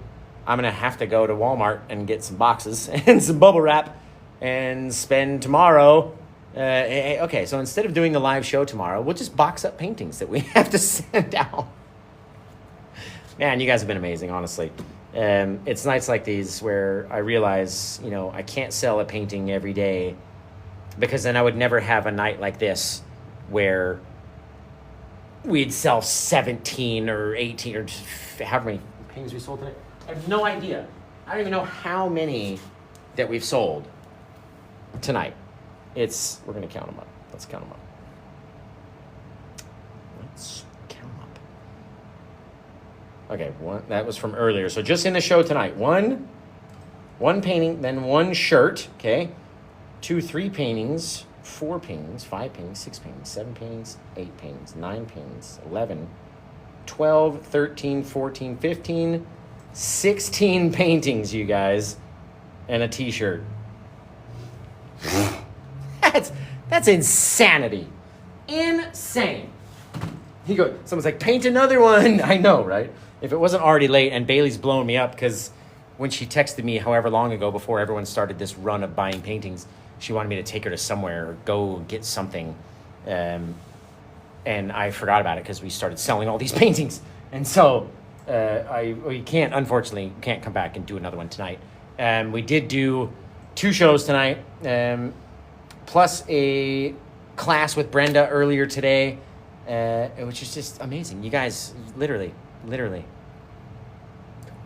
I'm going to have to go to Walmart and get some boxes and some bubble wrap and spend tomorrow. Okay, so instead of doing a live show tomorrow, we'll just box up paintings that we have to send out. Man, you guys have been amazing, honestly. It's nights like these where I realize, I can't sell a painting every day because then I would never have a night like this where we'd sell 17 or 18 or however many paintings we sold today. I have no idea. I don't even know how many that we've sold tonight. We're going to count them up. Let's count them up. Okay, that was from earlier. So just in the show tonight, one painting, then one shirt, okay? 2, 3 paintings, 4 paintings, 5 paintings, 6 paintings, 7 paintings, 8 paintings, 9 paintings, 11, 12, 13, 14, 15, 16 paintings, you guys, and a t-shirt. That's insanity. Insane. Someone's like, paint another one. I know, right? If it wasn't already late, and Bailey's blowing me up because when she texted me however long ago before everyone started this run of buying paintings, she wanted me to take her to somewhere or go get something. And I forgot about it because we started selling all these paintings. And so we unfortunately can't come back and do another one tonight. We did do 2 shows tonight, plus a class with Brenda earlier today, which is just amazing. You guys, literally. Don't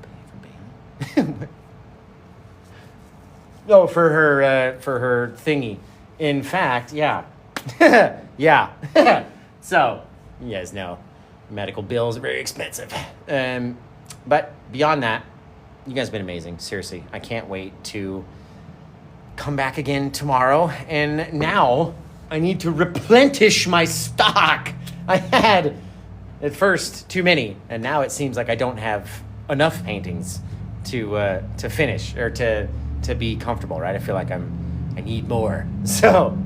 pay for Bailey. No, for her thingy. In fact, yeah. Yeah. So, you guys know, medical bills are very expensive. But beyond that, you guys have been amazing. Seriously, I can't wait to come back again tomorrow. And now I need to replenish my stock. I had at first too many, and now it seems like I don't have enough paintings to finish or to be comfortable, right? I feel like I need more. So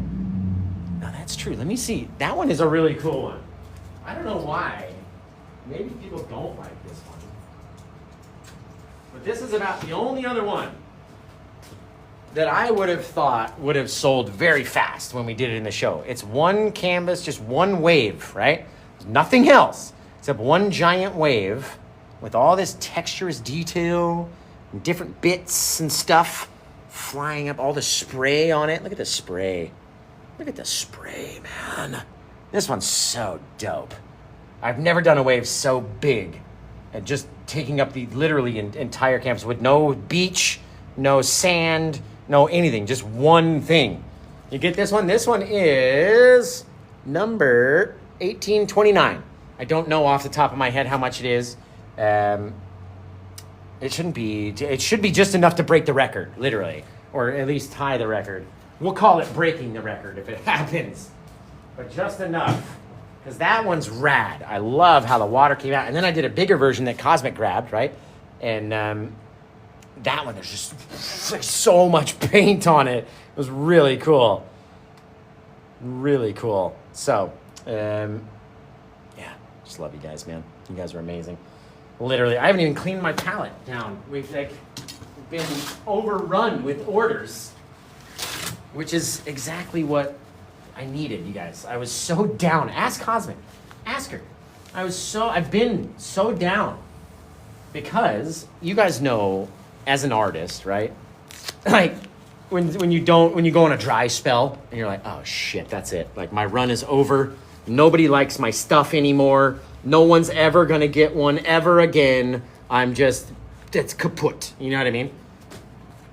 now that's true. Let me see. That one is a really cool one. I don't know why. Maybe people don't like this one. But this is about the only other one that I would have thought would have sold very fast when we did it in the show. It's one canvas, just one wave, right? Nothing else except one giant wave with all this texturous detail and different bits and stuff flying up, all the spray on it. Look at the spray. Look at the spray, man. This one's so dope. I've never done a wave so big and just taking up the literally entire canvas with no beach, no sand, no anything, just one thing. You get this one? This one is number 1829. I don't know off the top of my head how much it is. It should be just enough to break the record, literally, or at least tie the record. We'll call it breaking the record if it happens, but just enough, because that one's rad. I love how the water came out, and then I did a bigger version that Cosmic grabbed, right? And that one, there's just like so much paint on it. It was really cool. Really cool. So, yeah, just love you guys, man. You guys are amazing. Literally, I haven't even cleaned my palette down. We've been overrun with orders, which is exactly what I needed, you guys. I was so down. Ask Cosmic. Ask her. I've been so down because you guys know, as an artist, right? Like when you go on a dry spell and you're like, oh shit, that's it. Like my run is over. Nobody likes my stuff anymore. No one's ever gonna get one ever again. It's kaput. You know what I mean?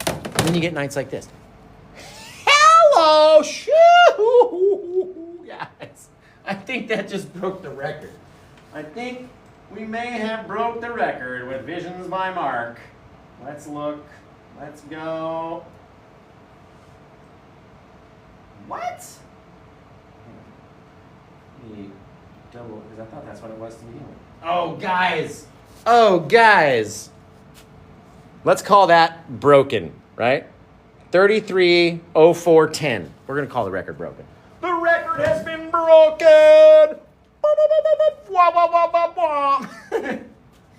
And then you get nights like this. Hello, shoo! Yes. I think that just broke the record. I think we may have broke the record with Visions by Mark. Let's look. Let's go. What? Double, because I thought that's what it was to begin with. Oh, guys. Oh, guys. Let's call that broken, right? 33:04:10. We're going to call the record broken. The record has been broken.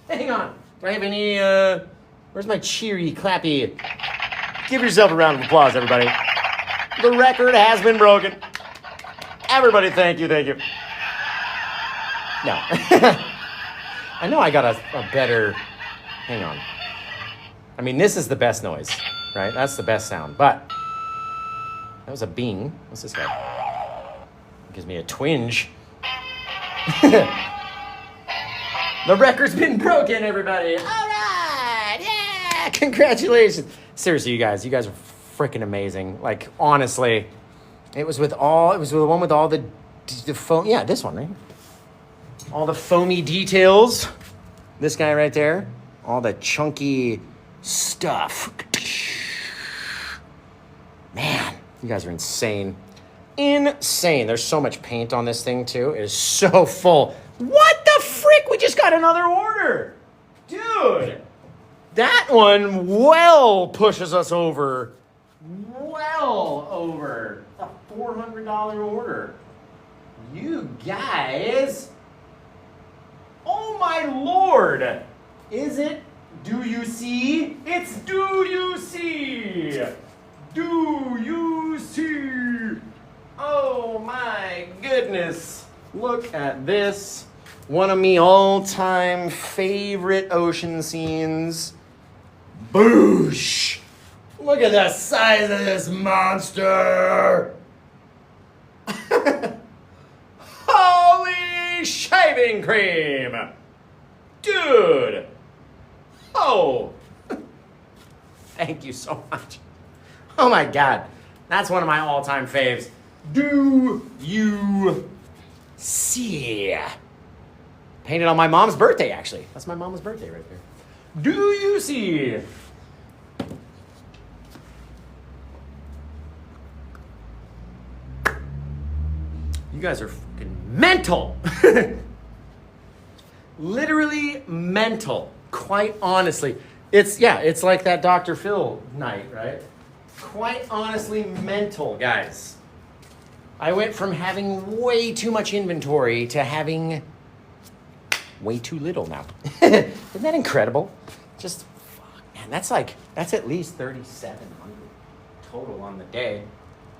Hang on. Do I have any, where's my cheery, clappy? Give yourself a round of applause, everybody. The record has been broken. Everybody, thank you, thank you. No. I know I got a better, hang on. I mean, this is the best noise, right? That's the best sound, but that was a bing. What's this guy? It gives me a twinge. The record's been broken, everybody. All right, yeah, congratulations. Seriously, you guys are freaking amazing. Like, honestly, it was the one with all the foam. Yeah, this one, right? All the foamy details. This guy right there. All the chunky stuff. Man, you guys are insane. Insane. There's so much paint on this thing, too. It is so full. What the frick? We just got another order. Dude. That one well pushes us over. Well over a $400 order. You guys. Oh, my Lord. Is it? Do you see? It's do you see? Do you see? Oh, my goodness. Look at this. One of me all-time favorite ocean scenes. Boosh. Look at the size of this monster. Holy shaving cream. Dude. Oh. Thank you so much. Oh my God. That's one of my all-time faves. Do you see? Painted on my mom's birthday, actually. That's my mom's birthday right there. Do you see? You guys are fucking mental. Literally mental. Quite honestly. It's like that Dr. Phil night, right? Quite honestly mental, guys. I went from having way too much inventory to having way too little now. Isn't that incredible? Just, fuck, man, that's at least 3,700 total on the day.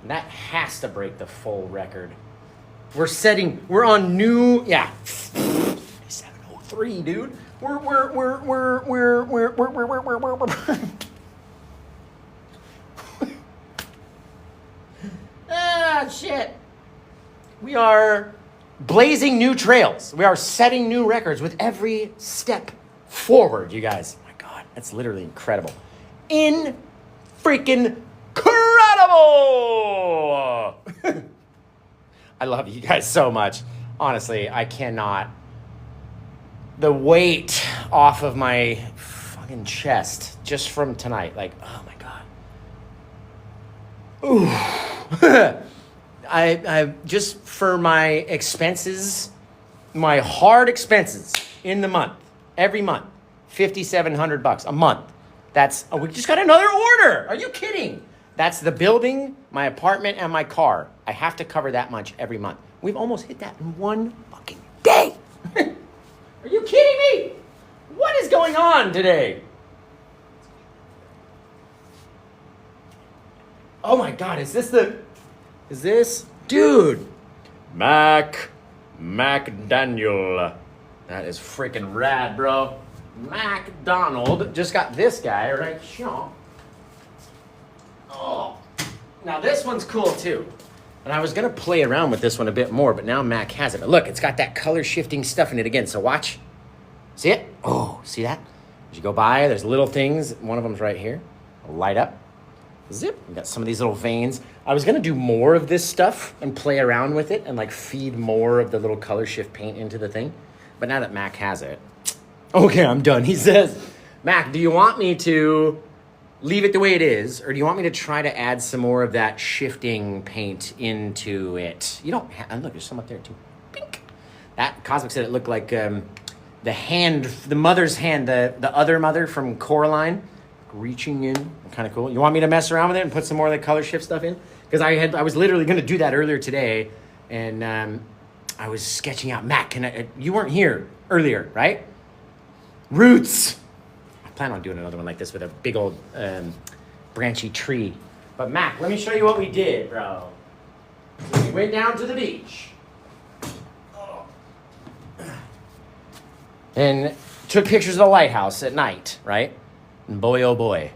And that has to break the full record. We're on new, 703, dude. We're shit. We are blazing new trails. We are setting new records with every step forward, you guys. Oh my God, that's literally incredible. Freaking incredible! I love you guys so much. Honestly, I cannot. The weight off of my fucking chest just from tonight. Like, oh my God. Ooh. I just for my expenses, my hard expenses in the month, every month, $5,700 a month. We just got another order. Are you kidding? That's the building, my apartment, and my car. I have to cover that much every month. We've almost hit that in one fucking day. Are you kidding me? What is going on today? Oh my God, is this, dude, McDaniel. That is freaking rad, bro. McDonald just got this guy right here. Oh, now this one's cool too. And I was gonna play around with this one a bit more, but now Mac has it. But look, it's got that color shifting stuff in it again. So watch, see it? Oh, see that? As you go by, there's little things. One of them's right here. It'll light up. Zip. We got some of these little veins. I was gonna do more of this stuff and play around with it and like feed more of the little color shift paint into the thing. But now that Mac has it, okay, I'm done. He says, Mac, do you want me to leave it the way it is, or do you want me to try to add some more of that shifting paint into it? You don't have, look, there's some up there too. Pink. That Cosmic said it looked like the hand, the mother's hand, the other mother from Coraline, reaching in. Kind of cool. You want me to mess around with it and put some more of the color shift stuff in? Because I was literally going to do that earlier today, and I was sketching out. Mac, you weren't here earlier, right? Roots. I plan on doing another one like this with a big old branchy tree. But Mac, let me show you what we did, bro. So we went down to the beach. And took pictures of the lighthouse at night, right? And boy, oh boy,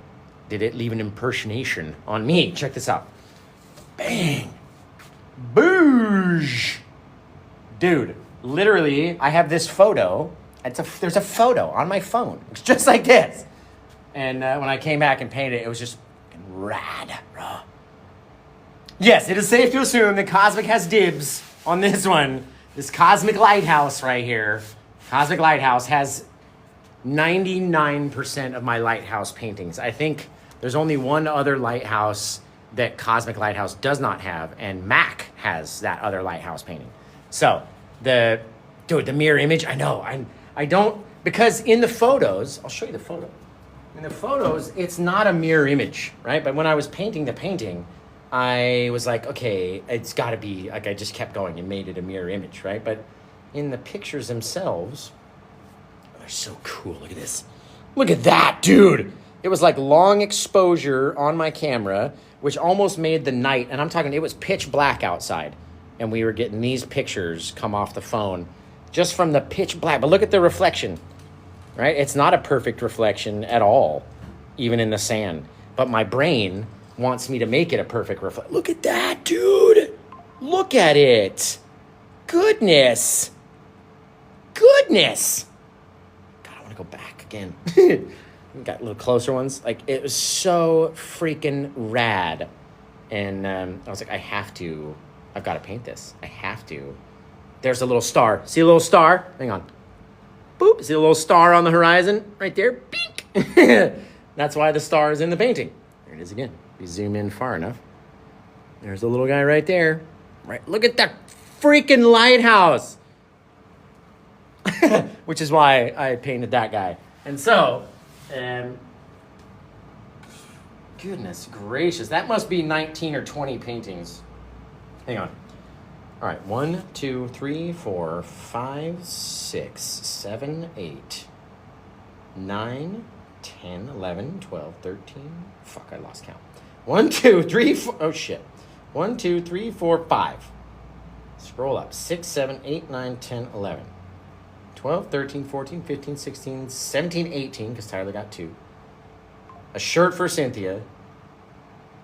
did it leave an impersonation on me. Check this out. Bang. Boosh. Dude, literally, I have this photo. There's a photo on my phone. It's just like this. And when I came back and painted it, it was just rad, bro. Yes, it is safe to assume that Cosmic has dibs on this one. This Cosmic Lighthouse right here. Cosmic Lighthouse has 99% of my lighthouse paintings. I think there's only one other lighthouse that Cosmic Lighthouse does not have, and Mac has that other lighthouse painting. So, the mirror image, I know, I don't, because in the photos, I'll show you the photo. In the photos, it's not a mirror image, right? But when I was painting the painting, I was like, okay, it's gotta be, like I just kept going and made it a mirror image, right? But in the pictures themselves, they're so cool. Look at this. Look at that, dude. It was like long exposure on my camera, which almost made the night, and I'm talking, it was pitch black outside, and we were getting these pictures come off the phone just from the pitch black. But look at the reflection, right? It's not a perfect reflection at all, even in the sand. But my brain wants me to make it a perfect reflection. Look at that, dude. Look at it. Goodness. Goodness. God, I want to go back again. Got little closer ones. Like, it was so freaking rad. And I was like, I've got to paint this. I have to. There's a little star. See a little star? Hang on. Boop. See a little star on the horizon right there? Beep. That's why the star is in the painting. There it is again. If you zoom in far enough. There's the little guy right there. Right. Look at that freaking lighthouse. Which is why I painted that guy. And so, goodness gracious, that must be 19 or 20 paintings. Hang on. All right, 1, 2, 3, 4, 5, 6, 7, 8, 9, 10, 11, 12, 13. Fuck, I lost count. 1, 2, 3, 4. Oh, shit. 1, 2, 3, 4, 5. Scroll up. 6, 7, 8, 9, 10, 11. 12, 13, 14, 15, 16, 17, 18, because Tyler got 2. A shirt for Cynthia.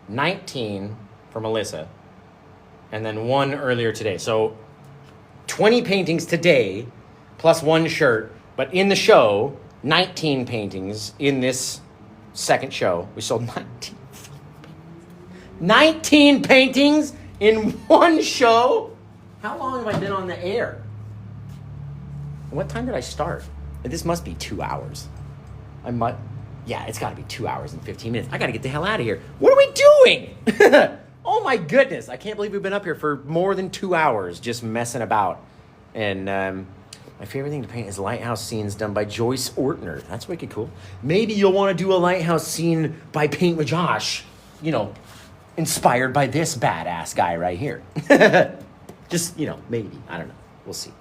19 for Melissa. And then 1 earlier today. So 20 paintings today, plus 1 shirt. But in the show, 19 paintings in this second show. We sold 19 paintings in 1 show? How long have I been on the air? What time did I start? This must be 2 hours. Yeah, it's got to be 2 hours and 15 minutes. I got to get the hell out of here. What are we doing? Oh my goodness. I can't believe we've been up here for more than 2 hours just messing about. And my favorite thing to paint is lighthouse scenes done by Joyce Ortner. That's wicked cool. Maybe you'll want to do a lighthouse scene by Paint with Josh. You know, inspired by this badass guy right here. Just, maybe. I don't know. We'll see.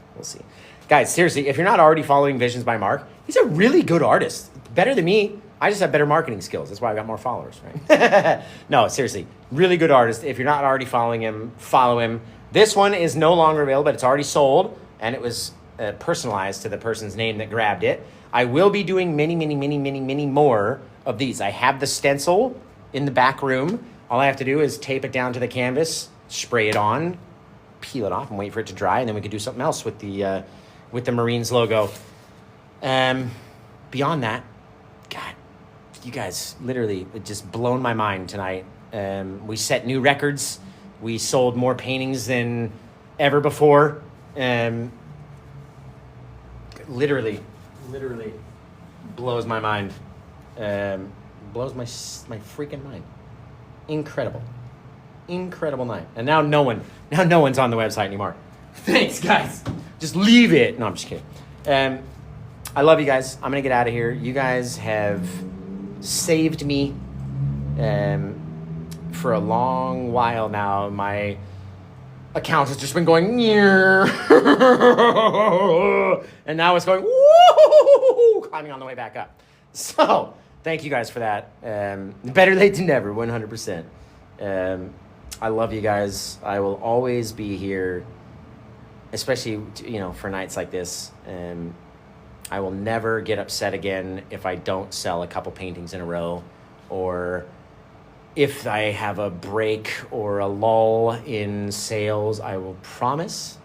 Guys, seriously, if you're not already following Visions by Mark, he's a really good artist. Better than me. I just have better marketing skills. That's why I've got more followers, right? No, seriously, really good artist. If you're not already following him, follow him. This one is no longer available, but it's already sold, and it was personalized to the person's name that grabbed it. I will be doing many more of these. I have the stencil in the back room. All I have to do is tape it down to the canvas, spray it on, peel it off, and wait for it to dry, and then we could do something else with the Marines logo. Beyond that, God, you guys literally it just blown my mind tonight. We set new records. We sold more paintings than ever before. literally blows my mind. Blows my freaking mind. Incredible night. And now no one's on the website anymore. Thanks, guys. Just leave it. No, I'm just kidding. I love you guys. I'm gonna get out of here. You guys have saved me for a long while now. My account has just been going and now it's going climbing on the way back up. So thank you guys for that. Better late than never, 100%. I love you guys. I will always be here, especially for nights like this. I will never get upset again if I don't sell a couple paintings in a row, or if I have a break or a lull in sales. I will promise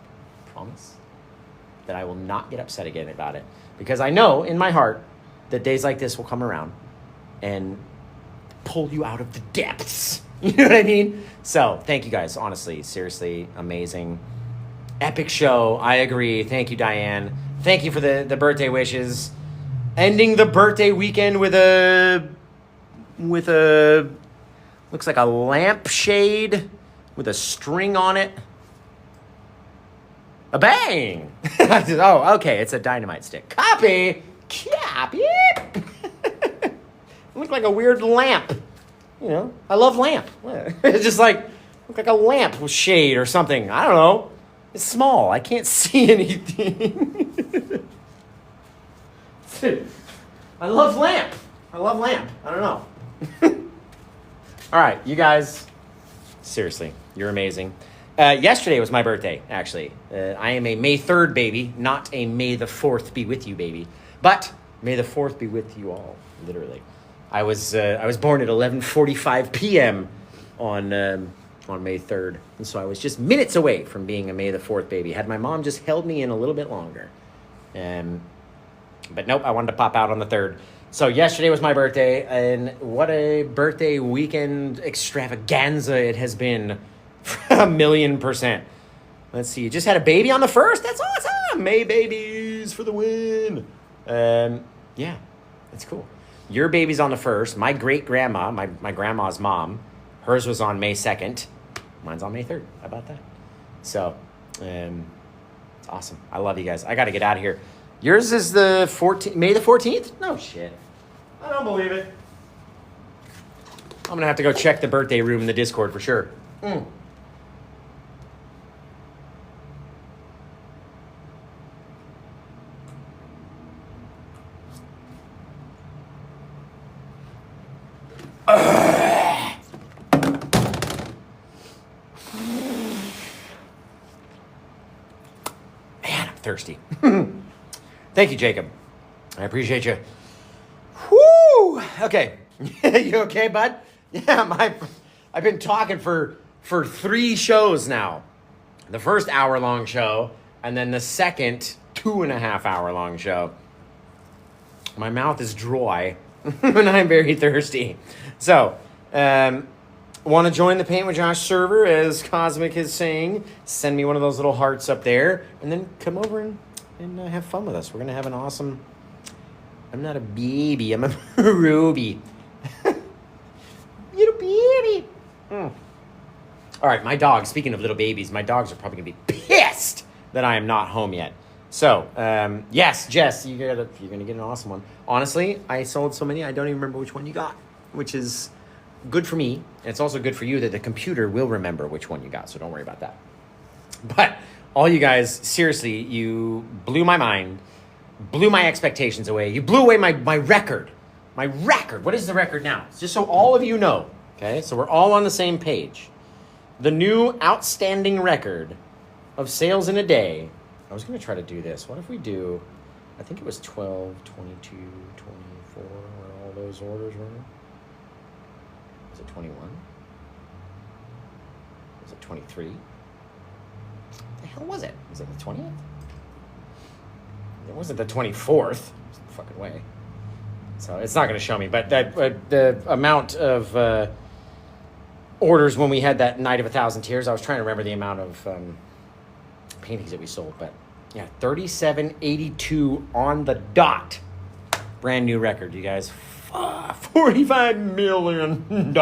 that I will not get upset again about it, because I know in my heart that days like this will come around and pull you out of the depths. You know what I mean? So thank you guys. Honestly, seriously, amazing. Epic show. I agree. Thank you, Diane. Thank you for the birthday wishes. Ending the birthday weekend with a looks like a lampshade with a string on it. A bang! Oh, okay, it's a dynamite stick. Copy! It looked like a weird lamp. I love lamp. It's just look like a lamp with shade or something. I don't know. It's small. I can't see anything. I love lamp. I don't know. All right, you guys, seriously, you're amazing. Yesterday was my birthday, actually. I am a May 3rd baby, not a May the 4th be with you baby. But May the 4th be with you all, literally. I was born at 11:45 p.m. on May 3rd. And so I was just minutes away from being a May the 4th baby. Had my mom just held me in a little bit longer. But nope, I wanted to pop out on the 3rd. So yesterday was my birthday, and what a birthday weekend extravaganza it has been. 1,000,000%. Let's see, you just had a baby on the 1st? That's awesome! May babies for the win. Yeah, that's cool. Your baby's on the 1st. My great-grandma, my grandma's mom, hers was on May 2nd. Mine's on May 3rd. How about that? So, it's awesome. I love you guys. I got to get out of here. Yours is the 14th, May the 14th? No shit. I don't believe it. I'm going to have to go check the birthday room in the Discord for sure. Man, I'm thirsty. Thank you, Jacob. I appreciate you. Whoo! Okay. You okay, bud? Yeah, I've been talking for 3 shows now. The first hour-long show, and then the second 2.5-hour-long show. My mouth is dry, and I'm very thirsty. So, want to join the Paint with Josh server, as Cosmic is saying? Send me one of those little hearts up there, and then come over and have fun with us. We're going to have an awesome... I'm not a baby. I'm a ruby. Little baby. All right, my dog, speaking of little babies, my dogs are probably going to be pissed that I am not home yet. So, yes, Jess, you're going to get an awesome one. Honestly, I sold so many, I don't even remember which one you got, which is good for me. And it's also good for you that the computer will remember which one you got, so don't worry about that. But all you guys, seriously, you blew my mind, blew my expectations away. You blew away my record. My record. What is the record now? Just so all of you know, okay? So we're all on the same page. The new outstanding record of sales in a day. I was going to try to do this. What if we do, I think it was 12, 22, 24, where all those orders were. Was it 21? Was it 23? The hell was it? Was it the 20th? It wasn't the 24th. No fucking way. So it's not going to show me. But that the amount of orders when we had that Night of 1,000 Tears, I was trying to remember the amount of paintings that we sold. But Yeah, 37.82 on the dot. Brand new record, you guys. $45 million.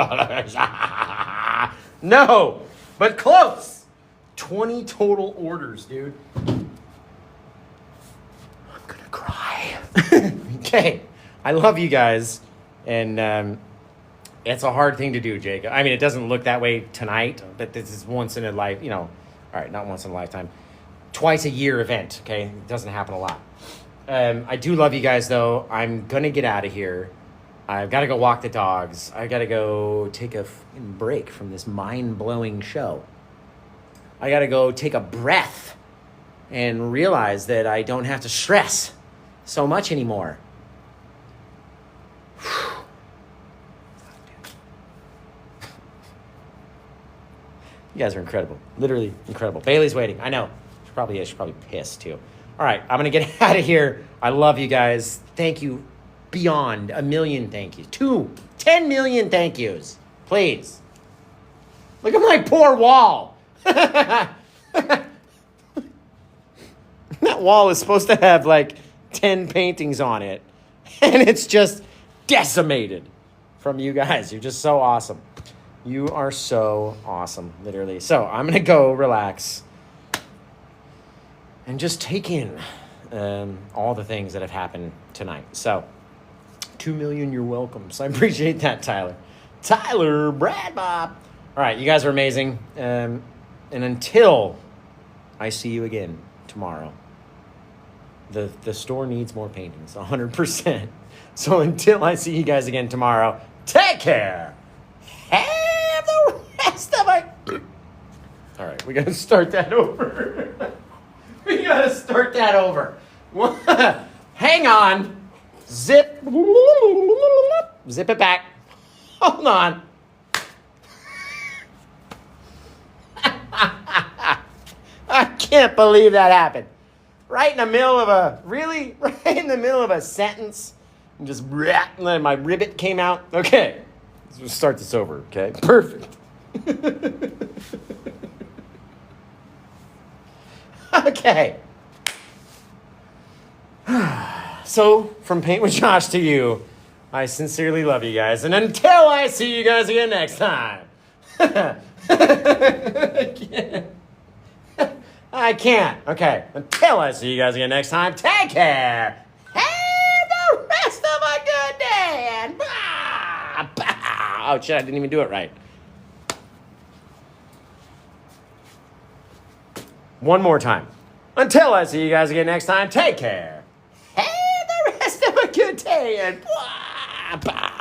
No, but close. 20 total orders, dude. I'm gonna cry. Okay, I love you guys, and it's a hard thing to do, Jake. I mean, it doesn't look that way tonight, but this is once in a life, all right, not once in a lifetime, twice a year event, okay? It doesn't happen a lot. I do love you guys, though. I'm going to get out of here. I've got to go walk the dogs. I got to go take a break from this mind-blowing show. I got to go take a breath and realize that I don't have to stress so much anymore. You guys are incredible. Literally incredible. Bailey's waiting. I know. She probably is. She's probably pissed, too. All right. I'm going to get out of here. I love you guys. Thank you beyond a million thank yous. 10 million thank yous. Please. Look at my poor wall. That wall is supposed to have like 10 paintings on it. And it's just decimated from you guys. You're just so awesome. You are so awesome, literally. So I'm going to go relax and just take in all the things that have happened tonight. So 2 million, you're welcome. So I appreciate that, Tyler. Tyler, Brad, Bob. All right, you guys are amazing. And until I see you again tomorrow, the store needs more paintings, 100%. So until I see you guys again tomorrow, take care. Have the rest of it. All right, we got to start that over. We got to start that over. Hang on. Zip it back. Hold on. I can't believe that happened. Right in the middle of a sentence. And just, and then my ribbit came out. Okay. Let's start this over, okay? Perfect. Okay. So, from Paint with Josh to you, I sincerely love you guys. And until I see you guys again next time. I can't. Okay. Until I see you guys again next time, take care. Have the rest of a good day. And blah, blah. Oh, shit, I didn't even do it right. One more time. Until I see you guys again next time, take care. Have the rest of a good day. And blah, blah.